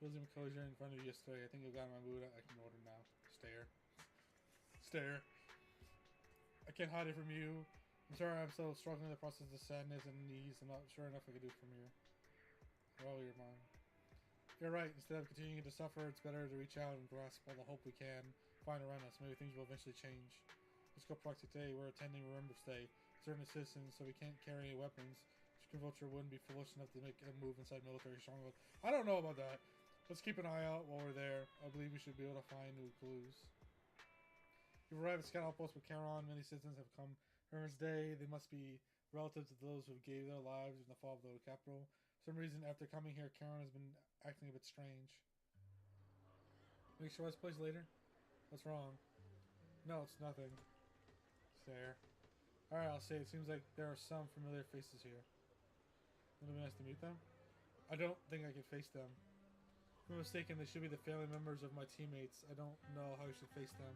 Wasn't enclosure in front of you yesterday. I think you got my mood. I can order now. Stare. Stare. I can't hide it from you. I'm sorry I'm still struggling with the process of sadness and unease. I'm not sure enough I can do from here. Oh, you're mine. You're right. Instead of continuing to suffer, it's better to reach out and grasp all the hope we can find around us. Maybe things will eventually change. Let's go, Proxy. Today we're attending Remembrance Day. Certain citizens, so we can't carry any weapons. Chicken Vulture wouldn't be foolish enough to make a move inside military stronghold. I don't know about that. Let's keep an eye out while we're there. I believe we should be able to find new clues. You've arrived at Scout Outpost with Charon. Many citizens have come Remembrance Day. They must be relatives to those who gave their lives in the fall of the capital. For some reason, after coming here, Charon has been acting a bit strange. Make sure this place later? What's wrong? No, it's nothing. There. Alright, I'll say it seems like there are some familiar faces here. Would it be nice to meet them? I don't think I can face them. If I'm mistaken, they should be the family members of my teammates. I don't know how I should face them.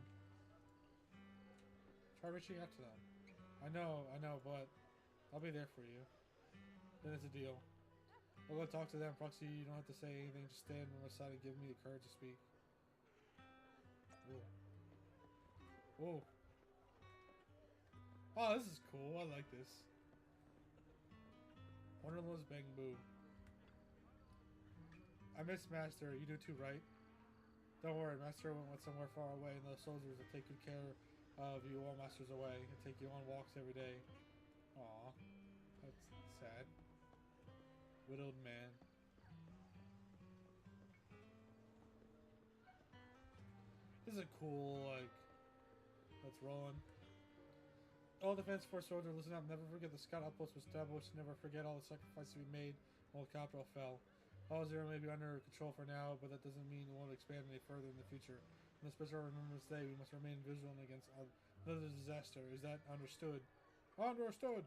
Try reaching out to them. I know, but I'll be there for you. Then it's a deal. I'll go talk to them. Proxy, you don't have to say anything. Just stand on my side and give me the courage to speak. Whoa. Whoa. Oh, this is cool. I like this. Wonderless Bang Boo. I miss Master. You do too, right? Don't worry, Master went somewhere far away, and the soldiers will take good care of you while Master's away and take you on walks every day. Aw, that's sad. Widowed man. This is a cool, like, let's roll on. All Defense Force soldiers, listen up. Never forget the Scout Outpost was established. Never forget all the sacrifices we made while the capital fell. All Zero may be under control for now, but that doesn't mean it won't expand any further in the future. On the special Remembrance Day, we must remain vigilant against another disaster. Is that understood? Understood!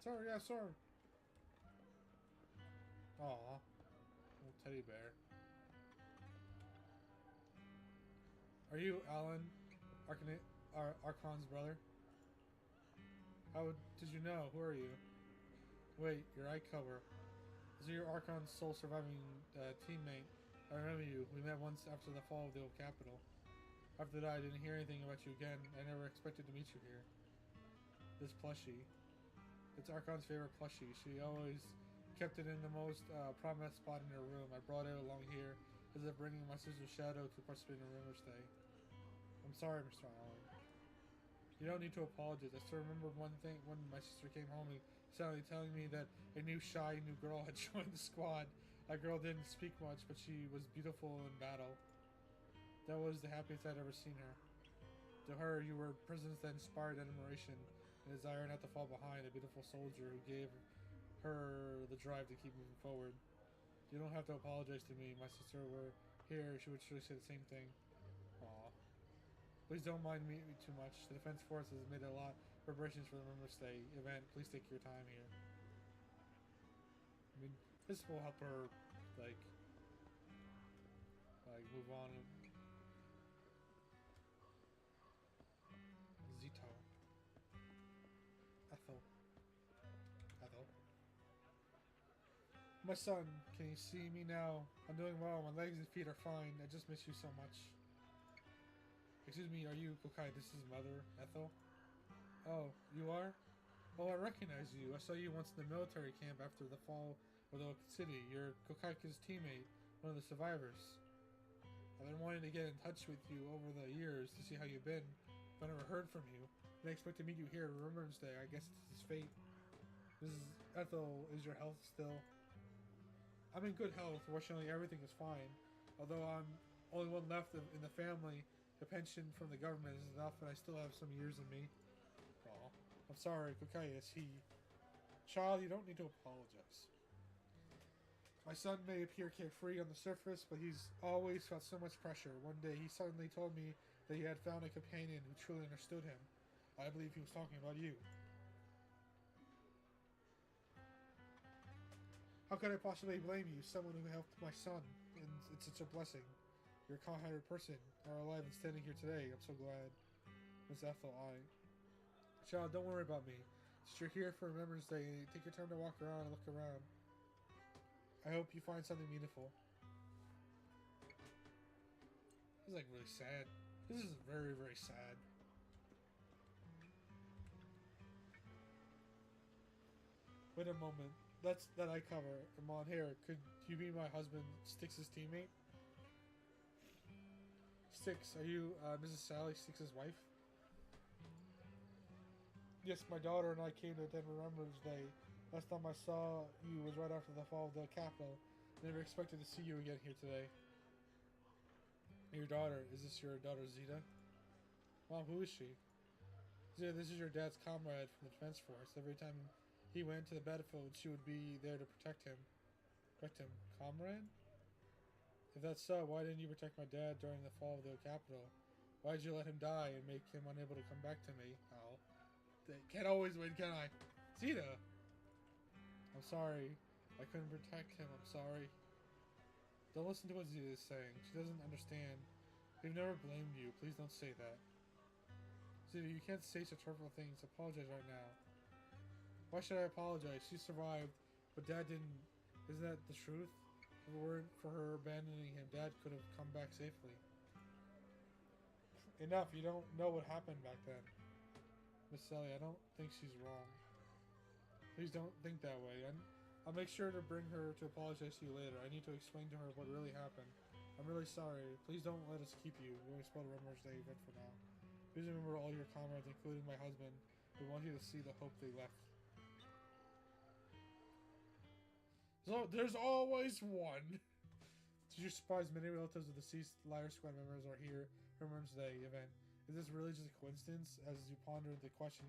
Sir, yes, sir. Aww. Little teddy bear. Are you Alan, Archon's brother? How did you know? Who are you? Wait, your eye cover. Is your Archon's sole surviving teammate? I remember you. We met once after the fall of the old capital. After that, I didn't hear anything about you again. I never expected to meet you here. This plushie. It's Archon's favorite plushie. She always kept it in the most prominent spot in her room. I brought it along here as if bringing my sister's shadow to participate in Remembrance Day. I'm sorry, Mr. Allen. You don't need to apologize. I still remember one thing when my sister came home and suddenly telling me that a new girl had joined the squad. That girl didn't speak much, but she was beautiful in battle. That was the happiest I'd ever seen her. To her, you were a presence that inspired admiration and desire not to fall behind, a beautiful soldier who gave her the drive to keep moving forward. You don't have to apologize to me. My sister were here, she would surely say the same thing. Aw. Please don't mind me too much. The Defense Force has made a lot of preparations for the Remembrance Day event. Please take your time here. I mean, this will help her, like move on. Zito. Ethel. My son, can you see me now? I'm doing well. My legs and feet are fine. I just miss you so much. Excuse me, are you Kokai? This is Mother, Ethel. Oh, you are? Oh, I recognize you. I saw you once in the military camp after the fall of the city. You're Kokaika's teammate, one of the survivors. I've been wanting to get in touch with you over the years to see how you've been, but I never heard from you. And I expect to meet you here at Remembrance Day. I guess it's his fate. Mrs. Ethel, is your health still? I'm in good health. Fortunately, everything is fine. Although I'm only one left in the family, the pension from the government is enough, and I still have some years in me. Aw. I'm sorry, Kokai is he. Child, you don't need to apologize. My son may appear carefree on the surface, but he's always felt so much pressure. One day, he suddenly told me that he had found a companion who truly understood him. I believe he was talking about you. How could I possibly blame you? Someone who helped my son, and it's such a blessing. You're a kind-hearted person, are alive and standing here today. I'm so glad. Miss Ethel, Child, don't worry about me. Since you're here for Remembrance Day, take your time to walk around and look around. I hope you find something meaningful. This is like really sad. This is very, very sad. Wait a moment. That's that eye cover. I'm on here. Could you be my husband, Styx's teammate? Styx, are you Mrs. Sally, Styx's wife? Yes, my daughter and I came to attend Remembrance Day. Last time I saw you was right after the fall of the capital. Never expected to see you again here today. Your daughter, is this your daughter Zeta? Mom, who is she? Zeta, this is your dad's comrade from the Defense Force. Every time he went to the battlefield, she would be there to protect him. Comrade? If that's so, why didn't you protect my dad during the fall of the capital? Why did you let him die and make him unable to come back to me? Oh. Can't always win, can I? Zeta! I'm sorry. I couldn't protect him. I'm sorry. Don't listen to what Zeta is saying. She doesn't understand. We've never blamed you. Please don't say that. Zeta, you can't say such hurtful things. Apologize right now. Why should I apologize? She survived, but Dad didn't. Isn't that the truth? If it weren't for her abandoning him, Dad could have come back safely. Enough. You don't know what happened back then. Miss Sally, I don't think she's wrong. Please don't think that way. I'll make sure to bring her to apologize to you later. I need to explain to her what really happened. I'm really sorry. Please don't let us keep you. We're going to spoil the Remembrance Day event for now. Please remember all your comrades, including my husband. We want you to see the hope they left. So, there's always one. To your surprise, many relatives of the deceased Liar Squad members are here for Remembrance Day event. Is this really just a coincidence? As you ponder the question,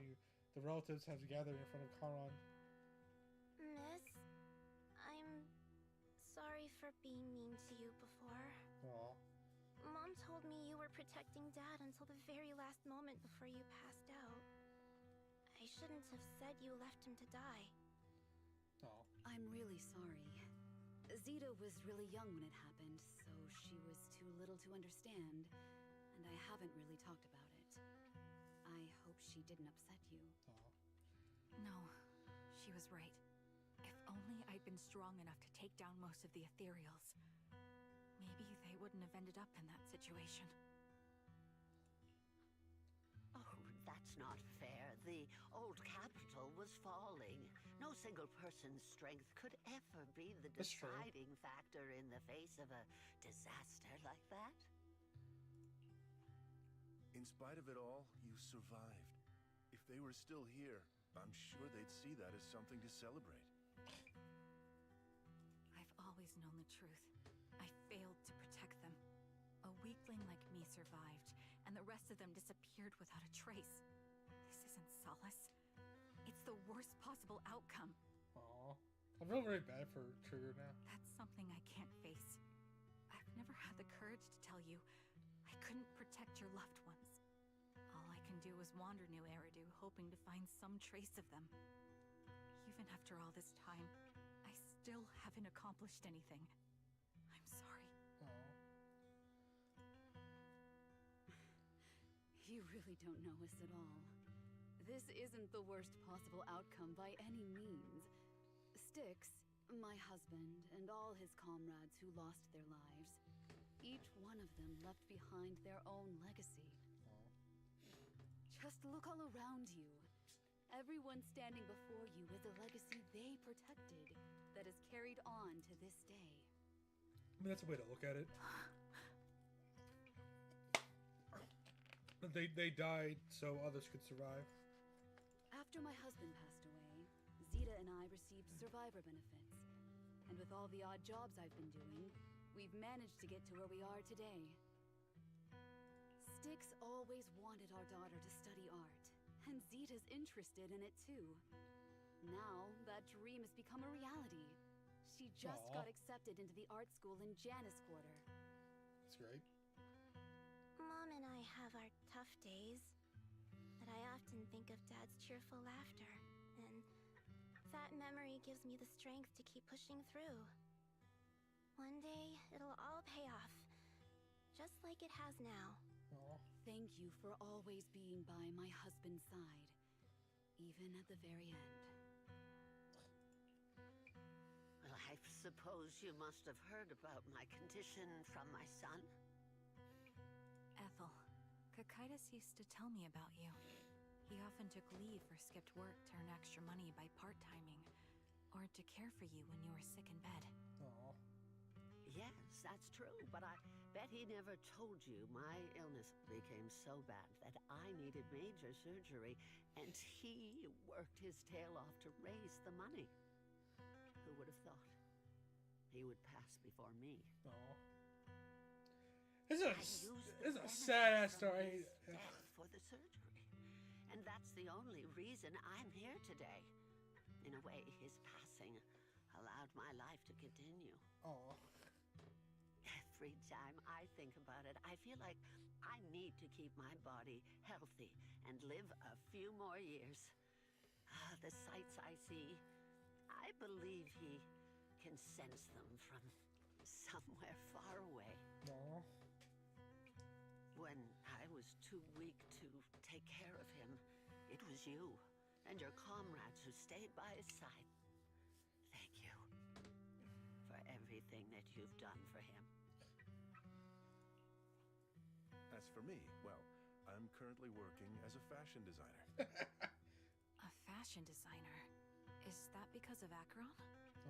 the relatives have gathered in front of Charon. Miss, I'm for being mean to you before. Aw. Mom told me you were protecting Dad until the very last moment before you passed out. I shouldn't have said you left him to die. Aw. I'm really sorry. Zeta was really young when it happened, so she was too little to understand, and I haven't really talked about it. I hope she didn't upset you. Aw. No, she was right. If only I'd been strong enough to take down most of the ethereals, maybe they wouldn't have ended up in that situation. Oh, that's not fair. The old capital was falling. No single person's strength could ever be the That's true. deciding factor in the face of a disaster like that. In spite of it all, you survived. If they were still here, I'm sure they'd see that as something to celebrate. I've always known the truth. I failed to protect them. A weakling like me survived, and the rest of them disappeared without a trace. This isn't solace. It's the worst possible outcome. Aw. I feel very bad for Trigger now. That's something I can't face. I've never had the courage to tell you I couldn't protect your loved ones. All I can do is wander New Eridu, hoping to find some trace of them. Even after all this time, I still haven't accomplished anything. I'm sorry. Aw. You really don't know us at all. This isn't the worst possible outcome by any means. Styx, my husband, and all his comrades who lost their lives, each one of them left behind their own legacy. Just look all around you. Everyone standing before you is a legacy they protected that is carried on to this day. I mean, that's a way to look at it. They died so others could survive. After my husband passed away, Zeta and I received survivor benefits. And with all the odd jobs I've been doing, we've managed to get to where we are today. Styx always wanted our daughter to study art, and Zeta's interested in it too. Now, that dream has become a reality. She just Aw. got accepted into the art school in Janus Quarter. That's great. Mom and I have our tough days, but I often think of Dad's cheerful laughter, and that memory gives me the strength to keep pushing through. One day, it'll all pay off, just like it has now. Aw. Thank you for always being by my husband's side, even at the very end. Well, I suppose you must have heard about my condition from my son. Ethel, Kakaitis used to tell me about you. He often took leave or skipped work to earn extra money by part-timing, or to care for you when you were sick in bed. Aw. Yes, that's true, but I bet he never told you my illness became so bad that I needed major surgery, and he worked his tail off to raise the money. Who would have thought he would pass before me? Aw. It's I used the a benefits sad-ass from story. his death for the surgery, and that's the only reason I'm here today. In a way, his passing allowed my life to continue. Aw. Every time I think about it, I feel like I need to keep my body healthy and live a few more years. The sights I see, I believe he can sense them from somewhere far away. Aw. When I was too weak to take care of him, it was you and your comrades who stayed by his side. Thank you for everything that you've done for him. As for me, well, I'm currently working as a fashion designer. A fashion designer? Is that because of Acheron?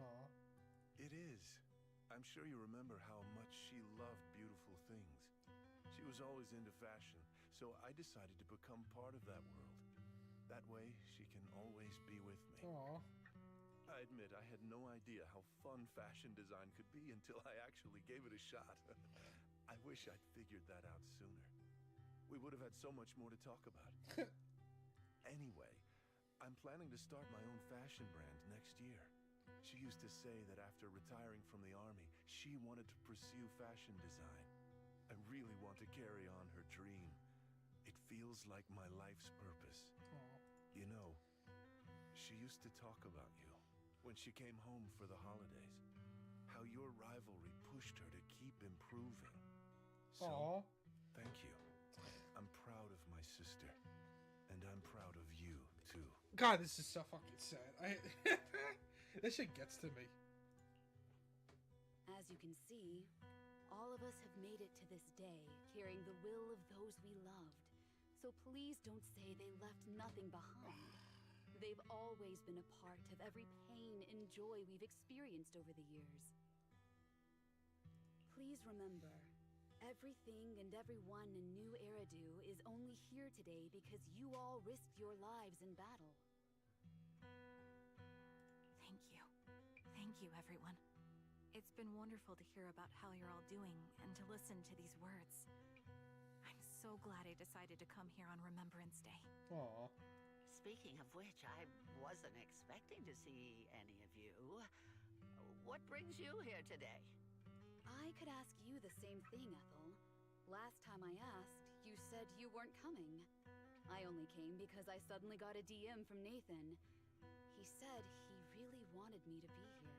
Aw. It is. I'm sure you remember how much she loved beautiful things. She was always into fashion, so I decided to become part of that world. That way, she can always be with me. Aw. I admit I had no idea how fun fashion design could be until I actually gave it a shot. I wish I'd figured that out sooner. We would have had so much more to talk about. Anyway, I'm planning to start my own fashion brand next year. She used to say that after retiring from the army, she wanted to pursue fashion design. I really want to carry on her dream. It feels like my life's purpose. Aw. You know, she used to talk about you when she came home for the holidays. How your rivalry pushed her to keep improving. So, Aw. thank you. I'm proud of my sister. And I'm proud of you, too. God, this is so fucking sad. This shit gets to me. As you can see, all of us have made it to this day, carrying the will of those we loved. So please don't say they left nothing behind. They've always been a part of every pain and joy we've experienced over the years. Please remember, everything and everyone in New Eridu is only here today because you all risked your lives in battle. Thank you. Thank you, everyone. It's been wonderful to hear about how you're all doing and to listen to these words. I'm so glad I decided to come here on Remembrance Day. Aw. Speaking of which, I wasn't expecting to see any of you. What brings you here today? I could ask you the same thing, Ethel. Last time I asked, you said you weren't coming. I only came because I suddenly got a DM from Nathan. He said he really wanted me to be here.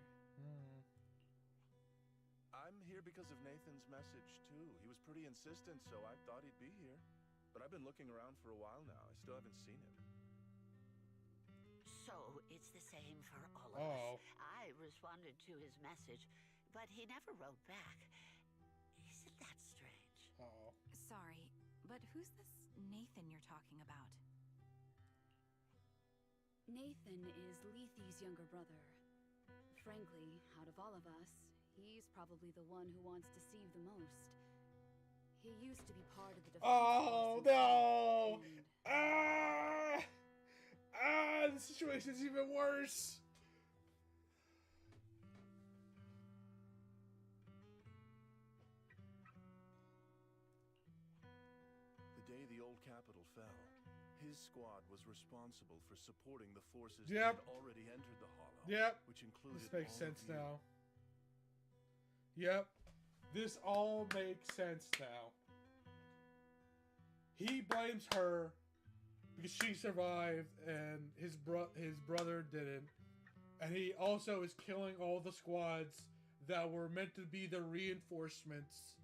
I'm here because of Nathan's message, too. He was pretty insistent, so I thought he'd be here. But I've been looking around for a while now. I still haven't seen him. So, it's the same for all of Oh. us. I responded to his message, but he never wrote back. Isn't that strange? Oh. Sorry, but who's this Nathan you're talking about? Nathan is Lethe's younger brother. Frankly, out of all of us, he's probably the one who wants to see the most. He used to be part of the defense Oh, force no! and The situation's even worse. The day the old capital fell, his squad was responsible for supporting the forces Yep. that had already entered the Hollow. Yep. Which included This makes all of sense you. now. Yep. This all makes sense now. He blames her because she survived and his brother didn't. And he also is killing all the squads that were meant to be the reinforcements.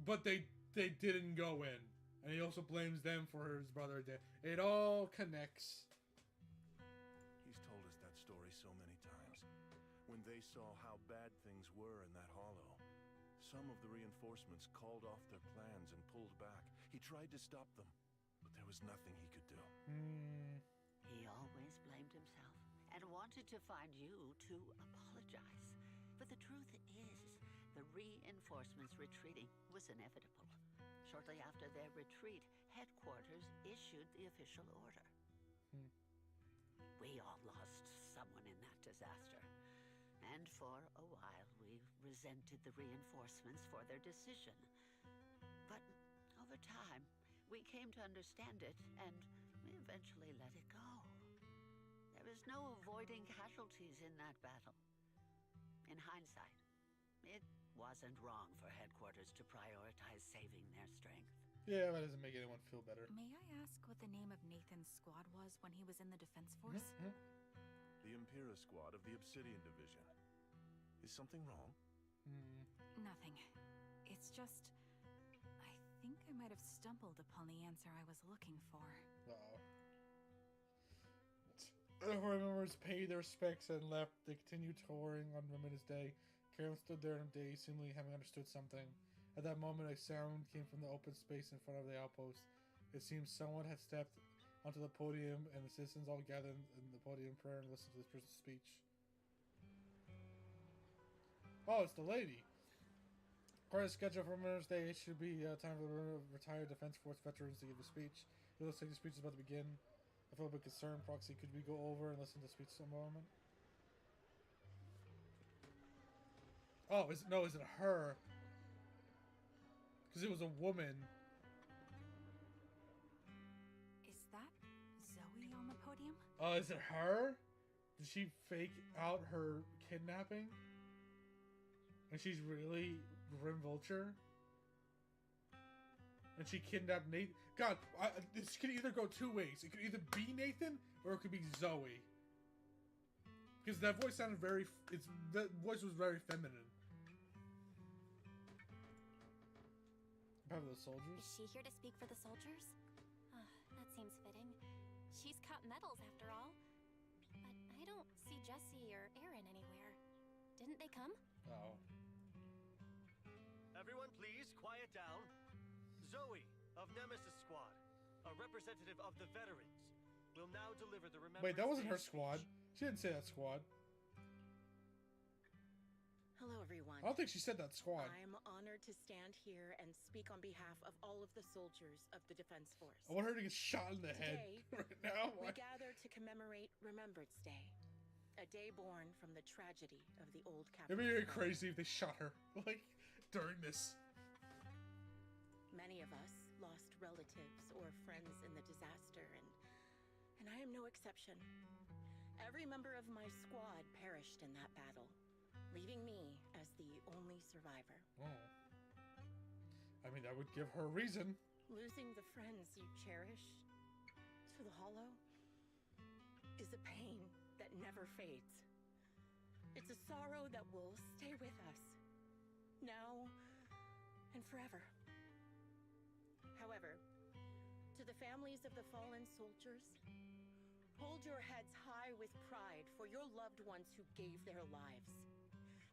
But they didn't go in. And he also blames them for his brother death. It all connects. He's told us that story so many times. When they saw how bad things were in that hollow, some of the reinforcements called off their plans and pulled back. He tried to stop them, but there was nothing he could do. He always blamed himself and wanted to find you to apologize. But the truth is, the reinforcements retreating was inevitable. Shortly after their retreat, headquarters issued the official order. We all lost someone in that disaster. And for a while, we resented the reinforcements for their decision. But over time, we came to understand it, and we eventually let it go. There was no avoiding casualties in that battle. In hindsight, it wasn't wrong for headquarters to prioritize saving their strength. Yeah, that doesn't make anyone feel better. May I ask what the name of Nathan's squad was when he was in the defense force? The Impera squad of the Obsidian Division. Is something wrong? Nothing. It's just... I think I might have stumbled upon the answer I was looking for. Uh-oh. Everyone members paid their respects and left. They continued touring on Remembrance Day. Carolyn stood there in a daze, seemingly having understood something. At that moment, a sound came from the open space in front of the outpost. It seemed someone had stepped onto the podium, and the citizens all gathered in the podium prayer and listened to this person's speech. Oh, it's the lady. According to the schedule for Remembrance Day, it should be time for the retired Defense Force veterans to give a speech. It looks like the speech is about to begin. I feel a bit concerned. Proxy, could we go over and listen to the speech for a moment? Oh, is it her? Because it was a woman. Is that Zoe on the podium? Oh, is it her? Did she fake out her kidnapping? And she's really Grim Vulture. And she kidnapped Nathan. God, this could either go two ways. It could either be Nathan or it could be Zoe. Because that voice sounded very. That voice was very feminine. Probably the soldiers. Is she here to speak for the soldiers? That seems fitting. She's cut medals after all. But I don't see Jesse or Aaron anywhere. Didn't they come? Oh. Everyone, please quiet down. Zoe of Nemesis Squad, a representative of the veterans, will now deliver the remembrance. Wait, that wasn't her Day squad. speech. She didn't say that squad. Hello, everyone. I don't think she said that squad. I'm honored to stand here and speak on behalf of all of the soldiers of the Defense Force. I want her to get shot in the head Today, right now. we gather to commemorate Remembrance Day, a day born from the tragedy of the old It'd Capitol. be very Hill. crazy if they shot her, like, during this. Many of us lost relatives or friends in the disaster, and I am no exception. Every member of my squad perished in that battle, leaving me as the only survivor. Oh. I mean, that would give her a reason. Losing the friends you cherish to the hollow is a pain that never fades. It's a sorrow that will stay with us, now and forever. However, to the families of the fallen soldiers, hold your heads high with pride for your loved ones who gave their lives.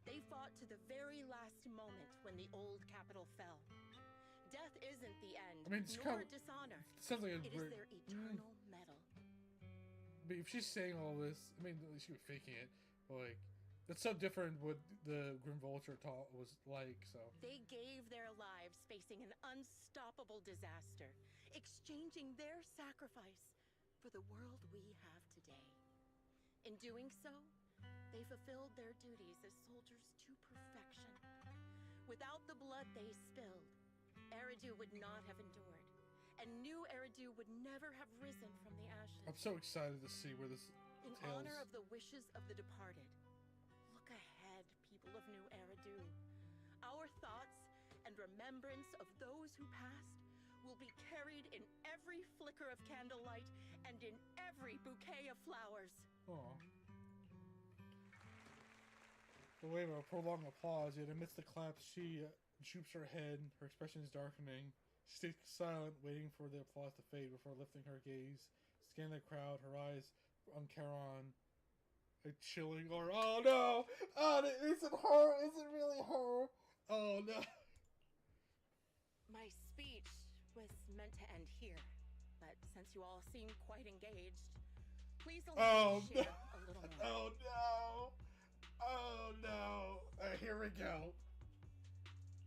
They fought to the very last moment when the old Capitol fell. Death isn't the end, I mean, it's nor kind of, dishonor. sounds like a It is weird- their eternal medal. But if she's saying all this, I mean, she was faking it. But like, that's so different what the Grim Vulture talk was like. So They gave their lives facing an unstoppable disaster, exchanging their sacrifice for the world we have today. In doing so, they fulfilled their duties as soldiers to perfection. Without the blood they spilled, Eridu would not have endured, and new Eridu would never have risen from the ashes. I'm so excited to see where this In tails. honor of the wishes of the departed, look ahead, people of New Eridu. Our thoughts and remembrance of those who passed will be carried in every flicker of candlelight and in every bouquet of flowers. Aw. The wave of a prolonged applause, yet amidst the claps, she droops her head, her expression is darkening. She stays silent, waiting for the applause to fade before lifting her gaze, scanning the crowd, her eyes on Charon. A chilling or oh no! Oh, is it her? Is it really her? Oh no! My speech was meant to end here, but since you all seem quite engaged, please allow me to share a little more. Oh no! Oh no! Here we go.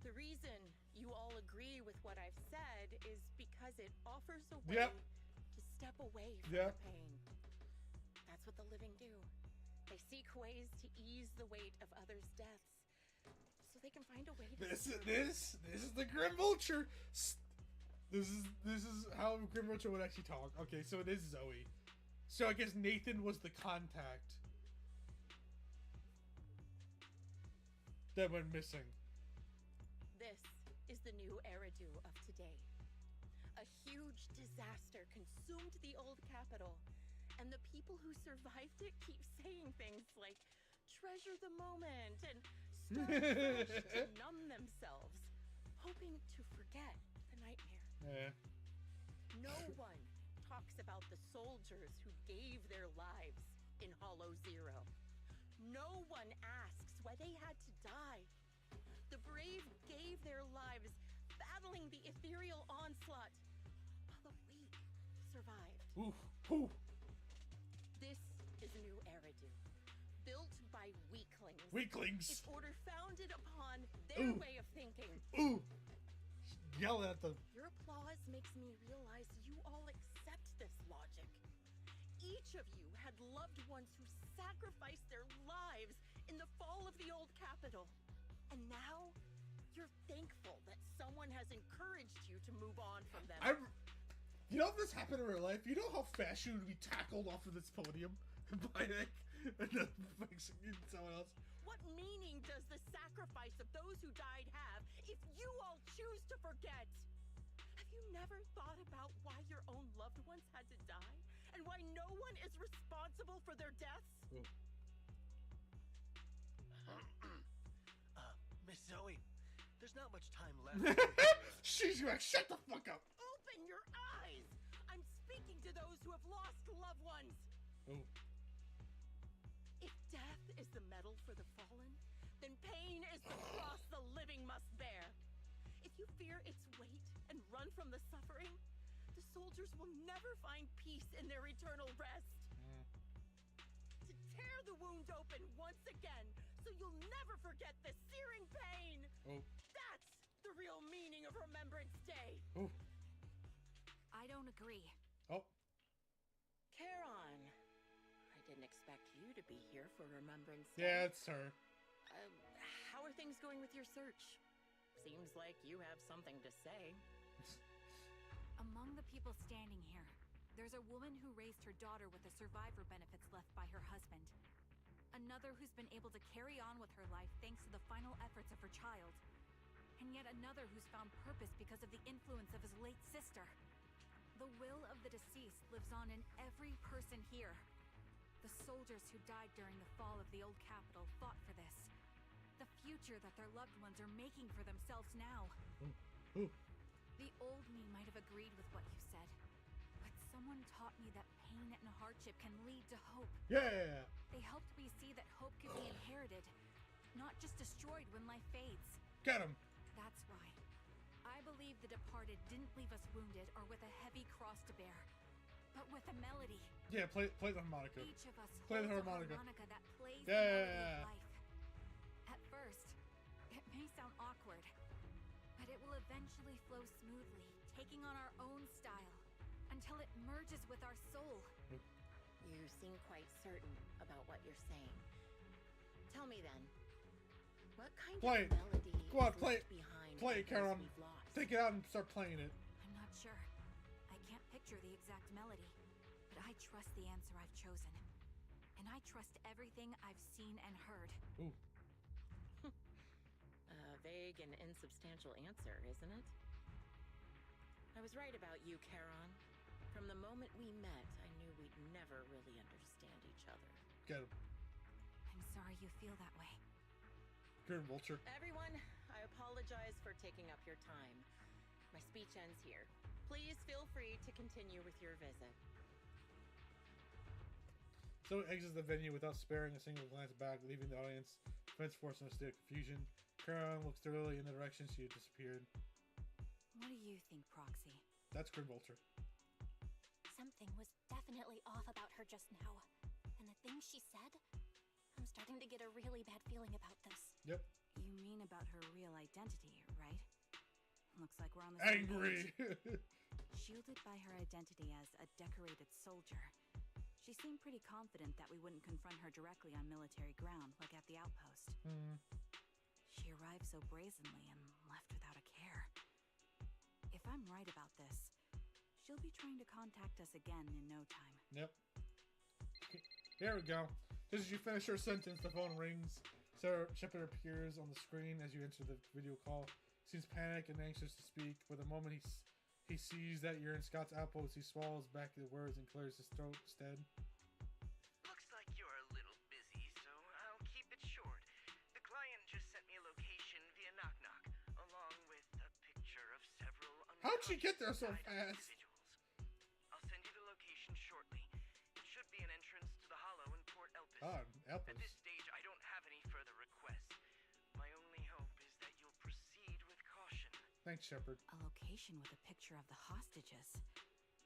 The reason you all agree with what I've said is because it offers a way to step away from the pain. That's what the living do. They seek ways to ease the weight of others' deaths, so they can find a way to. This is the Grim Vulture. This is how Grim Vulture would actually talk. Okay, so it is Zoe. So I guess Nathan was the contact that went missing. This is the new Eridu of today. A huge disaster consumed the old capital, and the people who survived it keep saying things like, treasure the moment, and start fresh to numb themselves, hoping to forget the nightmare. Yeah. No one talks about the soldiers who gave their lives in Hollow Zero. No one asks why they had to die. The brave gave their lives battling the ethereal onslaught, while the weak survived. Ooh, ooh. This is New Eridu, built by weaklings. Weaklings. Its order founded upon their Ooh. way of thinking. Ooh. Yell at them. Your applause makes me realize you all accept this logic. Each of you had loved ones who sacrificed their lives in the fall of the old capital. And now, you're thankful that someone has encouraged you to move on from them. You know if this happened in real life, you know how fast you would be tackled off of this podium? Panic. And then fixing someone else. What meaning does the sacrifice of those who died have if you all choose to forget? Have you never thought about why your own loved ones had to die? And why no one is responsible for their deaths? Miss Zoe, there's not much time left. She's like, shut the fuck up. Open your eyes! I'm speaking to those who have lost loved ones. Oh. If death is the medal for the fallen, then pain is the cross the living must bear. If you fear its weight and run from the suffering, the soldiers will never find peace in their eternal rest. To tear the wound open once again, so you'll never forget the searing pain. Oh. That's the real meaning of Remembrance Day. Oh. I don't agree. Oh. Charon, I didn't expect you to be here for Remembrance Day. Yeah, it's her. How are things going with your search? Seems like you have something to say. Among the people standing here, there's a woman who raised her daughter with the survivor benefits left by her husband. Another who's been able to carry on with her life thanks to the final efforts of her child. And yet another who's found purpose because of the influence of his late sister. The will of the deceased lives on in every person here. The soldiers who died during the fall of the old capital fought for this. The future that their loved ones are making for themselves now. The old me might have agreed with what you said, but someone taught me that pain and hardship can lead to hope. Yeah! They helped me see that hope could be inherited, not just destroyed when life fades. Get him! That's why I believe the departed didn't leave us wounded or with a heavy cross to bear, but with a melody. Yeah, play the harmonica. Each of us play the holds harmonica. A harmonica that plays the melody of life. At first, it may sound awkward, but it will eventually flow smoothly, taking on our own style, until it merges with our soul. You seem quite certain about what you're saying. Tell me then, what kind of melody Go on, is play left behind Play it, Charon. we've lost? Take it out and start playing it. I'm not sure. I can't picture the exact melody, but I trust the answer I've chosen. And I trust everything I've seen and heard. Ooh. A vague and insubstantial answer, isn't it? I was right about you, Charon. From the moment we met, I knew we'd never really understand each other. Get him. I'm sorry you feel that way. Good, Vulture. Everyone, I apologize for taking up your time. My speech ends here. Please feel free to continue with your visit. So exits the venue without sparing a single glance back, leaving the audience defense force in a state of confusion. Charon looks thoroughly in the direction she had disappeared. What do you think, Proxy? That's Grim Vulture. Something was definitely off about her just now. And the things she said, I'm starting to get a really bad feeling about this. Yep. You mean about her real identity, right? Looks like we're on the same Angry! page. Shielded by her identity as a decorated soldier, she seemed pretty confident that we wouldn't confront her directly on military ground, like at the outpost. She arrived so brazenly and left without a care. If I'm right about this, she'll be trying to contact us again in no time. Yep. Here we go. Just as you finish your sentence, the phone rings. Sarah Shepard appears on the screen as you enter the video call. He seems panicked and anxious to speak. With a moment he sees that you're in Scott's outpost, he swallows back the words and clears his throat instead. Looks like you're a little busy, so I'll keep it short. The client just sent me a location via Knock Knock, along with a picture of several How'd she get there so fast? individuals. I'll send you the location shortly. It should be an entrance to the Hollow in Port Elpis. Elpis. At this stage, I don't have any further requests. My only hope is that you'll proceed with caution. Thanks, Shepard. A location with a picture of the hostages.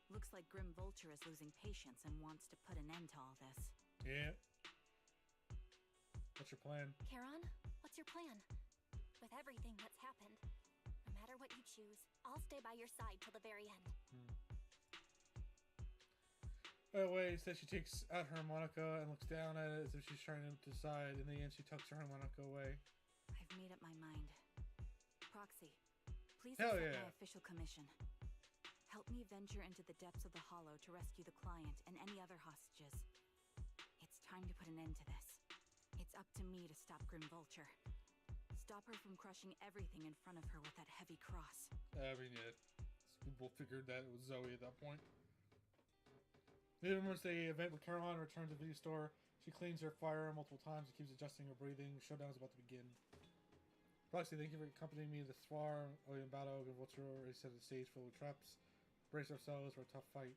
Looks like Grim Vulture is losing patience and wants to put an end to all this. Yeah. What's your plan? Charon, what's your plan? With everything that's happened, no matter what you choose, I'll stay by your side till the very end. By the way, says she takes out her harmonica and looks down at it as if she's trying to decide. In the end, she tucks her harmonica away. I've made up my mind. Proxy, please Hell accept yeah. my official commission. Help me venture into the depths of the Hollow to rescue the client and any other hostages. time to put an end to this. It's up to me to stop Grim Vulture. Stop her from crushing everything in front of her with that heavy cross. I mean, yeah. People figured that it was Zoe at that point. Even once the event with Caroline returns to the video store, she cleans her fire multiple times and keeps adjusting her breathing. Showdown is about to begin. Proxy, thank you for accompanying me to this far. William Battle, Grim Vulture already set the stage full of traps. Brace ourselves for a tough fight.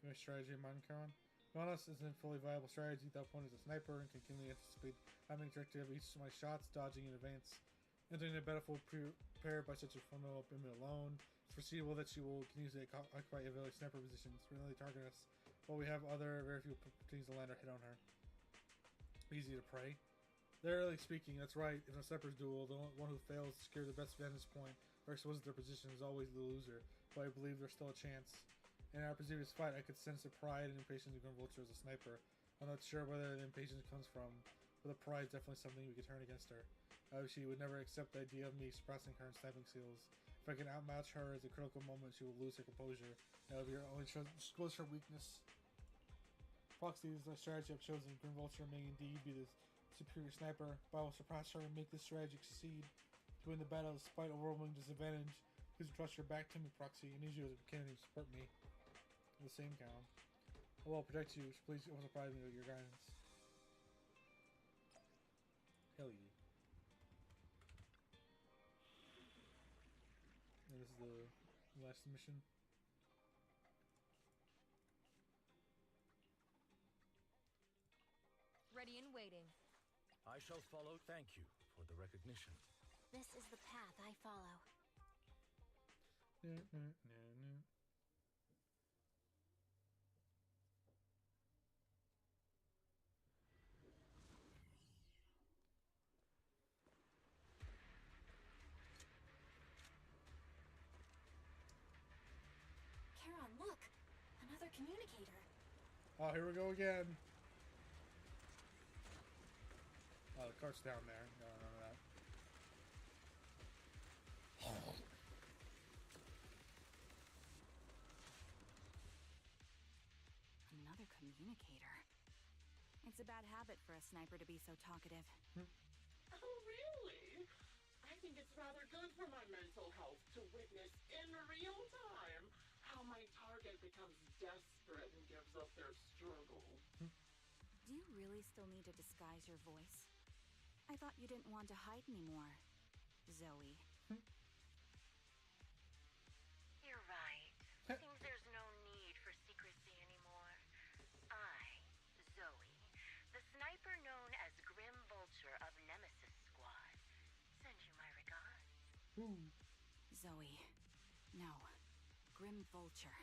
You have a strategy in mind, Caroline? Honest isn't a fully viable strategy. That point is a sniper and can continually anticipate timing trajectory of each of my shots, dodging in advance. Entering the battlefield prepared by such a funnel up image alone, it's foreseeable that she will continuously occupy ability sniper positions, really target us, while we have other very few opportunities to land or hit on her. Easy to pray. Literally speaking, that's right. In a sniper's duel, the one who fails to secure the best vantage point or exposes their position is always the loser, but I believe there's still a chance. In our previous fight, I could sense the pride and impatience of Grim Vulture as a sniper. I'm not sure whether the impatience comes from, but the pride is definitely something we could turn against her. She would never accept the idea of me suppressing her in sniping skills. If I can outmatch her at the critical moment, she will lose her composure. That would be her only expose her weakness. Proxy is the strategy I've chosen. Grim Vulture may indeed be the superior sniper, but I will surpass her and make this strategy succeed. To win the battle despite overwhelming disadvantage, please trust your back to me, Proxy. I need you as a candidate to support me. The same count. I will protect you, so please don't surprise me with your guidance. Hell yeah. And this is the last mission. Ready and waiting. I shall follow. Thank you for the recognition. This is the path I follow. Charon, look! Another communicator. Oh, here we go again. Oh, the cart's down there. No, none of that. Another communicator. It's a bad habit for a sniper to be so talkative. Oh, really? I think it's rather good for my mental health to witness in real time how my target becomes desperate and gives up their struggle. Do you really still need to disguise your voice? I thought you didn't want to hide anymore, Zoe. You're right. Seems there's no need for secrecy anymore. I, Zoe, the sniper known as Grim Vulture of Nemesis Squad, send you my regards. Zoe. No. Grim Vulture.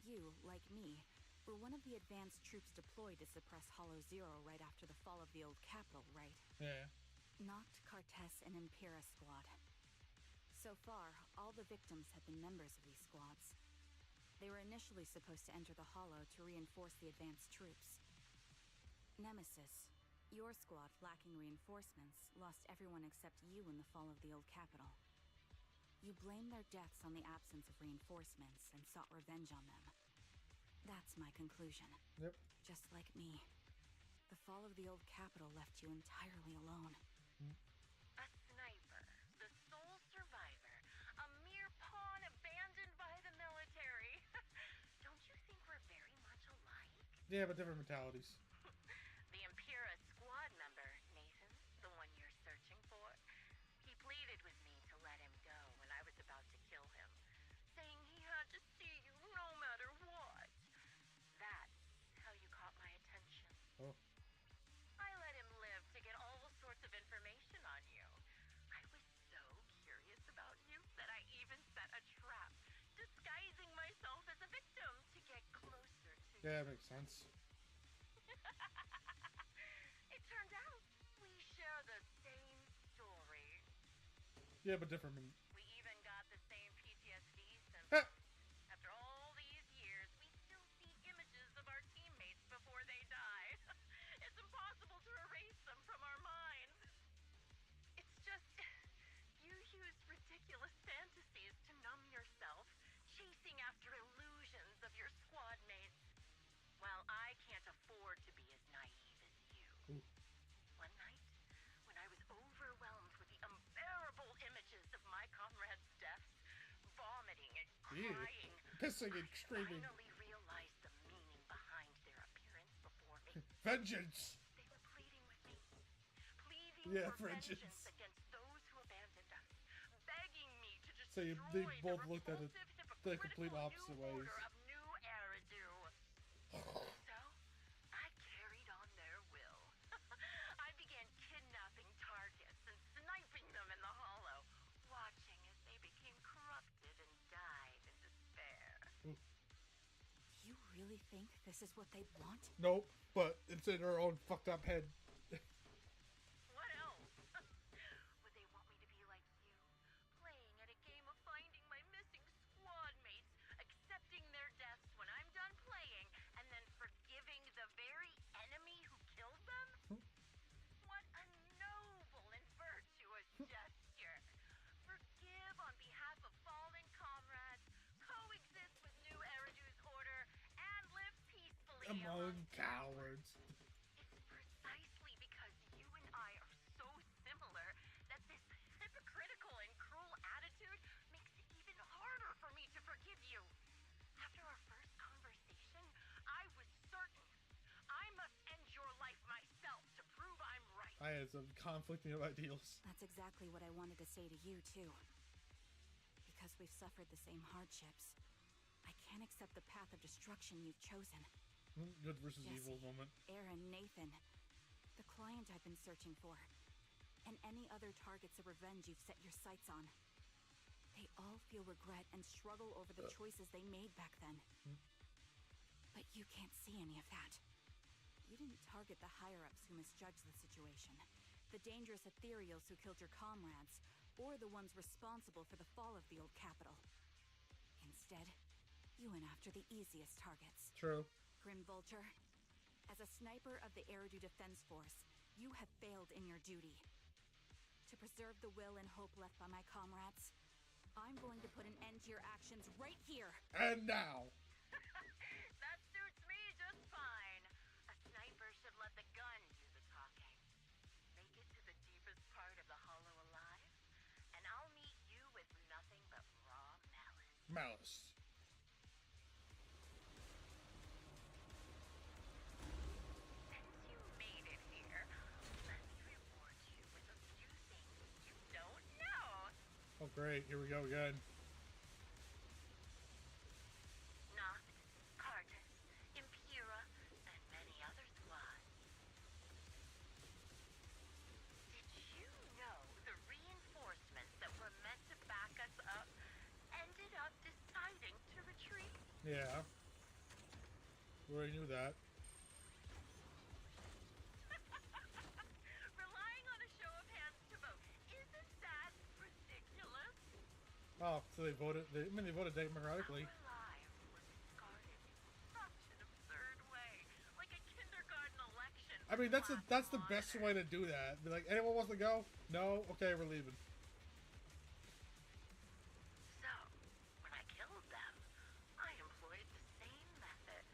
You, like me, were one of the advanced troops deployed to suppress Hollow Zero right after the fall of the old capital, right? Yeah. Noct, Cartes, and Impera Squad. So far, all the victims have been members of these squads. They were initially supposed to enter the Hollow to reinforce the advanced troops. Nemesis, your squad, lacking reinforcements, lost everyone except you in the fall of the old capital. You blamed their deaths on the absence of reinforcements and sought revenge on them. That's my conclusion. Yep. Just like me. The fall of the old capital left you entirely alone. A sniper, the sole survivor, a mere pawn abandoned by the military. Don't you think we're very much alike? Yeah, but different mentalities. The Impera squad member, Nathan, the one you're searching for, he pleaded with me to let him go when I was about to kill him, saying he had to see you no matter what. That's how you caught my attention. Oh. I let him live to get all sorts of information on you. I was so curious about you that I even set a trap, disguising myself as a victim to get closer to you. Yeah, that makes sense. It turned out we share the same story. Yeah, but different. We even got the same PTSD Ha! symptoms. After all these years, we still see images of our teammates before they die. It's impossible to erase them from our minds. It's just, you use ridiculous fantasies to numb yourself, chasing after illusions of your squad mates. While I can't afford to be as naive as Ooh. One night, when I was overwhelmed with the unbearable images of my comrades' deaths, vomiting and crying, pissing and screaming. I finally realized the meaning behind their appearance before me. Vengeance! They were pleading with me. Pleading for vengeance. against those who abandoned us. Begging me to destroy So they both the looked at it the complete opposite new ways. order of New Eridu. So, I carried on their will. I began kidnapping targets and sniping them in the hollow, watching as they became corrupted and died in despair. You really think this is what they want? Nope, but it's in her own fucked up head. What else? Would they want me to be like you, playing at a game of finding my missing squad mates, accepting their deaths when I'm done playing, and then forgiving the very enemy who killed them? What a noble and virtuous gesture. Forgive on behalf of fallen comrades, coexist with New Eridu's order, and live peacefully Among cowards. It's precisely because you and I are so similar that this hypocritical and cruel attitude makes it even harder for me to forgive you. After our first conversation, I was certain I must end your life myself to prove I'm right. I had some conflicting ideals. That's exactly what I wanted to say to you, too. Because we've suffered the same hardships, I can't accept the path of destruction you've chosen. Good versus Jesse, evil moment. Aaron, Nathan, the client I've been searching for, and any other targets of revenge you've set your sights on. They all feel regret and struggle over the choices they made back then. But you can't see any of that. You didn't target the higher-ups who misjudged the situation, the dangerous ethereals who killed your comrades, or the ones responsible for the fall of the old capital. Instead, you went after the easiest targets. True. Grim Vulture, as a sniper of the Eridu Defense Force, you have failed in your duty. To preserve the will and hope left by my comrades, I'm going to put an end to your actions right here. And now. That suits me just fine. A sniper should let the gun do the talking. Make it to the deepest part of the hollow alive, and I'll meet you with nothing but raw malice. Malice. Since you made it here, let me reward you with a few things you don't know. Oh great, here we go again. Noct, Cartus, Impura, and many other squads. Did you know the reinforcements that were meant to back us up ended up deciding to retreat? Yeah. We already knew that. Relying on a show of hands to vote. Isn't that ridiculous? Oh, so they voted. They voted democratically. Our lives were discarded in such an absurd way, like a kindergarten election. I mean, that's the best way to do that. Be like, anyone wants to go? No? Okay, we're leaving. So, when I killed them, I employed the same method.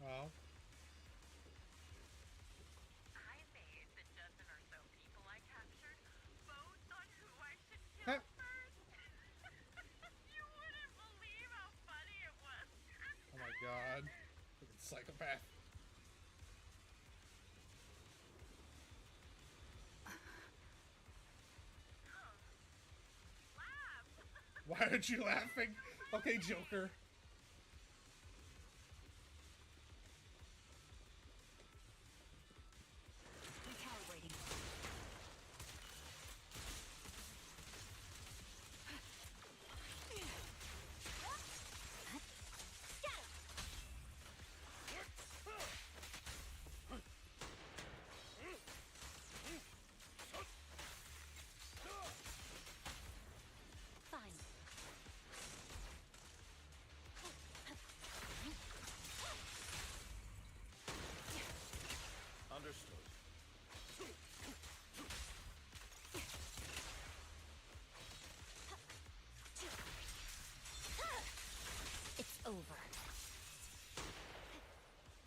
Oh. I made the dozen or so people I captured vote on who I should kill first. You wouldn't believe how funny it was. Oh my god. Fucking psychopath. Why aren't you laughing? Okay, Joker. Recalibrating. Fine. Understood. It's over.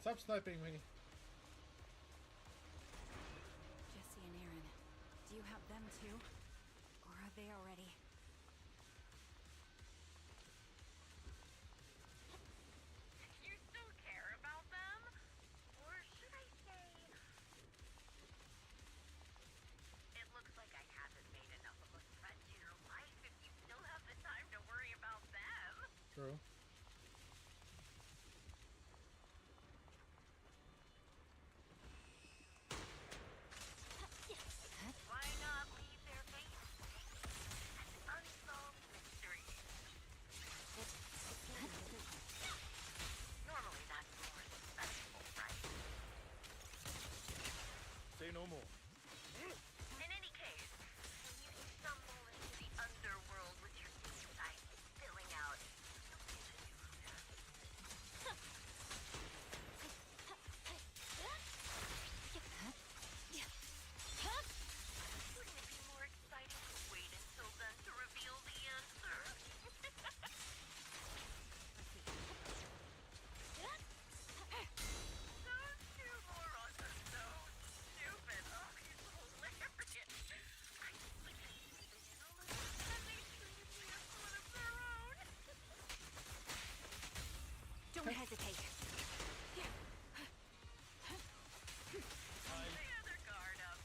Stop sniping me. you have them too? Or are they already? You still care about them? Or should I say... It looks like I haven't made enough of a threat to your life if you still have the time to worry about them. True. Why not leave their faces as unsolved mysteries? Normally that's more successful, right? Say no more. In any case, when you stumble into the underworld with your insides spilling out, you'll get a new step. Wouldn't it be more exciting to wait until then to reveal the answer? Those two morons are so stupid. Oh, he's hilarious. I think I see the interlude, and they treated me as one of their own. Don't hesitate. Lay their guard up.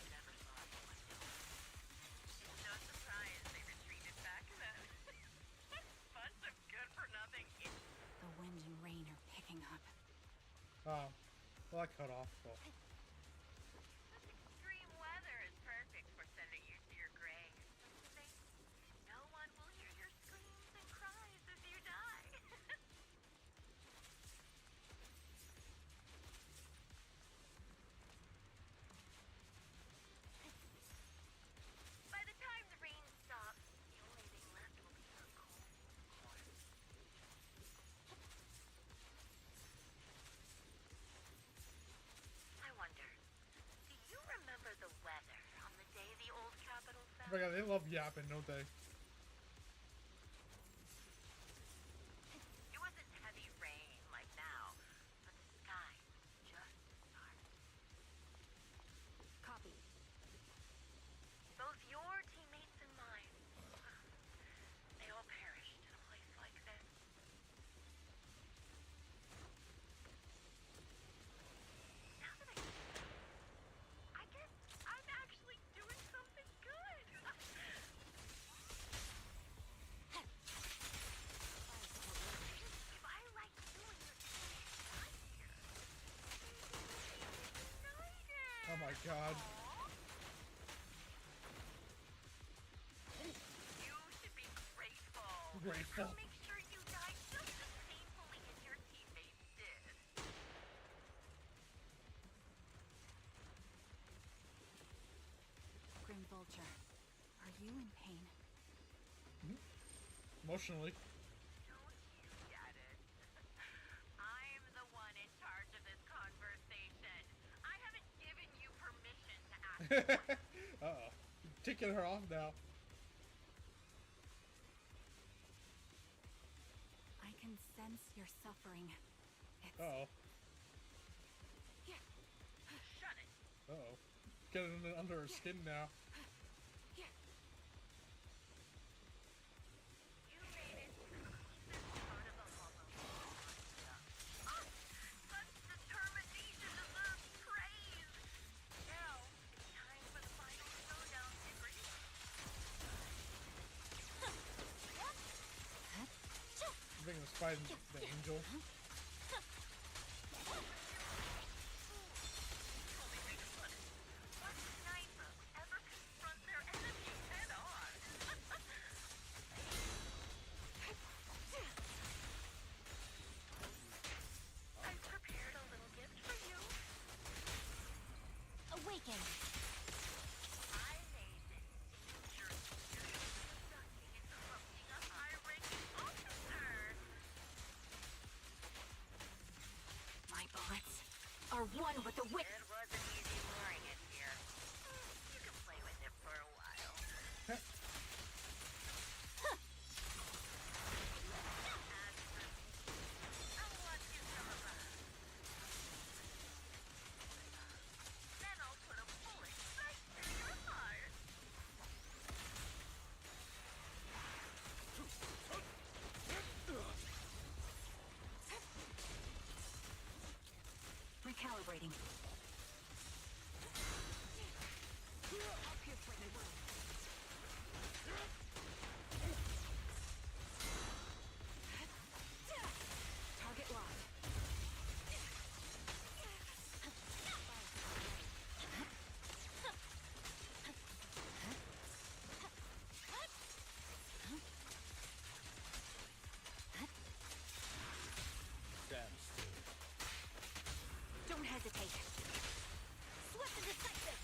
Never saw it myself. It's no surprise they retreated back then. Bunch of good-for-nothing idiots. The wind and rain are picking up. Oh. Well, I cut off. Well, This extreme weather is perfect for sending you to your grave. No one will hear your screams and cries as you die. By the time the rain stops, the only thing left will be your cold corpse. I wonder, do you remember the weather on the day the old capital oh fell? my god, they love yapping, don't they? It wasn't heavy rain like now, but the sky was just as dark. Copy. Both your teammates and mine. They all perished in a place like this. Now that I guess I'm actually doing something good. If I like you and your teammates got here, Oh my god. you should be grateful. Grateful. Make sure you die just as painfully as your teammates did. Grim Vulture, are you in pain? Emotionally. Don't you get it? I'm the one in charge of this conversation. I haven't given you permission to ask. Uh-oh. Ticking her off now. I can sense your suffering. It's... Uh-oh. Shut it. Uh-oh. Getting under her skin now. You made it to the closest part of the hollow. Such determination deserves praise. Now, it's time for the final showdown, Henry. I'm thinking of Spidey the Angel. What sniper would ever confront their enemy head on? I prepared a little gift for you. Awaken! I made this dangerous series abducting and corrupting a high-ranking officer. My bullets are one with the wit. It wasn't easy luring it here. You can play with it for a while. As for me, I'll watch you from above. Then I'll put a bullet right through your heart. waiting. I'll pierce right my world. Target locked. Stand still. Don't hesitate. Swift and decisive!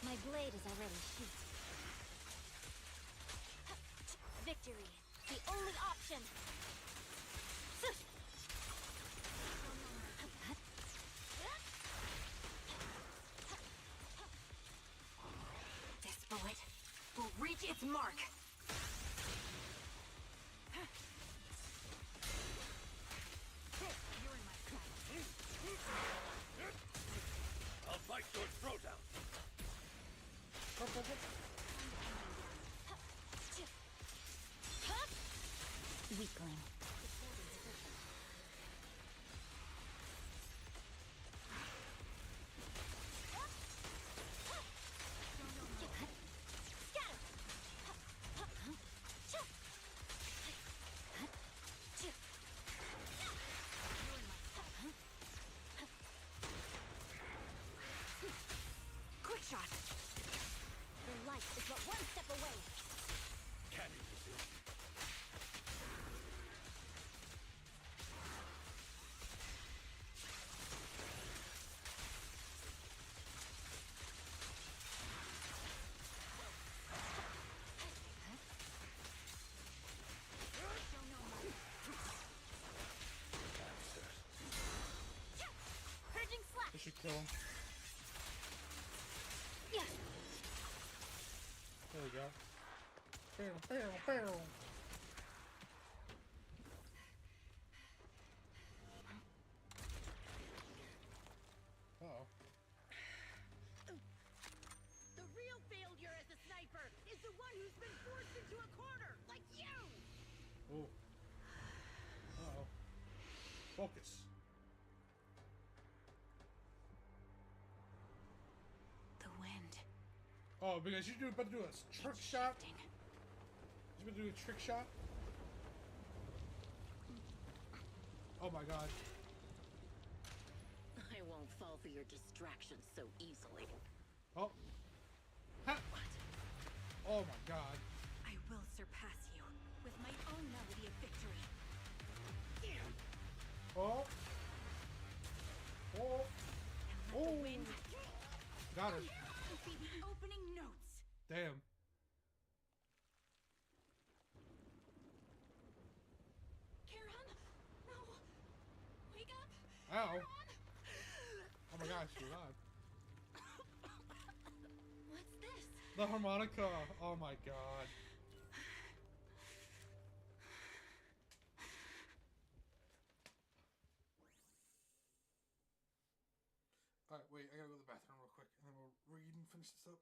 My blade is already sheathed. Victory, the only option! This bullet will reach its mark. You're in my sight. I'll bite your throat out. Weakling. Quick shot. Your life is but one step away. Can you resist? Purging slash. This should kill him. Yeah. There we go. Bam, bam, bam. Uh-oh. The real failure as a sniper is the one who's been forced into a corner, like you! Ooh. Uh-oh. Focus. The wind. Oh, because you're about to do a trick shot? You're about to do a trick shot? Oh my god. I won't fall for your distractions so easily. Oh. Ha. Oh my god. I will surpass you with my own melody of victory. Oh. Oh. And let Oh. the wind Got her. be the opening notes. Damn. Karen? No. Wake up. Ow. Oh my gosh, she's alive. What's this? The harmonica. Oh my god. Alright, wait, I gotta go to the bathroom real quick, and then we'll read and finish this up.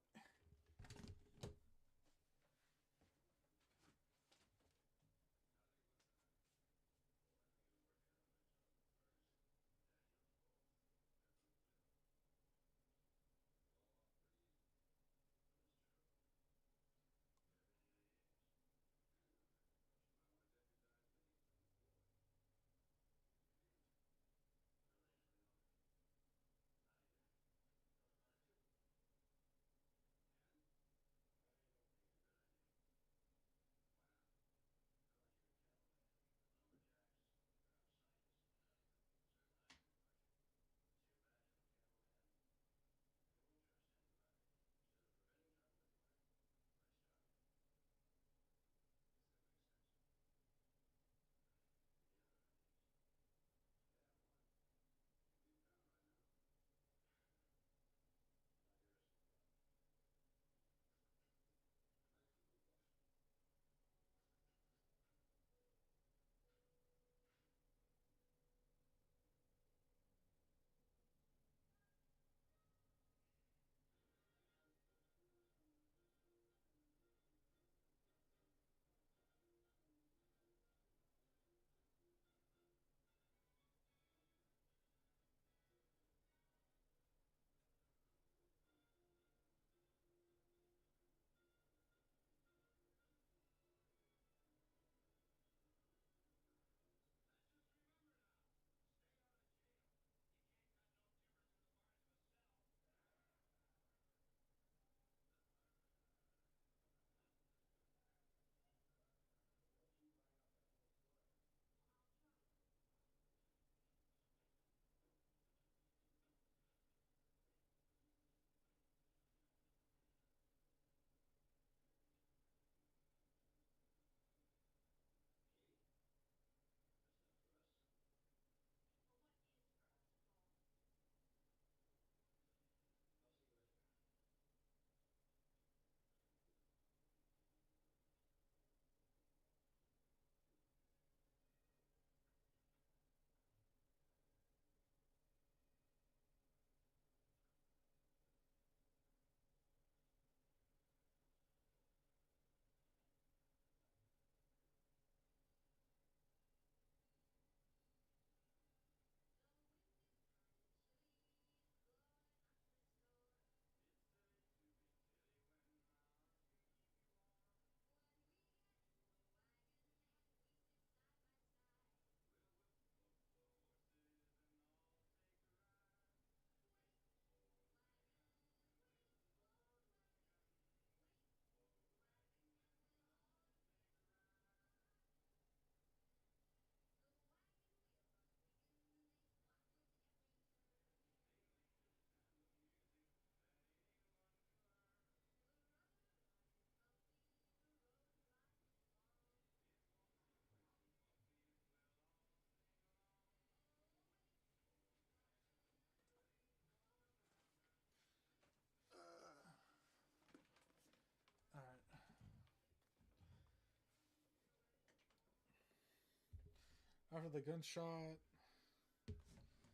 After the gunshot,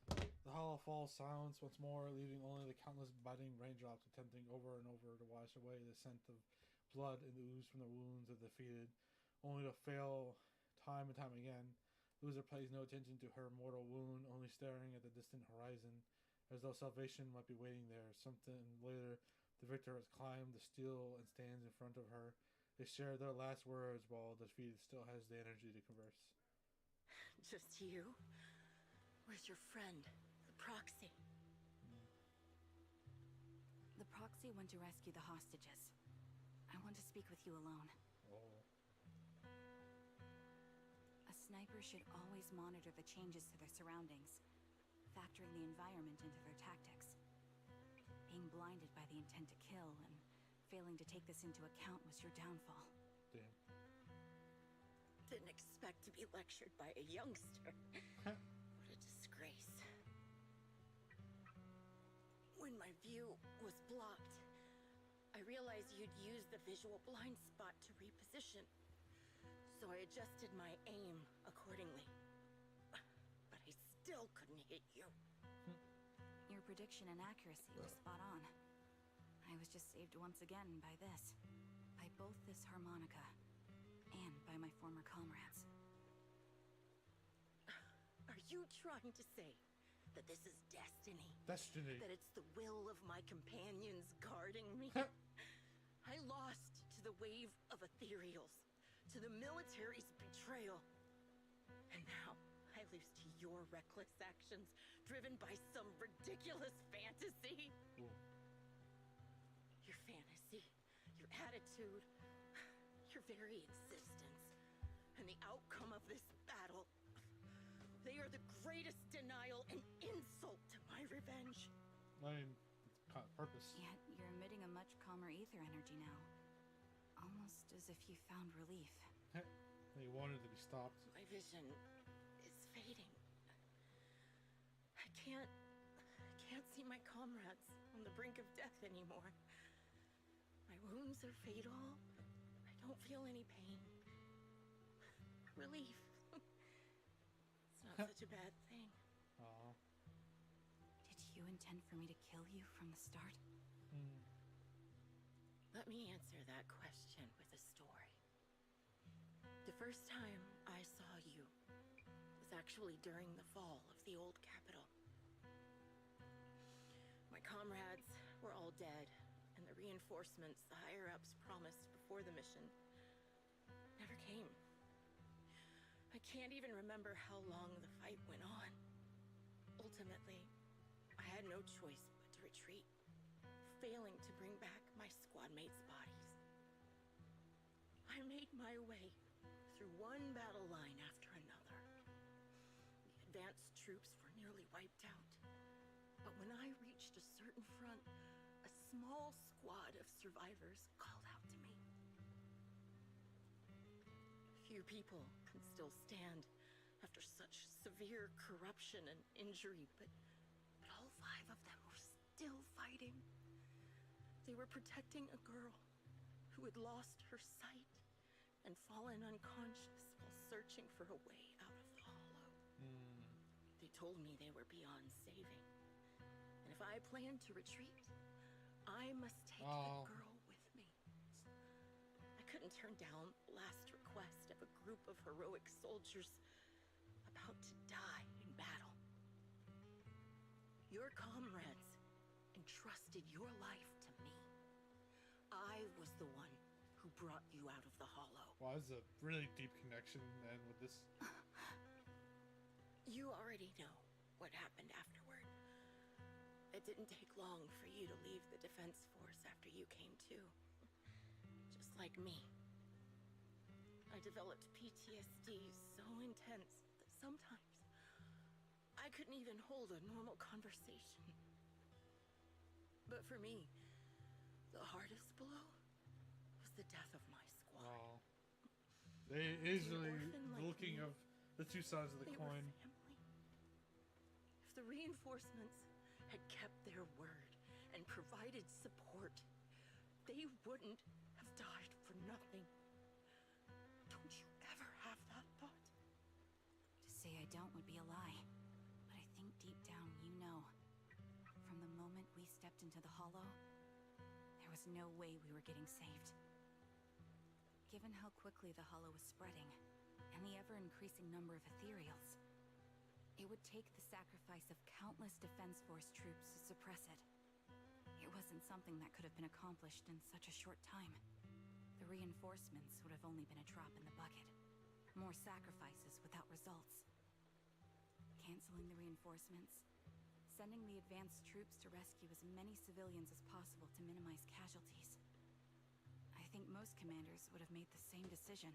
the hollow falls silence once more, leaving only the countless biting raindrops attempting over and over to wash away the scent of blood and ooze from the wounds of the defeated, only to fail time and time again. Loser pays no attention to her mortal wound, only staring at the distant horizon, as though salvation might be waiting there. Something later, the victor has climbed the steel and stands in front of her. They share their last words while the defeated still has the energy to converse. Just you? Where's your friend, the proxy? The proxy went to rescue the hostages. I want to speak with you alone. Oh. A sniper should always monitor the changes to their surroundings, factoring the environment into their tactics. Being blinded by the intent to kill and failing to take this into account was your downfall. Damn. Didn't expect to be lectured by a youngster. What a disgrace. When my view was blocked, I realized you'd used the visual blind spot to reposition. So I adjusted my aim accordingly. But I still couldn't hit you. Your prediction and accuracy was spot on. I was just saved once again by this. By both this harmonica and by my former comrades. Are you trying to say that this is destiny? Destiny. That it's the will of my companions guarding me? I lost to the wave of ethereals, to the military's betrayal. And now I lose to your reckless actions, driven by some ridiculous fantasy. Ooh. Your fantasy, your attitude, your very existence, and the outcome of this battle, they are the greatest denial and insult to my revenge. I mean, it's kind of purpose. Yet you're emitting a much calmer ether energy now. Almost as if you found relief. They wanted to be stopped. My vision is fading. I can't see my comrades on the brink of death anymore. My wounds are fatal. I don't feel any pain. Relief. It's not such a bad thing. Aw. Did you intend for me to kill you from the start? Let me answer that question with a story. The first time I saw you was actually during the fall of the old capital. My comrades were all dead, and the reinforcements the higher-ups promised before the mission never came. I can't even remember how long the fight went on. Ultimately, I had no choice but to retreat, failing to bring back my squad mates' bodies. I made my way through one battle line after another. The advanced troops were nearly wiped out. But when I reached a certain front, a small squad of survivors called out to me. Few people can still stand after such severe corruption and injury, but all 5 of them were still fighting. They were protecting a girl who had lost her sight and fallen unconscious while searching for a way out of the hollow. They told me they were beyond saving. And if I planned to retreat, I must take the girl with me. I couldn't turn down the last request of a group of heroic soldiers about to die in battle. Your comrades entrusted your life to me. I was the one who brought you out of the hollow. Wow, this is a really deep connection, and with this... You already know what happened afterward. It didn't take long for you to leave the defense force after you came to. Just like me. I developed PTSD so intense that sometimes I couldn't even hold a normal conversation. But for me, the hardest blow was the death of my squad. Wow. They easily looking of the two sides of the coin. If the reinforcements had kept their word and provided support, they wouldn't have died for nothing. Don't you ever have that thought? To say I don't would be a lie, but I think deep down you know. From the moment we stepped into the Hollow, there was no way we were getting saved. Given how quickly the Hollow was spreading, and the ever-increasing number of ethereals, it would take the sacrifice of countless Defense Force troops to suppress it. It wasn't something that could have been accomplished in such a short time. The reinforcements would have only been a drop in the bucket. More sacrifices without results. Canceling the reinforcements, sending the advanced troops to rescue as many civilians as possible to minimize casualties. I think most commanders would have made the same decision.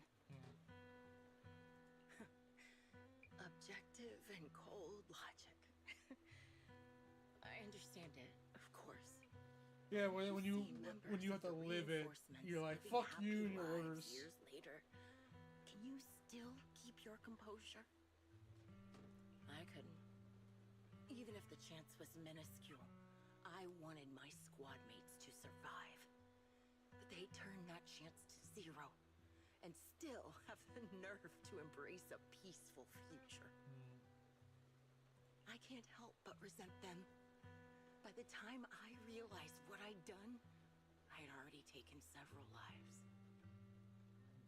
Objective and cold logic. I understand it, of course. Yeah, when you have to live it, you're like, fuck you and your orders. Years later, can you still keep your composure? I couldn't. Even if the chance was minuscule, I wanted my squad mates to survive. But they turned that chance to zero, and still have the nerve to embrace a peaceful future. I can't help but resent them. By the time I realized what I'd done, I had already taken several lives.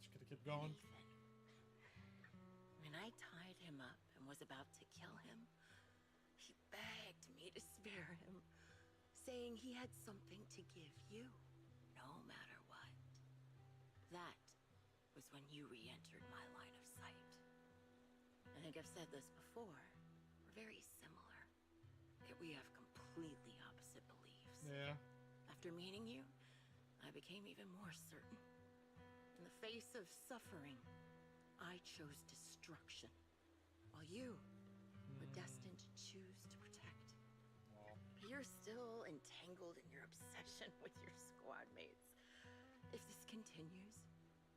Just gonna keep going. Nathan. When I tied him up and was about to kill him, he begged me to spare him, saying he had something to give you, no matter what. That was when you re-entered my line of sight. I think I've said this before. We're very similar, yet we have completely opposite beliefs. Yeah. After meeting you, I became even more certain. In the face of suffering, I chose destruction, while you were destined to choose to protect. But you're still entangled in your obsession with your squad mates. If this continues,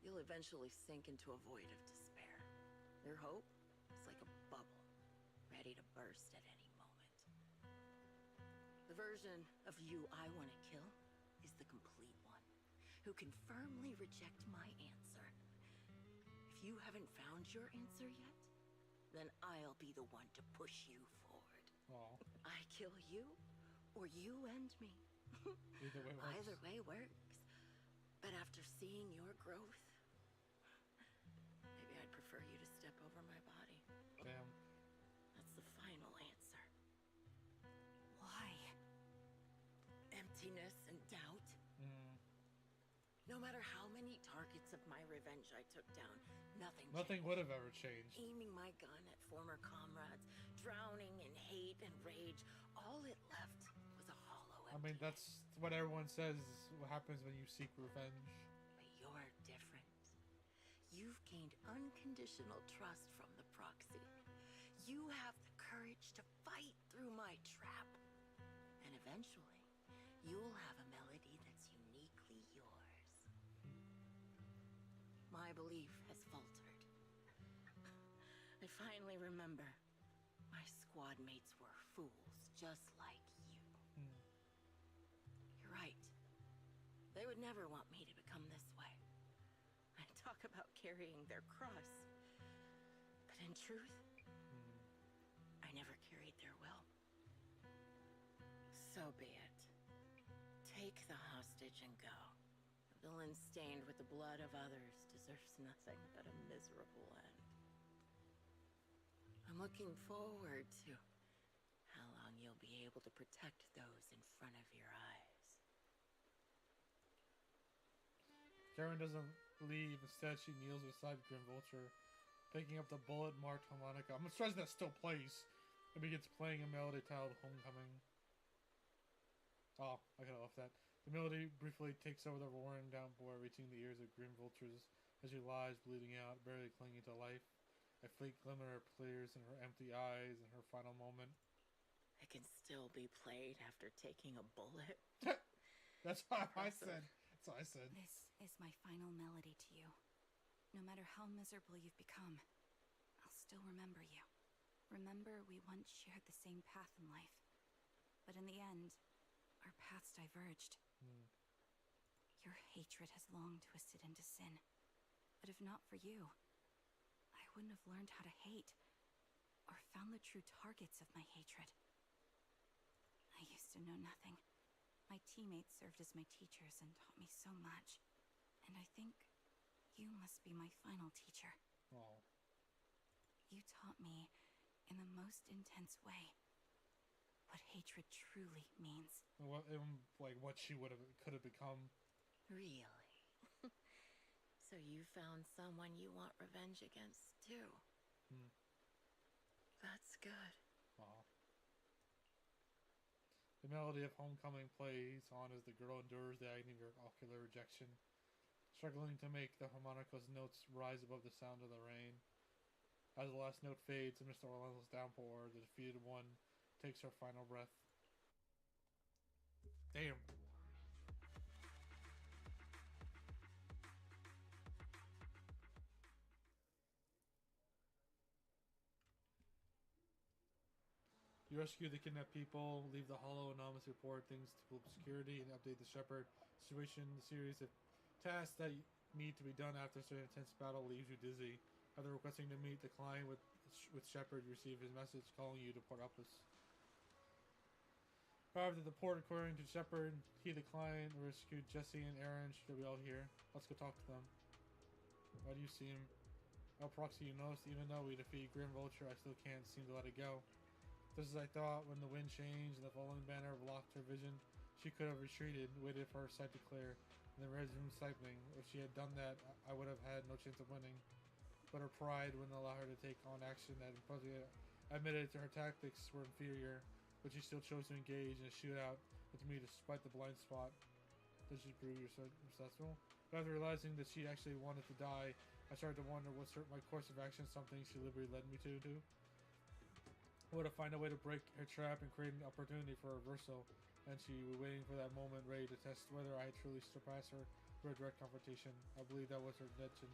you'll eventually sink into a void of despair. Your hope is like a bubble, ready to burst at any moment. The version of you I want to kill is the complete one, who can firmly reject my answer. If you haven't found your answer yet, then I'll be the one to push you forward. I kill you, or you end me. Either way works. Either way works. But after seeing your growth, maybe I'd prefer you to step over my body. Damn. That's the final answer. Why? Emptiness and doubt. No matter how many targets of my revenge I took down, nothing would have ever changed. Aiming my gun at former comrades, drowning in hate and rage, all it left was a hollow empty. I mean, that's what everyone says what happens when you seek revenge. But you're different. You've gained unconditional trust from the proxy. You have the courage to fight through my trap. And eventually, you'll have a melody that's uniquely yours. My belief has faltered. I finally remember. My squad mates were fools, just like you. You're right. They would never want me to become this way. I talk about carrying their cross. But in truth, I never carried their will. So be it. Take the hostage and go. A villain stained with the blood of others deserves nothing but a miserable end. I'm looking forward to how long you'll be able to protect those in front of your eyes. Karen doesn't leave. Instead, she kneels beside Grim Vulture, picking up the bullet-marked harmonica. I'm surprised that still plays. And begins playing a melody titled Homecoming. Oh, I could have left that. The melody briefly takes over the roaring downpour, reaching the ears of Grim Vultures as she lies bleeding out, barely clinging to life. A faint glimmer appears in her empty eyes in her final moment. It can still be played after taking a bullet. That's what I said. That's what I said. This is my final melody to you. No matter how miserable you've become, I'll still remember you. Remember we once shared the same path in life. But in the end, our paths diverged. Your hatred has long twisted into sin. But if not for you, I wouldn't have learned how to hate. or found the true targets of my hatred. I used to know nothing. My teammates served as my teachers and taught me so much. And I think you must be my final teacher. Oh. You taught me, in the most intense way, what hatred truly means. What, like what she could have become. Really? So you found someone you want revenge against, too. That's good. Wow. The melody of Homecoming plays on as the girl endures the agony of ocular rejection, struggling to make the harmonica's notes rise above the sound of the rain. As the last note fades amidst the relentless downpour, the defeated one takes her final breath. Damn. You rescue the kidnapped people, leave the hollow anonymous report things to obscurity, and update the Shepherd situation. The series of tasks that need to be done after such an intense battle leaves you dizzy. After requesting to meet the client with Shepherd, you receive his message calling you to Port Opus. Arrived at the port, according to Shepherd, he, the client, rescued Jesse and Aaron. Should we all here? Let's go talk to them. Why do you seem... Oh, Proxy, you noticed, even though we defeated Grim Vulture, I still can't seem to let it go. Just as I thought, when the wind changed and the falling banner blocked her vision, she could have retreated, waited for her sight to clear, and then resumed sniping. If she had done that, I would have had no chance of winning. But her pride wouldn't allow her to take on action that admitted to her tactics were inferior, but she still chose to engage in a shootout with me despite the blind spot. Did she prove yourself successful? But after realizing that she actually wanted to die, I started to wonder was my course of action something she deliberately led me to do? I would have found a way to break her trap and create an opportunity for a reversal, and she was waiting for that moment, ready to test whether I had truly surpassed her through a direct confrontation. I believe that was her intention.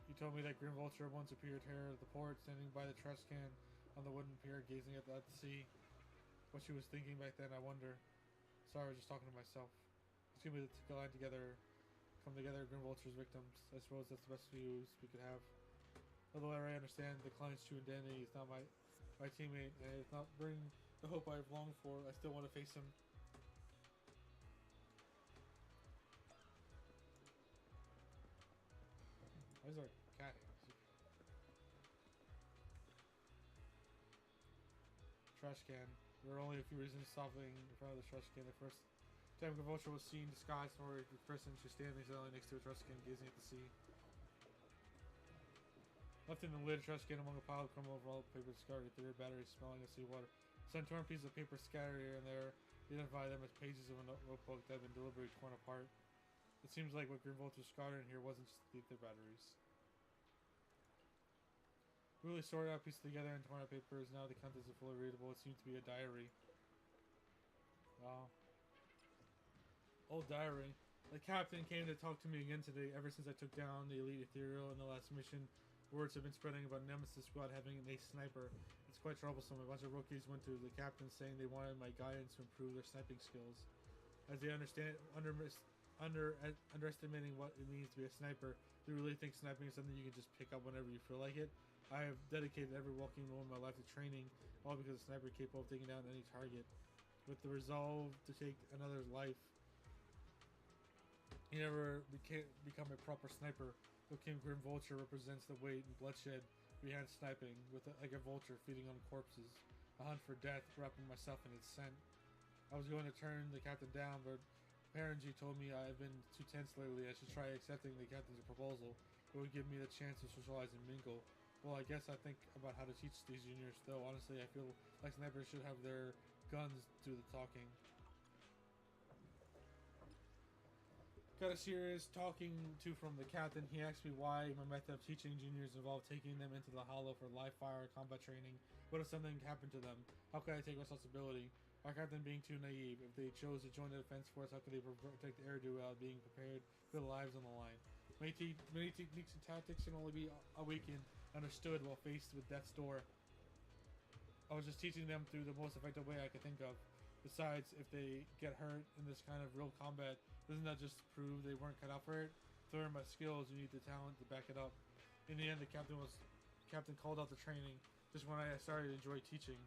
You told me that Grim Vulture once appeared here at the port, standing by the trash can on the wooden pier, gazing at the sea. What she was thinking back then, I wonder. Sorry, I was just talking to myself. Excuse me, to line together, come together, Grim Vulture's victims. I suppose that's the best views we could have. Although I understand the client's true identity is not my teammate, and it's not bring the hope I've longed for, I still want to face him. Why is there a cat here? Trash can. There were only a few reasons stopping in front of the trash can. The first time Vulture was seen disguised for a person, she's standing silently next to a trash can, gazing at the sea. Left in the lid, trash can among a pile of crumbled rolled paper discarded, their batteries smelling of seawater. Some torn pieces of paper scattered here and there. Identify them as pages of a notebook that have been deliberately torn apart. It seems like what Grim Vulture scattered in here wasn't just to keep their batteries. Really sorted out pieces together and torn out papers. Now the contents are fully readable. It seems to be a diary. Wow. Old diary. The captain came to talk to me again today. Ever since I took down the elite ethereal in the last mission, words have been spreading about Nemesis Squad having an ace sniper. It's quite troublesome. A bunch of rookies went to the captain saying they wanted my guidance to improve their sniping skills. As they underestimating what it means to be a sniper, they really think sniping is something you can just pick up whenever you feel like it. I have dedicated every waking moment of my life to training, all because a sniper is capable of taking down any target. With the resolve to take another's life, he never become a proper sniper. The King Grim Vulture represents the weight and bloodshed behind sniping, like a vulture feeding on corpses. A hunt for death, wrapping myself in its scent. I was going to turn the captain down, but Parenji told me I have been too tense lately. I should try accepting the captain's proposal. It would give me the chance to socialize and mingle. Well, I guess I think about how to teach these juniors, though honestly I feel like snipers should have their guns do the talking. Got a serious talking to from the captain. He asked me why my method of teaching juniors involved taking them into the hollow for live fire combat training. What if something happened to them? How could I take responsibility? Our captain being too naive. If they chose to join the defense force, how could they protect the Eridu without being prepared for their lives on the line? Many techniques and tactics can only be awakened, understood while faced with death's door. I was just teaching them through the most effective way I could think of. Besides, if they get hurt in this kind of real combat, doesn't that just prove they weren't cut out for it? To learn my skills, you need the talent to back it up. In the end, the captain was captain called out the training just when I started to enjoy teaching.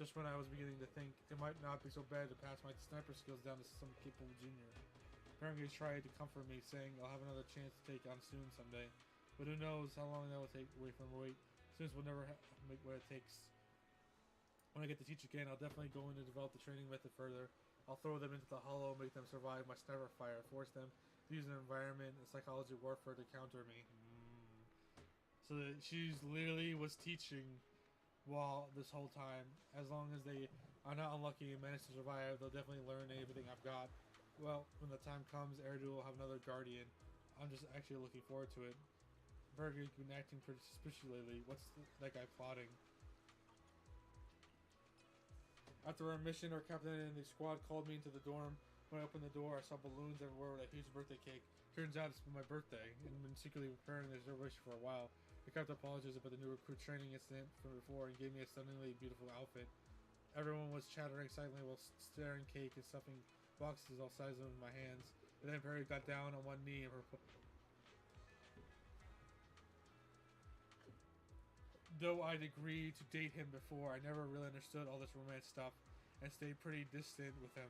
Just when I was beginning to think it might not be so bad to pass my sniper skills down to some capable junior. Apparently he tried to comfort me, saying I'll have another chance to take on soon someday. But who knows how long that will take away from weight. Students will never make what it takes. When I get to teach again, I'll definitely go in to develop the training method further. I'll throw them into the hollow, make them survive my sniper fire, force them to use an environment and psychology warfare to counter me. So that she's literally was teaching while this whole time. As long as they are not unlucky and manage to survive, they'll definitely learn everything I've got. Well, when the time comes, Eridu will have another guardian. I'm just actually looking forward to it. Berger's been acting pretty suspicious lately. What's that guy plotting? After our mission, our captain and the squad called me into the dorm. When I opened the door, I saw balloons everywhere with a huge birthday cake. Turns out it's my birthday, and been secretly preparing the reservation for a while. The captain apologized about the new recruit training incident from before and gave me a stunningly beautiful outfit. Everyone was chattering silently while staring cake and stuffing boxes all sizes in my hands. And then Perry got down on one knee and though I'd agreed to date him before, I never really understood all this romance stuff and stayed pretty distant with him.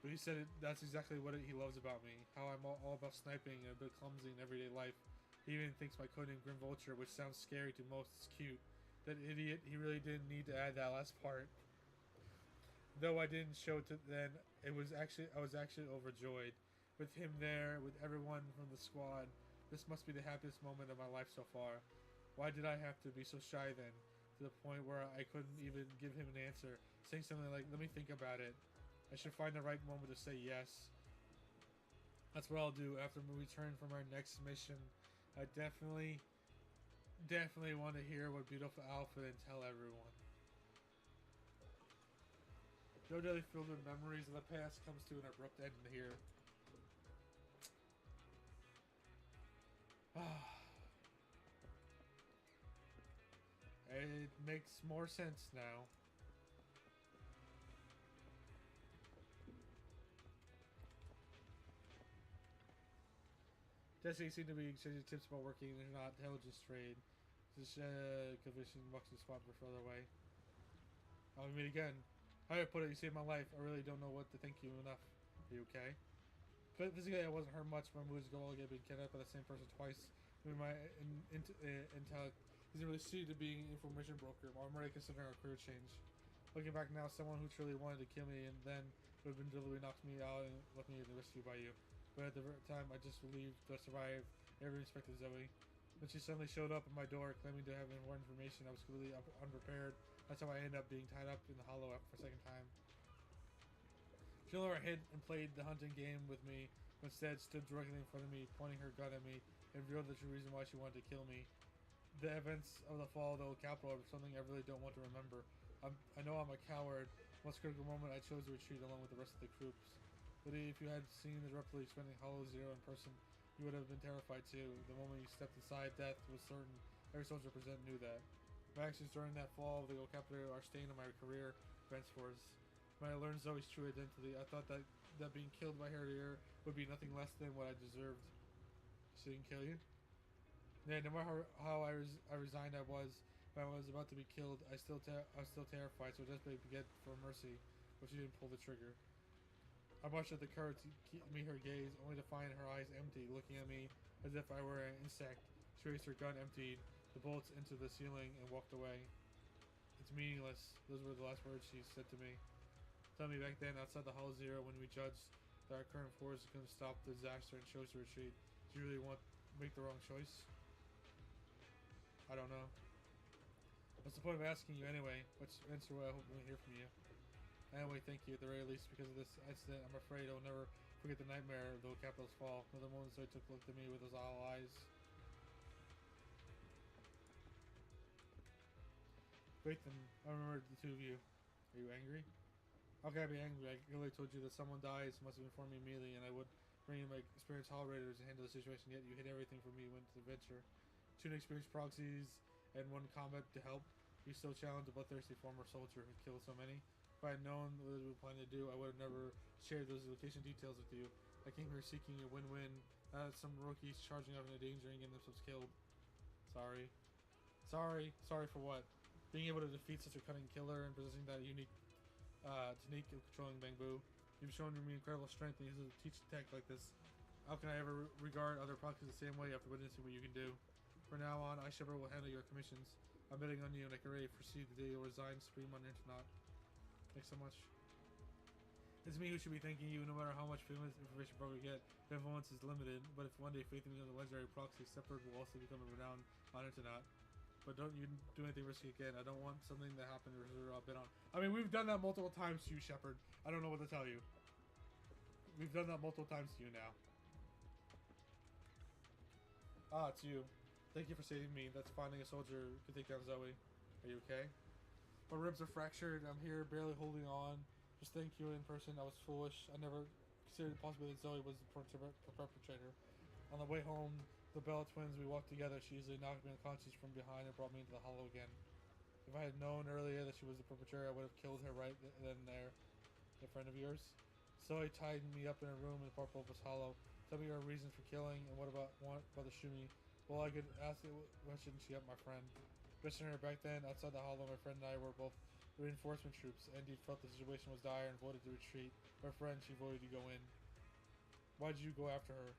But he said that's exactly what he loves about me, how I'm all about sniping and a bit clumsy in everyday life. He even thinks my codename Grim Vulture, which sounds scary to most, is cute. That idiot, he really didn't need to add that last part. Though I didn't show it to then, I was actually overjoyed. With him there, with everyone from the squad, this must be the happiest moment of my life so far. Why did I have to be so shy then? To the point where I couldn't even give him an answer, saying something like, let me think about it. I should find the right moment to say yes. That's what I'll do after we return from our next mission. I definitely want to hear what beautiful outfit and tell everyone. No daily filled with memories of the past comes to an abrupt end here. It makes more sense now. Jesse seemed to be exchanging tips about working in an intelligence trade. This conviction walks the spot for further away. I'll meet again. How do I put it? You saved my life. I really don't know what to thank you enough. Are you okay? Physically, I wasn't hurt much. My moods go all get being kidnapped by the same person twice. I mean, my intellect isn't really suited to being an information broker. I'm already considering a career change. Looking back now, someone who truly wanted to kill me and then would have been deliberately knocked me out and left me rescued by you. But at the time, I just believed to survive. Every respected Zoe. When she suddenly showed up at my door claiming to have more information, I was completely unprepared. That's how I ended up being tied up in the hollow for a second time. She no longer hid and played the hunting game with me, but instead stood directly in front of me, pointing her gun at me, and revealed the true reason why she wanted to kill me. The events of the fall of the capital are something I really don't want to remember. I know I'm a coward. Most critical moment, I chose to retreat along with the rest of the troops. But if you had seen the directly expanding Hollow Zero in person, you would have been terrified too. The moment you stepped inside, death was certain. Every soldier present knew that. My actions during that fall of the capital are staying in my career, henceforth. When I learned Zoe's true identity, I thought that being killed by her here would be nothing less than what I deserved. She didn't kill you? Yeah, no matter how resigned I was when I was about to be killed, I was still terrified, so I just begged for mercy, but she didn't pull the trigger. I marched at the curb to meet her gaze, only to find her eyes empty, looking at me as if I were an insect. She raised her gun, emptied the bullets into the ceiling, and walked away. It's meaningless. Those were the last words she said to me. Tell me back then, outside the Hall Zero, when we judged that our current force couldn't stop the disaster and chose to retreat, do you really want to make the wrong choice? I don't know. What's the point of asking you anyway? What's the answer? I hope we hear from you. Anyway, thank you at the very least because of this incident. I'm afraid I'll never forget the nightmare of the capital's fall. Another moment Zoe took a look at me with those owl eyes. Wait then, I remember the two of you. Are you angry? How can I be angry? I clearly told you that someone dies, must have informed me immediately, and I would bring in my experienced hall raiders and handle the situation, yet you hid everything from me when to the adventure. 2 inexperienced proxies and 1 combat to help. You still challenge a bloodthirsty former soldier who killed so many. If I had known what we were planning to do, I would have never shared those location details with you. I came here seeking a win-win, not some rookies charging up and endangering getting themselves killed. Sorry. Sorry. Sorry for what? Being able to defeat such a cunning killer and possessing that unique technique of controlling Bangbu. You've shown me incredible strength and use it to teach tech like this. How can I ever regard other proxies the same way after witnessing what you can do? From now on, I Shepherd will handle your commissions. I'm betting on you and I can already foresee the day you'll resign Supreme on Internet. Thanks so much. It's me who should be thanking you. No matter how much famous information Broker get, the influence is limited. But if one day faith in me on the legendary proxy, Shepherd will also become a renowned on Internet. But don't you do anything risky again. I don't want something that happened to I've been on. I mean, we've done that multiple times to you, Shepherd. I don't know what to tell you. We've done that multiple times to you now. Ah, it's you. Thank you for saving me. That's finding a soldier who can take down Zoe. Are you okay? My ribs are fractured. I'm here barely holding on. Just thank you in person. I was foolish. I never considered the possibility that Zoe was the perpetrator. On the way home, the Bella twins, we walked together. She easily knocked me unconscious from behind and brought me into the hollow again. If I had known earlier that she was the perpetrator, I would have killed her right then and there. A friend of yours? Zoe tied me up in a room in the purple was hollow. Tell me your reason for killing, and what about the Shumi? Well, I could ask it, why shouldn't she help my friend? Questioning her back then, outside the hollow, my friend and I were both reinforcement troops. Andy felt the situation was dire and voted to retreat. My friend, she voted to go in. Why did you go after her?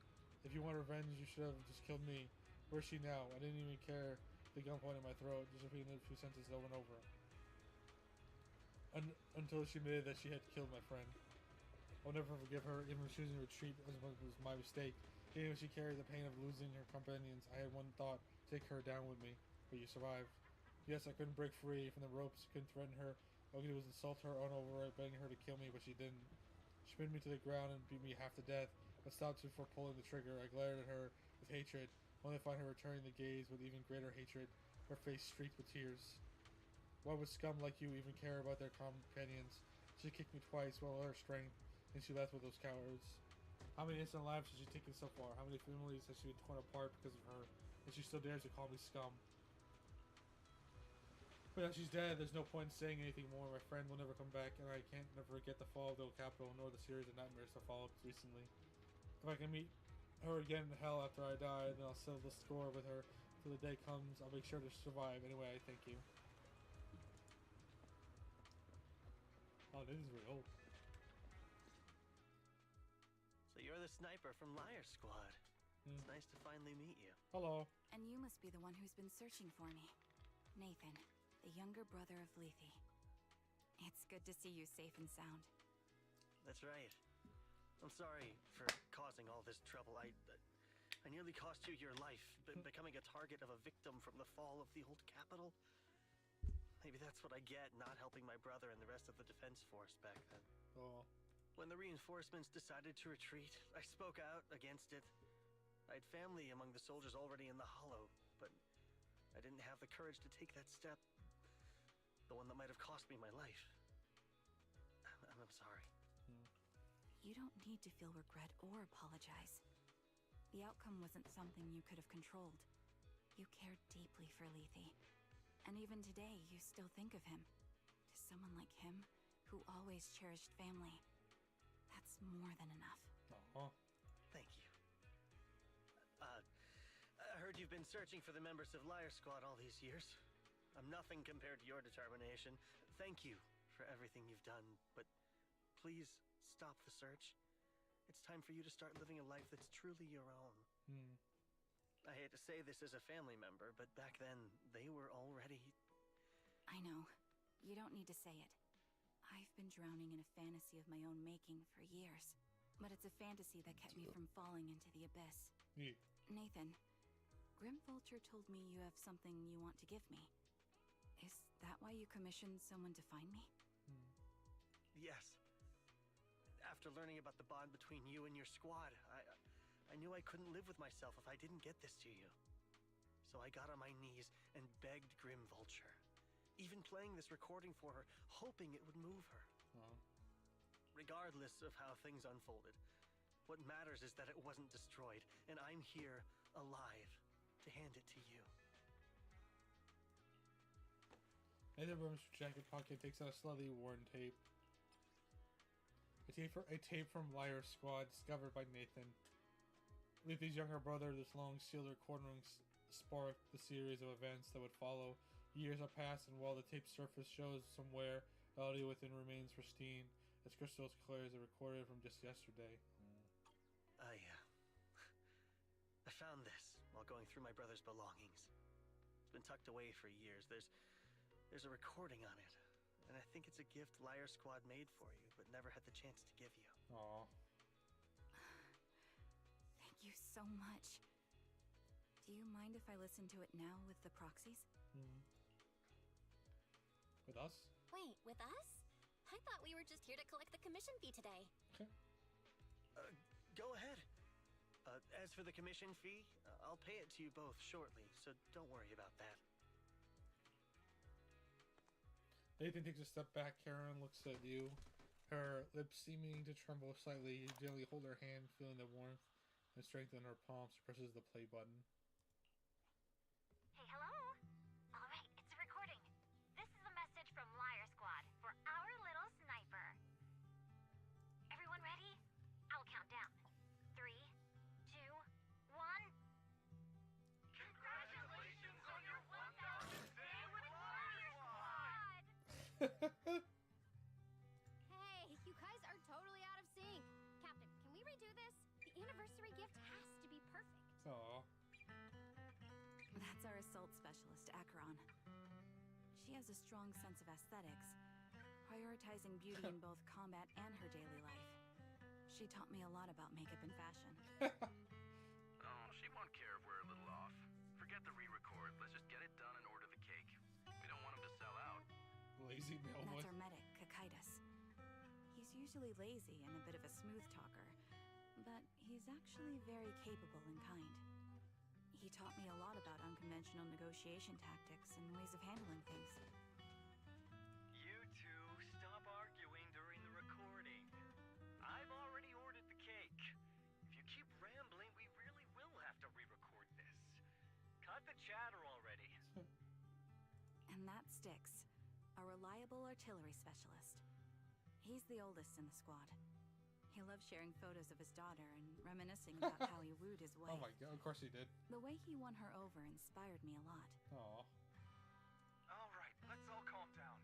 If you want revenge, you should have just killed me. Where's she now? I didn't even care. The gun pointed in my throat, just repeating a few sentences over and over. Until she admitted that she had killed my friend. I'll never forgive her, even choosing to retreat was my mistake. Even when she carried the pain of losing her companions, I had one thought, take her down with me. But you survived. Yes, I couldn't break free from the ropes, couldn't threaten her. All I could do was insult her on over, begging her to kill me, but she didn't. She pinned me to the ground and beat me half to death, but stopped before pulling the trigger. I glared at her with hatred, only to find her returning the gaze with even greater hatred, her face streaked with tears. Why would scum like you even care about their companions? She kicked me twice while her strength, and she left with those cowards. How many innocent lives has she taken so far? How many families has she been torn apart because of her? And she still dares to call me scum. But now she's dead, there's no point in saying anything more. My friend will never come back, and I can't never forget the fall of the old capital, nor the series of nightmares that followed recently. If I can meet her again in hell after I die, then I'll settle the score with her. Till the day comes, I'll make sure to survive. Anyway, I thank you. Oh, this is really old. So you're the sniper from Liar Squad. It's nice to finally meet you. Hello. And you must be the one who's been searching for me. Nathan, the younger brother of Lethe. It's good to see you safe and sound. That's right. I'm sorry for causing all this trouble. I nearly cost you your life, becoming a target of a victim from the fall of the old capital. Maybe that's what I get, not helping my brother and the rest of the defense force back then. Oh. When the reinforcements decided to retreat, I spoke out against it. I had family among the soldiers already in the hollow, but I didn't have the courage to take that step. The one that might have cost me my life. I'm sorry. You don't need to feel regret or apologize. The outcome wasn't something you could have controlled. You cared deeply for Lethe. And even today, you still think of him. To someone like him, who always cherished family. That's more than enough. Thank you. I heard you've been searching for the members of Liar Squad all these years. I'm nothing compared to your determination. Thank you for everything you've done, but please stop the search. It's time for you to start living a life that's truly your own. I hate to say this as a family member, but back then, they were already... I know. You don't need to say it. I've been drowning in a fantasy of my own making for years. But it's a fantasy that kept me from falling into the abyss. Nathan, Grim Vulture told me you have something you want to give me. Is that why you commissioned someone to find me? Yes. After learning about the bond between you and your squad, I knew I couldn't live with myself if I didn't get this to you. So I got on my knees and begged Grim Vulture. Even playing this recording for her, hoping it would move her. Regardless of how things unfolded, what matters is that it wasn't destroyed, and I'm here, alive, to hand it to you. Nathan Burns' jacket pocket takes out a slightly worn tape. A tape from Liar Squad discovered by Nathan. Lethe's younger brother, this long sealed recording sparked the series of events that would follow. Years have passed, and while the tape surface shows somewhere, reality within remains pristine, as crystal as clear as it recorded from just yesterday. I found this while going through my brother's belongings. It's been tucked away for years. There's a recording on it, and I think it's a gift Liar Squad made for you, but never had the chance to give you. Aww. Thank you so much. Do you mind if I listen to it now with the proxies? With us? Wait, with us? I thought we were just here to collect the commission fee today. Go ahead. As for the commission fee, I'll pay it to you both shortly, so don't worry about that. Nathan takes a step back. Karen looks at you, her lips seeming to tremble slightly. You gently hold her hand, feeling the warmth and strength in her palm. She presses the play button. Hey, hello? All right, it's a recording. This is a message from Liar Squad for our little sniper. Everyone ready? I'll count down. 3, 2, 1. Congratulations on your 1,000th day with Liar Squad! Hey, you guys are totally out of sync. Captain, can we redo this? The anniversary gift has to be perfect. Aww. That's our assault specialist, Acheron. She has a strong sense of aesthetics, prioritizing beauty in both combat and her daily life. She taught me a lot about makeup and fashion. Oh, she won't care if we're a little off. Forget the re-record. Let's just get it done and order the cake. We don't want him to sell out. Lazy male That's one. our medic, Kakaitis. He's usually lazy and a bit of a smooth talker, but he's actually very capable and kind. He taught me a lot about unconventional negotiation tactics and ways of handling things. You two, stop arguing during the recording. I've already ordered the cake. If you keep rambling, we really will have to re-record this. Cut the chatter already. And that Styx, a reliable artillery specialist. He's the oldest in the squad. He loves sharing photos of his daughter and reminiscing about how he wooed his wife. Oh my god, of course he did. The way he won her over inspired me a lot. Aww. All right, let's all calm down.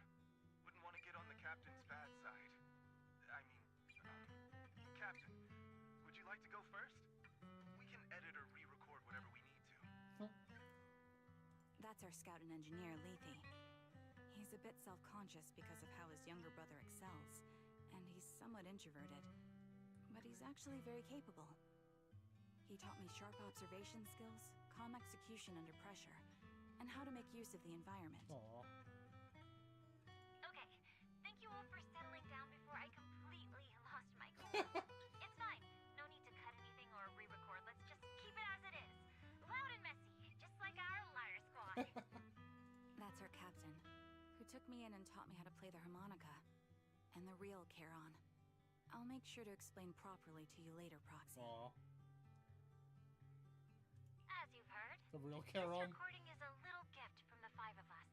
Wouldn't want to get on the captain's bad side. Captain, would you like to go first? We can edit or re-record whatever we need to. That's our scout and engineer, Lethe. He's a bit self-conscious because of how his younger brother excels, and he's somewhat introverted. But he's actually very capable. He taught me sharp observation skills, calm execution under pressure, and how to make use of the environment. Aww. Okay, thank you all for settling down before I completely lost my cool. It's fine. No need to cut anything or re-record. Let's just keep it as it is. Loud and messy, just like our Liar Squad. That's our captain, who took me in and taught me how to play the harmonica. And the real Charon. I'll make sure to explain properly to you later, Proxy. Aww. As you've heard, The real this Charon. recording is a little gift from the 5 of us.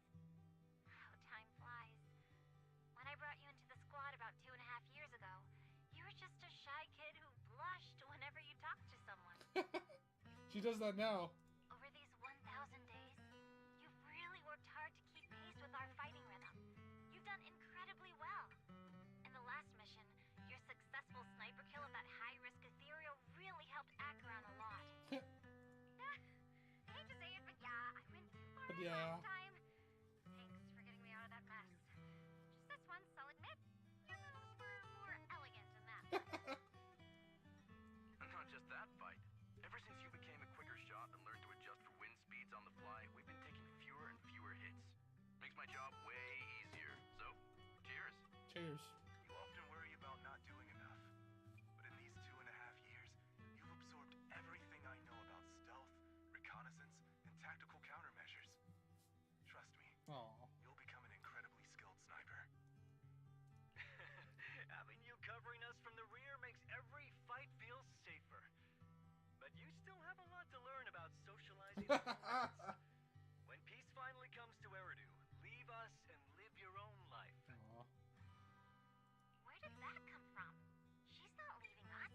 How time flies. When I brought you into the squad about 2.5 years ago, you were just a shy kid who blushed whenever you talked to someone. She does that now. Over these 1,000 days, you've really worked hard to keep pace with our fighting rhythm. You've done incredibly well. In the last mission, your successful sniper kill of that high-risk ethereal really helped Acheron a lot. I hate to say it, but yeah, I went too far last time. Thanks for getting me out of that mess. Just this once, I'll admit, your moves were more elegant in that. And not just that fight. Ever since you became a quicker shot and learned to adjust for wind speeds on the fly, we've been taking fewer and fewer hits. Makes my job way easier. So, cheers. Cheers. You often worry about not doing enough. But in these 2.5 years, you've absorbed everything I know about stealth, reconnaissance, and tactical countermeasures. Trust me, Aww. you'll become an incredibly skilled sniper. Having you covering us from the rear makes every fight feel safer. But you still have a lot to learn about socializing with friends. When peace finally comes to Eridu, leave us and live your own life. Aww. Where did that come from? She's not leaving us.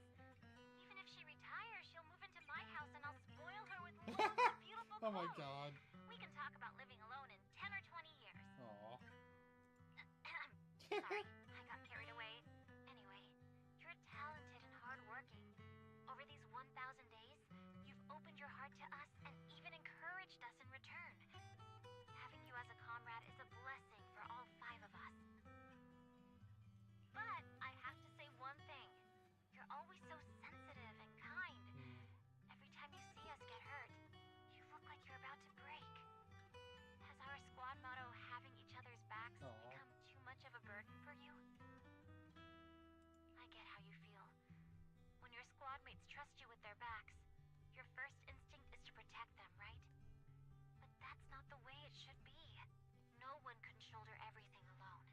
Even if she retires, she'll move into my house and I'll spoil her with loads of beautiful Oh my god. We can talk about living alone in 10 or 20 years. Aw. Sorry, I got carried away. Anyway, you're talented and hardworking. Over these 1,000 days, you've opened your heart to us and even encouraged us in return. Having you as a comrade is a blessing for all 5 of us. But I have to say one thing. You're always so sensitive and kind. Every time you see us get hurt, you look like you're about to break. Has our squad motto, having each other's backs, become too much of a burden for you? I get how you feel. When your squad mates trust you with their backs, your first instinct is to protect them, right? But that's not the way it should be. No one can shoulder everything alone.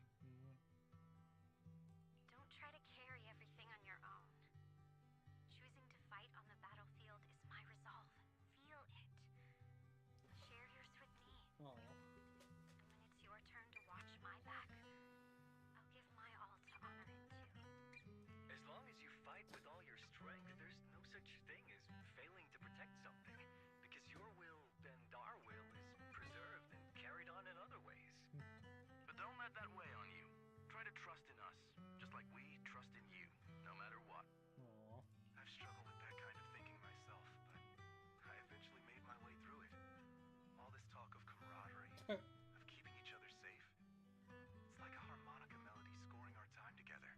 Don't try to carry everything on your own. Choosing to fight on the battlefield is my resolve. Feel it. Share yours with me. And when it's your turn to watch my back, I'll give my all to honor it too. As long as you fight with all your strength, there's no such thing as failing to protect something. Because your will and our will is preserved and carried on in other ways. But don't let that weigh on you. Try to trust in us, just like we trust in you, no matter what. I've struggled with that kind of thinking myself, but I eventually made my way through it. All this talk of camaraderie, of keeping each other safe. It's like a harmonica melody scoring our time together.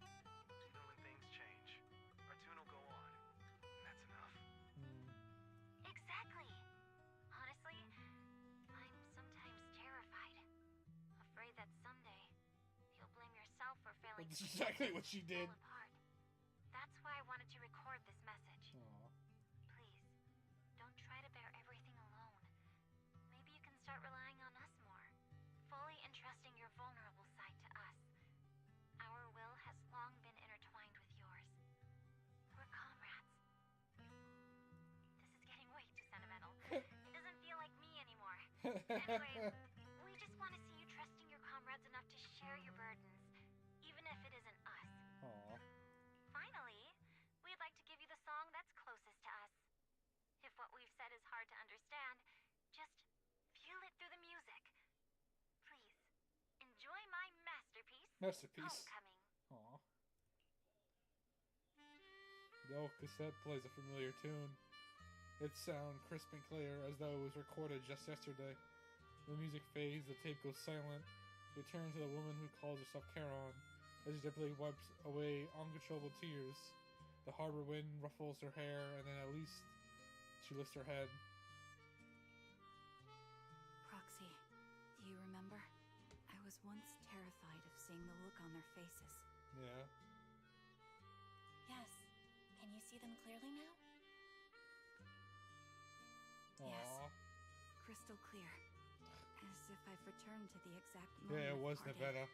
Even when things change, our tune will go on, and that's enough. Exactly. Honestly, I'm sometimes terrified. Afraid that someday you'll blame yourself for failing That's to exactly what she did. fall apart. That's why I wanted to record this message. Please, don't try to bear everything alone. Maybe you can start relying on us more, fully entrusting your vulnerable side to us. Our will has long been intertwined with yours. We're comrades. This is getting way too sentimental. It doesn't feel like me anymore. Anyway, we just want to see you trusting your comrades enough to share your burdens, even if it isn't us. Finally, we'd like to give you the song that's closest to us. If what we've said is hard to understand, just feel it through the music. Please, enjoy my masterpiece, Homecoming. The old cassette plays a familiar tune. Its sound crisp and clear, as though it was recorded just yesterday. The music fades, the tape goes silent. We turn to the woman who calls herself Charon, as she gently wipes away uncontrollable tears. The harbor wind ruffles her hair, and then at least she lifts her head. Proxy, do you remember? I was once terrified of seeing the look on their faces. Yeah. Yes. Can you see them clearly now? Yes. Crystal clear. As if I've returned to the exact moment. Yeah, it was of our day. Nevada.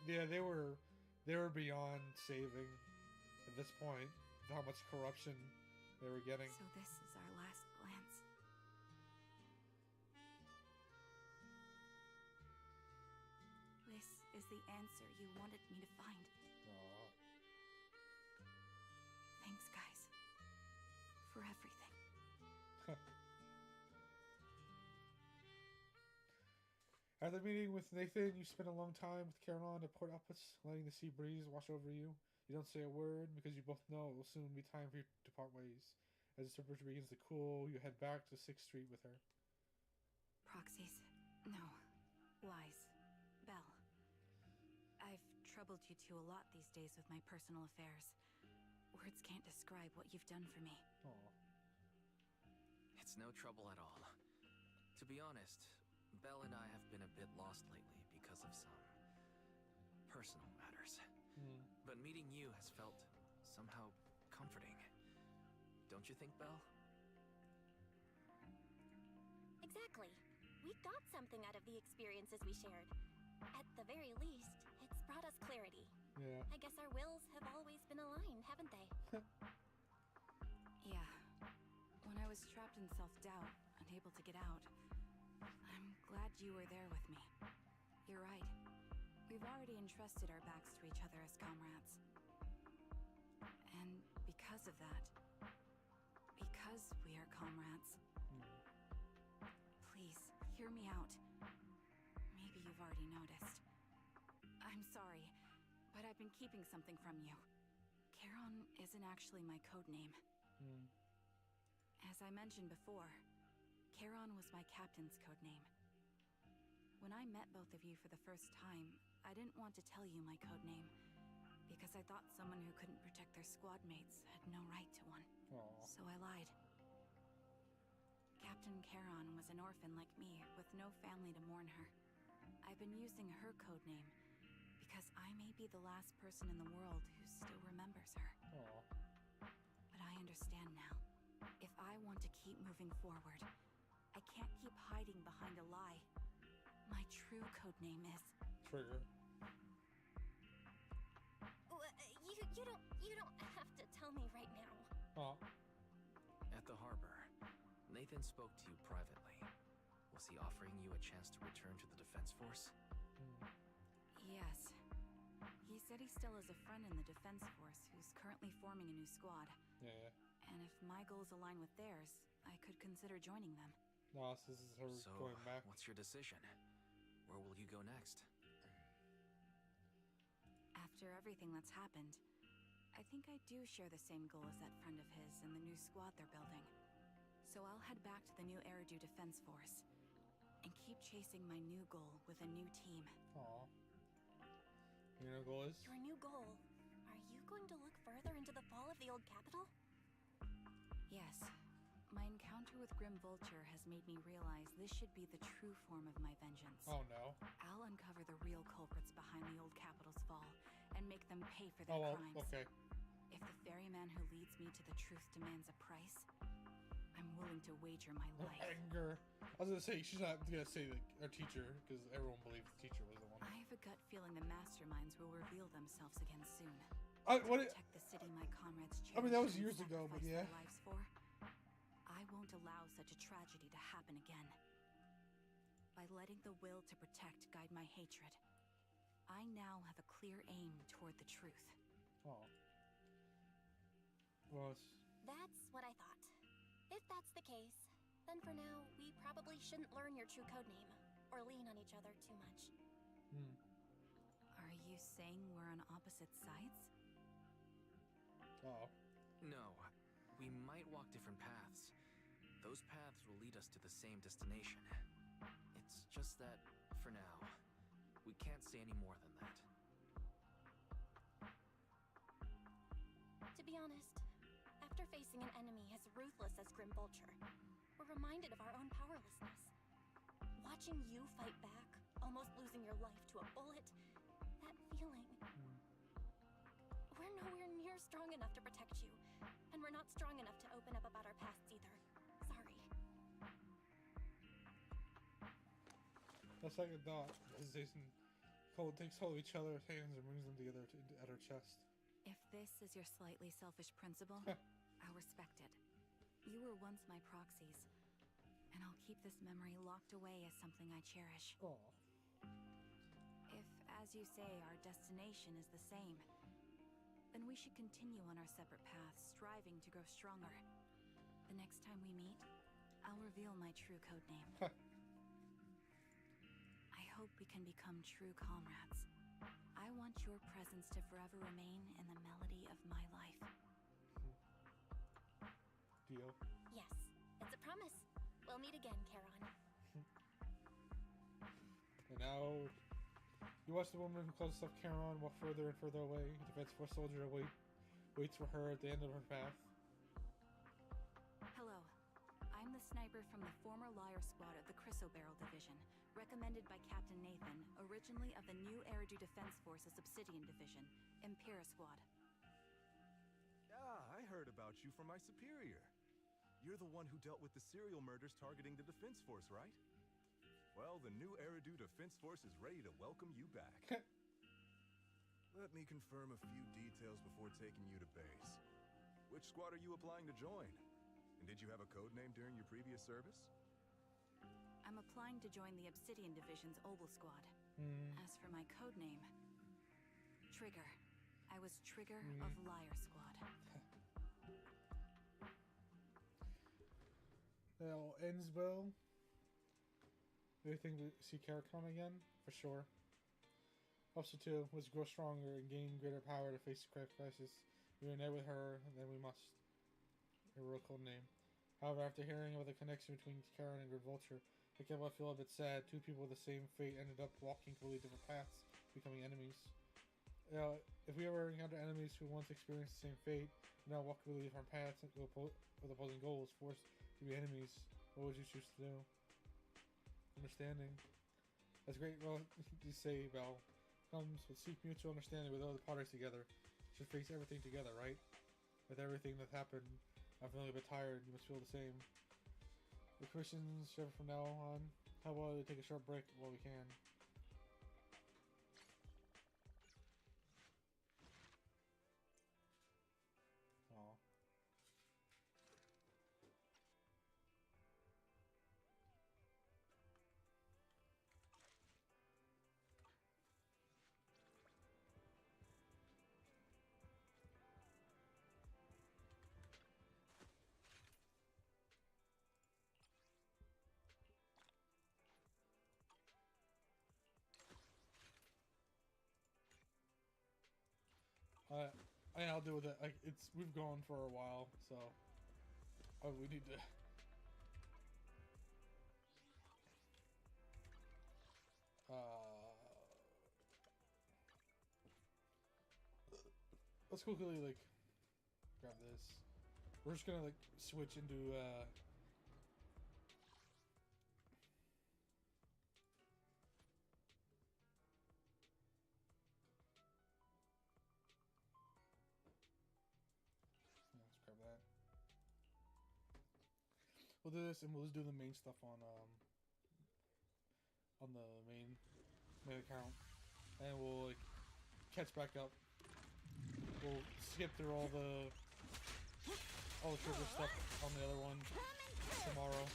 Yeah, they were beyond saving at this point. With how much corruption they were getting. So this is our last glance. This is the answer you wanted me to find. Thanks, guys. For everything. After meeting with Nathan, you spend a long time with Caroline at Port Elpis, letting the sea breeze wash over you. You don't say a word because you both know it will soon be time for you to part ways. As the temperature begins to cool, you head back to 6th Street with her. Proxies. No. Lies. Belle. I've troubled you two a lot these days with my personal affairs. Words can't describe what you've done for me. It's no trouble at all. To be honest, Belle and I have been a bit lost lately because of some personal matters. But meeting you has felt somehow comforting. Don't you think, Belle? Exactly. We got something out of the experiences we shared. At the very least, it's brought us clarity. Yeah. I guess our wills have always been aligned, haven't they? Yeah. When I was trapped in self-doubt, unable to get out, I'm glad you were there with me. You're right. We've already entrusted our backs to each other as comrades. And because of that, because we are comrades, please hear me out. Maybe you've already noticed. I'm sorry, but I've been keeping something from you. Charon isn't actually my code name. As I mentioned before, Charon was my captain's code name. When I met both of you for the first time, I didn't want to tell you my code name, because I thought someone who couldn't protect their squad mates had no right to one. So I lied. Captain Charon was an orphan like me, with no family to mourn her. I've been using her code name because I may be the last person in the world who still remembers her. But I understand now. If I want to keep moving forward, I can't keep hiding behind a lie. My true code name is... Trigger. You don't have to tell me right now. At the harbor, Nathan spoke to you privately. Was he offering you a chance to return to the Defense Force? Yes. He said he still has a friend in the Defense Force who's currently forming a new squad. Yeah. And if my goals align with theirs, I could consider joining them. No, this is her going back. What's your decision? Where will you go next? After everything that's happened, I think I do share the same goal as that friend of his and the new squad they're building. So I'll head back to the new Eridu Defense Force and keep chasing my new goal with a new team. Your new goal is? Your new goal? Are you going to look further into the fall of the old capital? Yes. My encounter with Grim Vulture has made me realize this should be the true form of my vengeance. Oh no. I'll uncover the real culprits behind the old capital's fall and make them pay for their crimes. Okay. If the ferryman who leads me to the truth demands a price, I'm willing to wager my life. Anger. I was gonna say, she's not gonna say our teacher, because everyone believes the teacher was the one. I have a gut feeling the masterminds will reveal themselves again soon. Protect the city my comrades cherish. I mean, that was years ago, but yeah. Their lives for. I won't allow such a tragedy to happen again. By letting the will to protect guide my hatred, I now have a clear aim toward the truth. That's what I thought. If that's the case, then for now, we probably shouldn't learn your true code name, or lean on each other too much. Are you saying we're on opposite sides? No. We might walk different paths. Those paths will lead us to the same destination. It's just that, for now, we can't say any more than that. To be honest, after facing an enemy as ruthless as Grim Vulture, we're reminded of our own powerlessness. Watching you fight back, almost losing your life to a bullet, that feeling. We're nowhere near strong enough to protect you, and we're not strong enough to open up about our pasts either. Sorry. That's like a dot. Jason takes hold of each other's hands and brings them together at her chest. If this is your slightly selfish principle, I'll respect it. You were once my proxies, and I'll keep this memory locked away as something I cherish. If, as you say, our destination is the same, then we should continue on our separate paths, striving to grow stronger. The next time we meet, I'll reveal my true code name. I hope we can become true comrades. I want your presence to forever remain in the melody of my life. Deal. Yes, it's a promise. We'll meet again, Charon. And now, you watch the woman who calls herself Charon walk further and further away. The Defense Force soldier waits for her at the end of her path. Hello. I'm the sniper from the former Liar Squad of the Chrysoberyl Division, recommended by Captain Nathan, originally of the new Eridu Defense Force's Obsidian Division, Impera Squad. Yeah, I heard about you from my superior. You're the one who dealt with the serial murders targeting the Defense Force, right? Well, the new Eridu Defense Force is ready to welcome you back. Let me confirm a few details before taking you to base. Which squad are you applying to join? And did you have a code name during your previous service? I'm applying to join the Obsidian Division's Oval Squad. As for my code name, Trigger. I was Trigger of Liar Squad. That all ends well. Do you think we see Kara come again? For sure. Officer 2 was grow stronger and gain greater power to face the crisis. We unite with her, and then we must. A real cool name. However, after hearing about the connection between Karen and Grid Vulture, I can't but feel a bit sad. Two people with the same fate ended up walking completely different paths, becoming enemies. If we ever encounter enemies who once experienced the same fate, and now walk completely different paths with opposing goals, forced to be enemies, what would you choose to do? Understanding. That's great. Well, you say, Val. Comes with seek mutual understanding with other parties together. Should face everything together, right? With everything that happened, I'm feeling a bit tired. You must feel the same. The questions from now on. How about we take a short break while we can? Aw. I'll deal with it. We've gone for a while, so we need to. Let's quickly grab this. We're just gonna switch into let's grab that. We'll do this and we'll just do the main stuff on the main account, and we'll catch back up. We'll skip through all the trigger stuff on the other one tomorrow.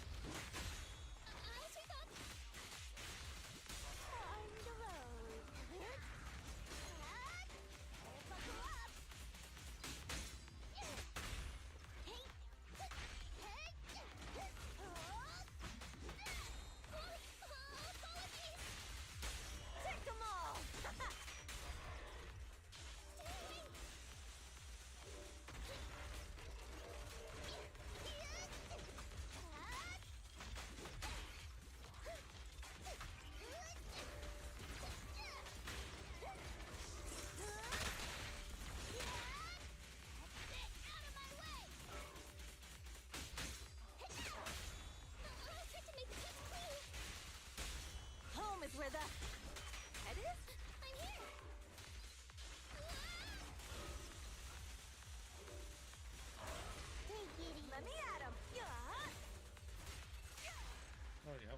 Where the head is? I'm here! Take it easy. Let me at him! There we go.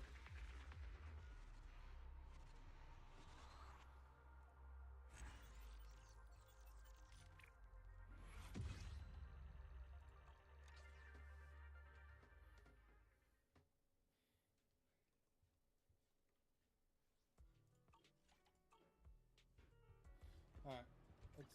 Alright, let's...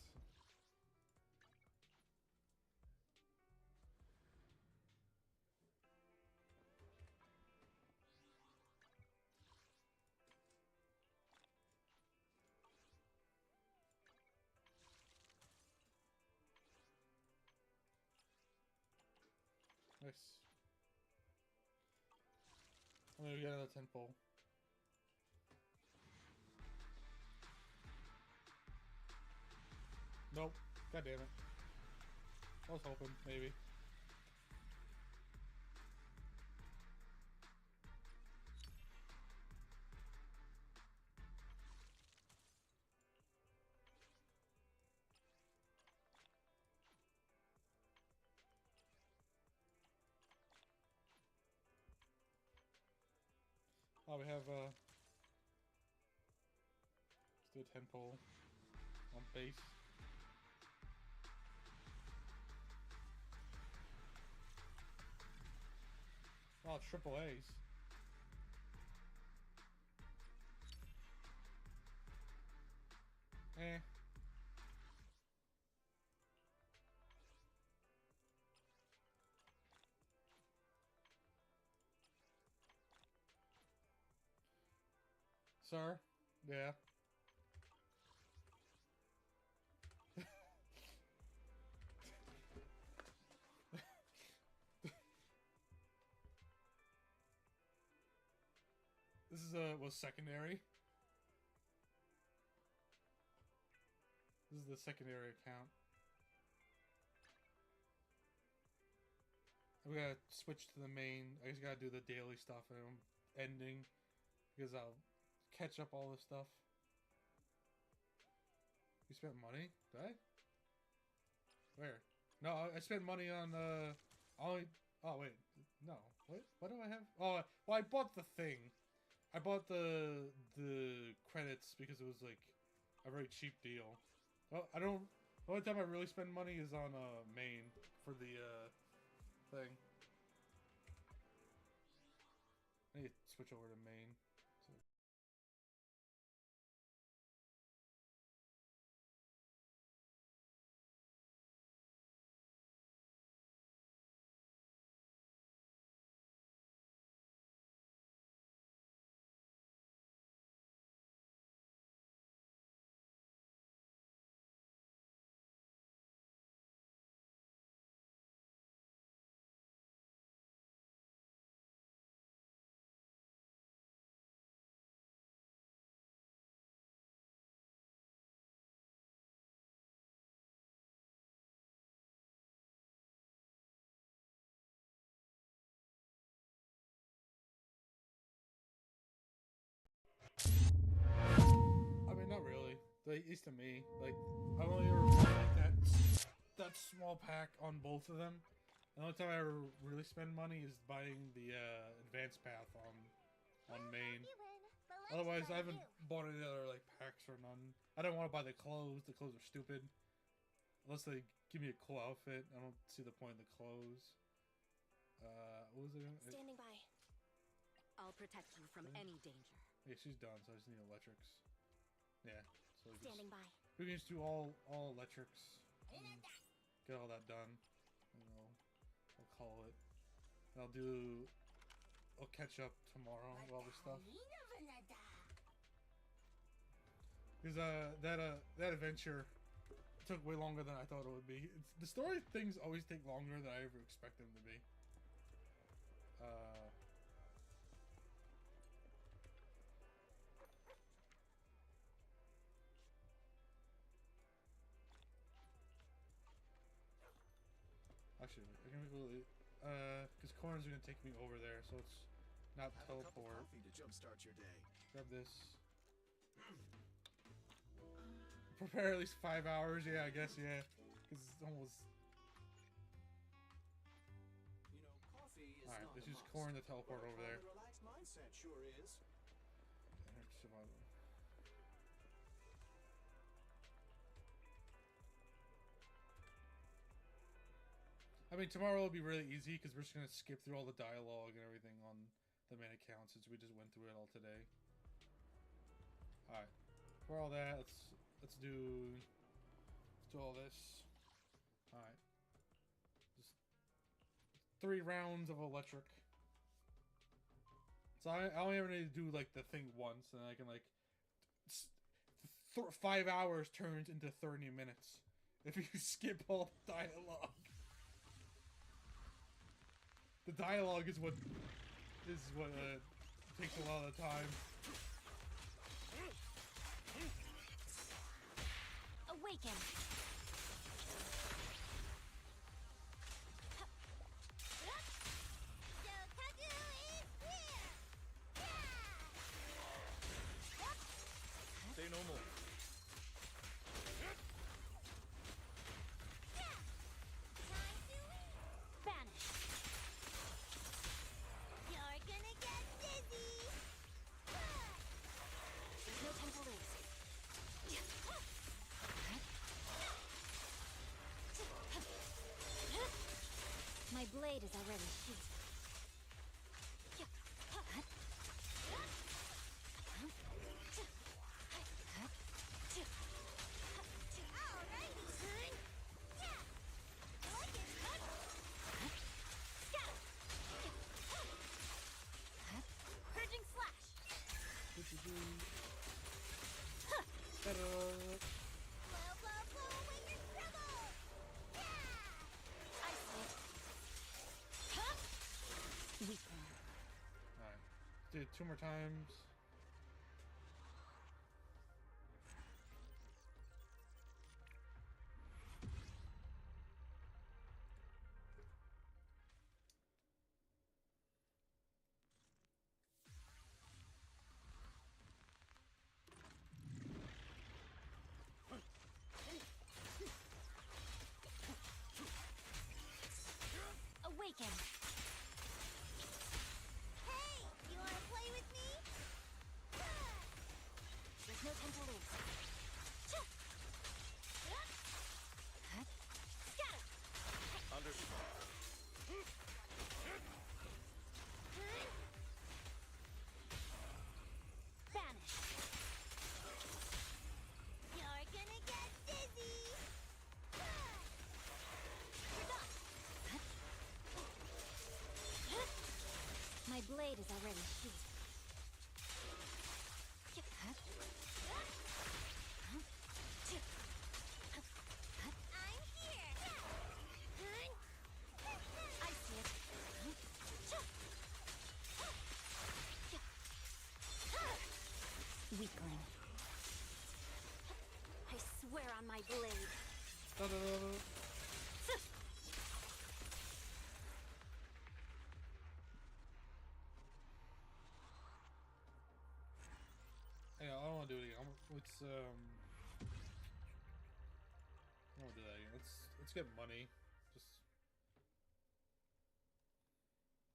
Nice. I'm gonna get another 10 pole. Nope. God damn it. I was hoping, maybe. Oh, we have, let's do a 10 pole on base. Oh, triple A's. Eh. Sir? Yeah. This is was secondary. This is the secondary account. We gotta switch to the main. I just gotta do the daily stuff and I'm ending because I'll catch up all this stuff. You spent money? Did I? Where? No, I spent money on only. Oh wait, no. What do I have? Oh, well, I bought the thing. I bought the credits because it was like a very cheap deal. Oh, I don't. The only time I really spend money is on main for the thing. I need to switch over to main. So. I mean, not really. At least to me. Like, I only ever bought like that small pack on both of them. The only time I ever really spend money is buying the advanced path on main. Otherwise, I haven't bought any other like packs or none. I don't want to buy the clothes. The clothes are stupid. Unless they give me a cool outfit, I don't see the point in the clothes. What was it? Standing by. I'll protect you from any danger. Yeah, she's done, so I just need electrics. Yeah, so Standing by. We can just do all electrics. Get all that done. You know, I'll call it. I'll catch up tomorrow with all this stuff. Because that adventure took way longer than I thought it would be. The story things always take longer than I ever expect them to be. Actually, I can go. Because Corn's gonna take me over there, so it's not teleport. Coffee to jumpstart your day. Grab this. Prepare at least 5 hours. Yeah, I guess. Yeah, because it's almost. You know, coffee is All right, not let's a use must, Corn to teleport but over there. a relaxed mindset sure is. I mean, tomorrow will be really easy because we're just gonna skip through all the dialogue and everything on the main account since we just went through it all today. All right, for all that, let's do all this. All right, just 3 rounds of electric. So I only ever need to do like the thing once, and I can like 5 hours turns into 30 minutes if you skip all the dialogue. The dialogue is what takes a lot of the time. Awaken. Say no more. Vanish. You're gonna get dizzy. There's no time to lose. Alright. Do it 2 more times. Awaken! Hey! You wanna play with me? There's no time to lose. Scatter! Understood. Vanish! You're gonna get dizzy! You're done! My blade is already sheathed. I'm here! I see it. Weakling. I swear on my blade. Yeah, I don't want to do it again. Let's I don't want to do that again. Let's get money. Just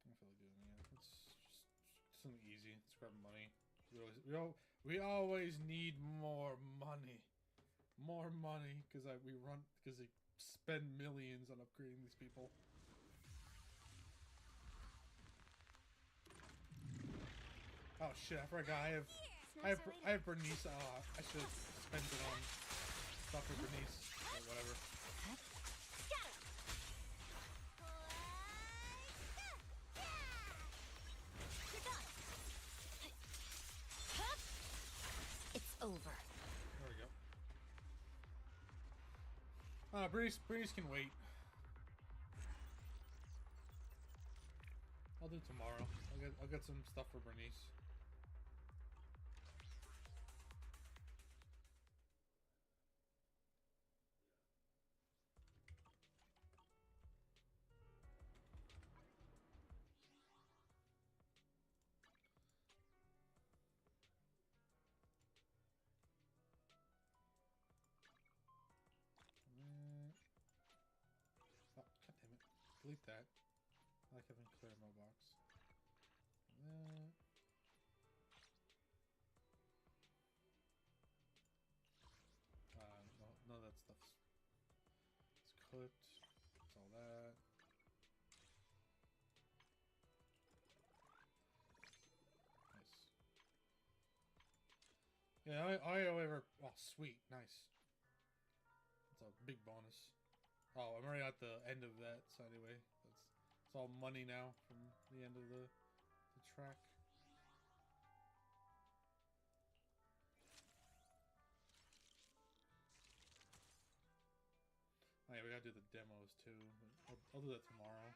I don't feel like doing it again. Let's just something easy. Let's grab money. We always need more money. More money because we spend millions on upgrading these people. Oh shit! I forgot. I have Bernice. Oh, I should have spent it on stuff for Bernice or whatever. It's over. There we go. Bernice can wait. I'll do it tomorrow. I'll get some stuff for Bernice. Oh, god damn it. Delete that. I like having clear mailbox. No, none of that stuff's it's clipped. It's all that. Nice. Yeah, however, oh sweet, nice. It's a big bonus. Oh, I'm already at the end of that, so anyway, it's all money now from the end of the track. Oh yeah, we gotta do the demos too. But I'll do that tomorrow.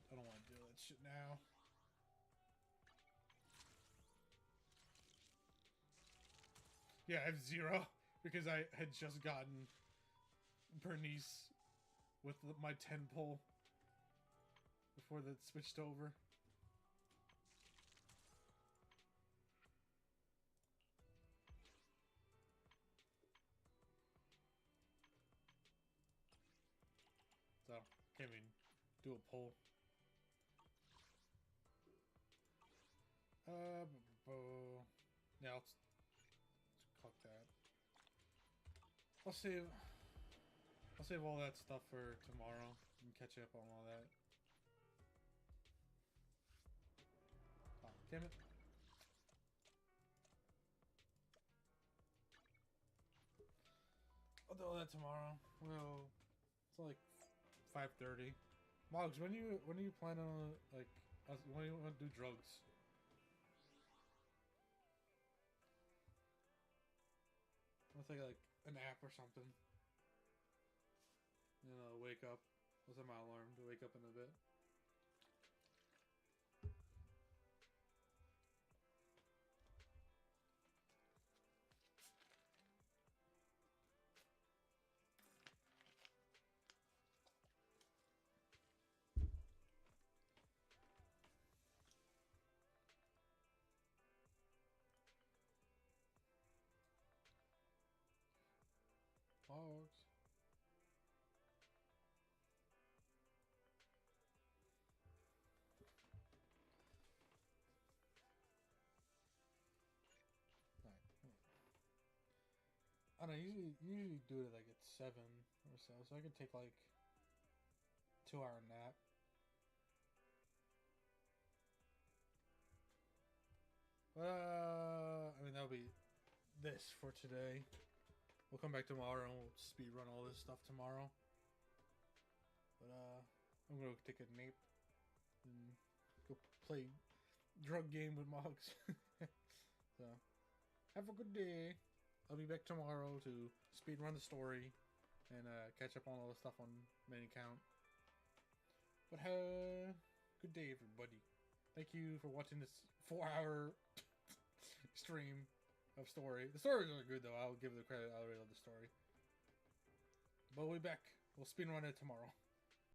I don't want to do that shit now. Yeah, I have 0 because I had just gotten Bernice with my 10 pull before that switched over. So, can't even do a pull. Yeah, let's click that. I'll save all that stuff for tomorrow and catch up on all that. Oh, damn it. I'll do all that tomorrow. Well, it's like 5:30. Moggs, when are you planning on like when do you want to do drugs? I'll take like a nap or something. You know, wake up. I'll set my alarm to wake up in a bit. Hogs. I don't know, usually do it like at 7 or so I could take like 2-hour nap. I mean that'll be this for today. We'll come back tomorrow and we'll speed run all this stuff tomorrow. But I'm gonna take a nap and go play drug game with Mogs. So have a good day. I'll be back tomorrow to speed run the story and catch up on all the stuff on main account. But good day, everybody. Thank you for watching this 4-hour stream of story. The story is really good, though. I'll give it the credit. I really love the story. But we'll be back. We'll speed run it tomorrow.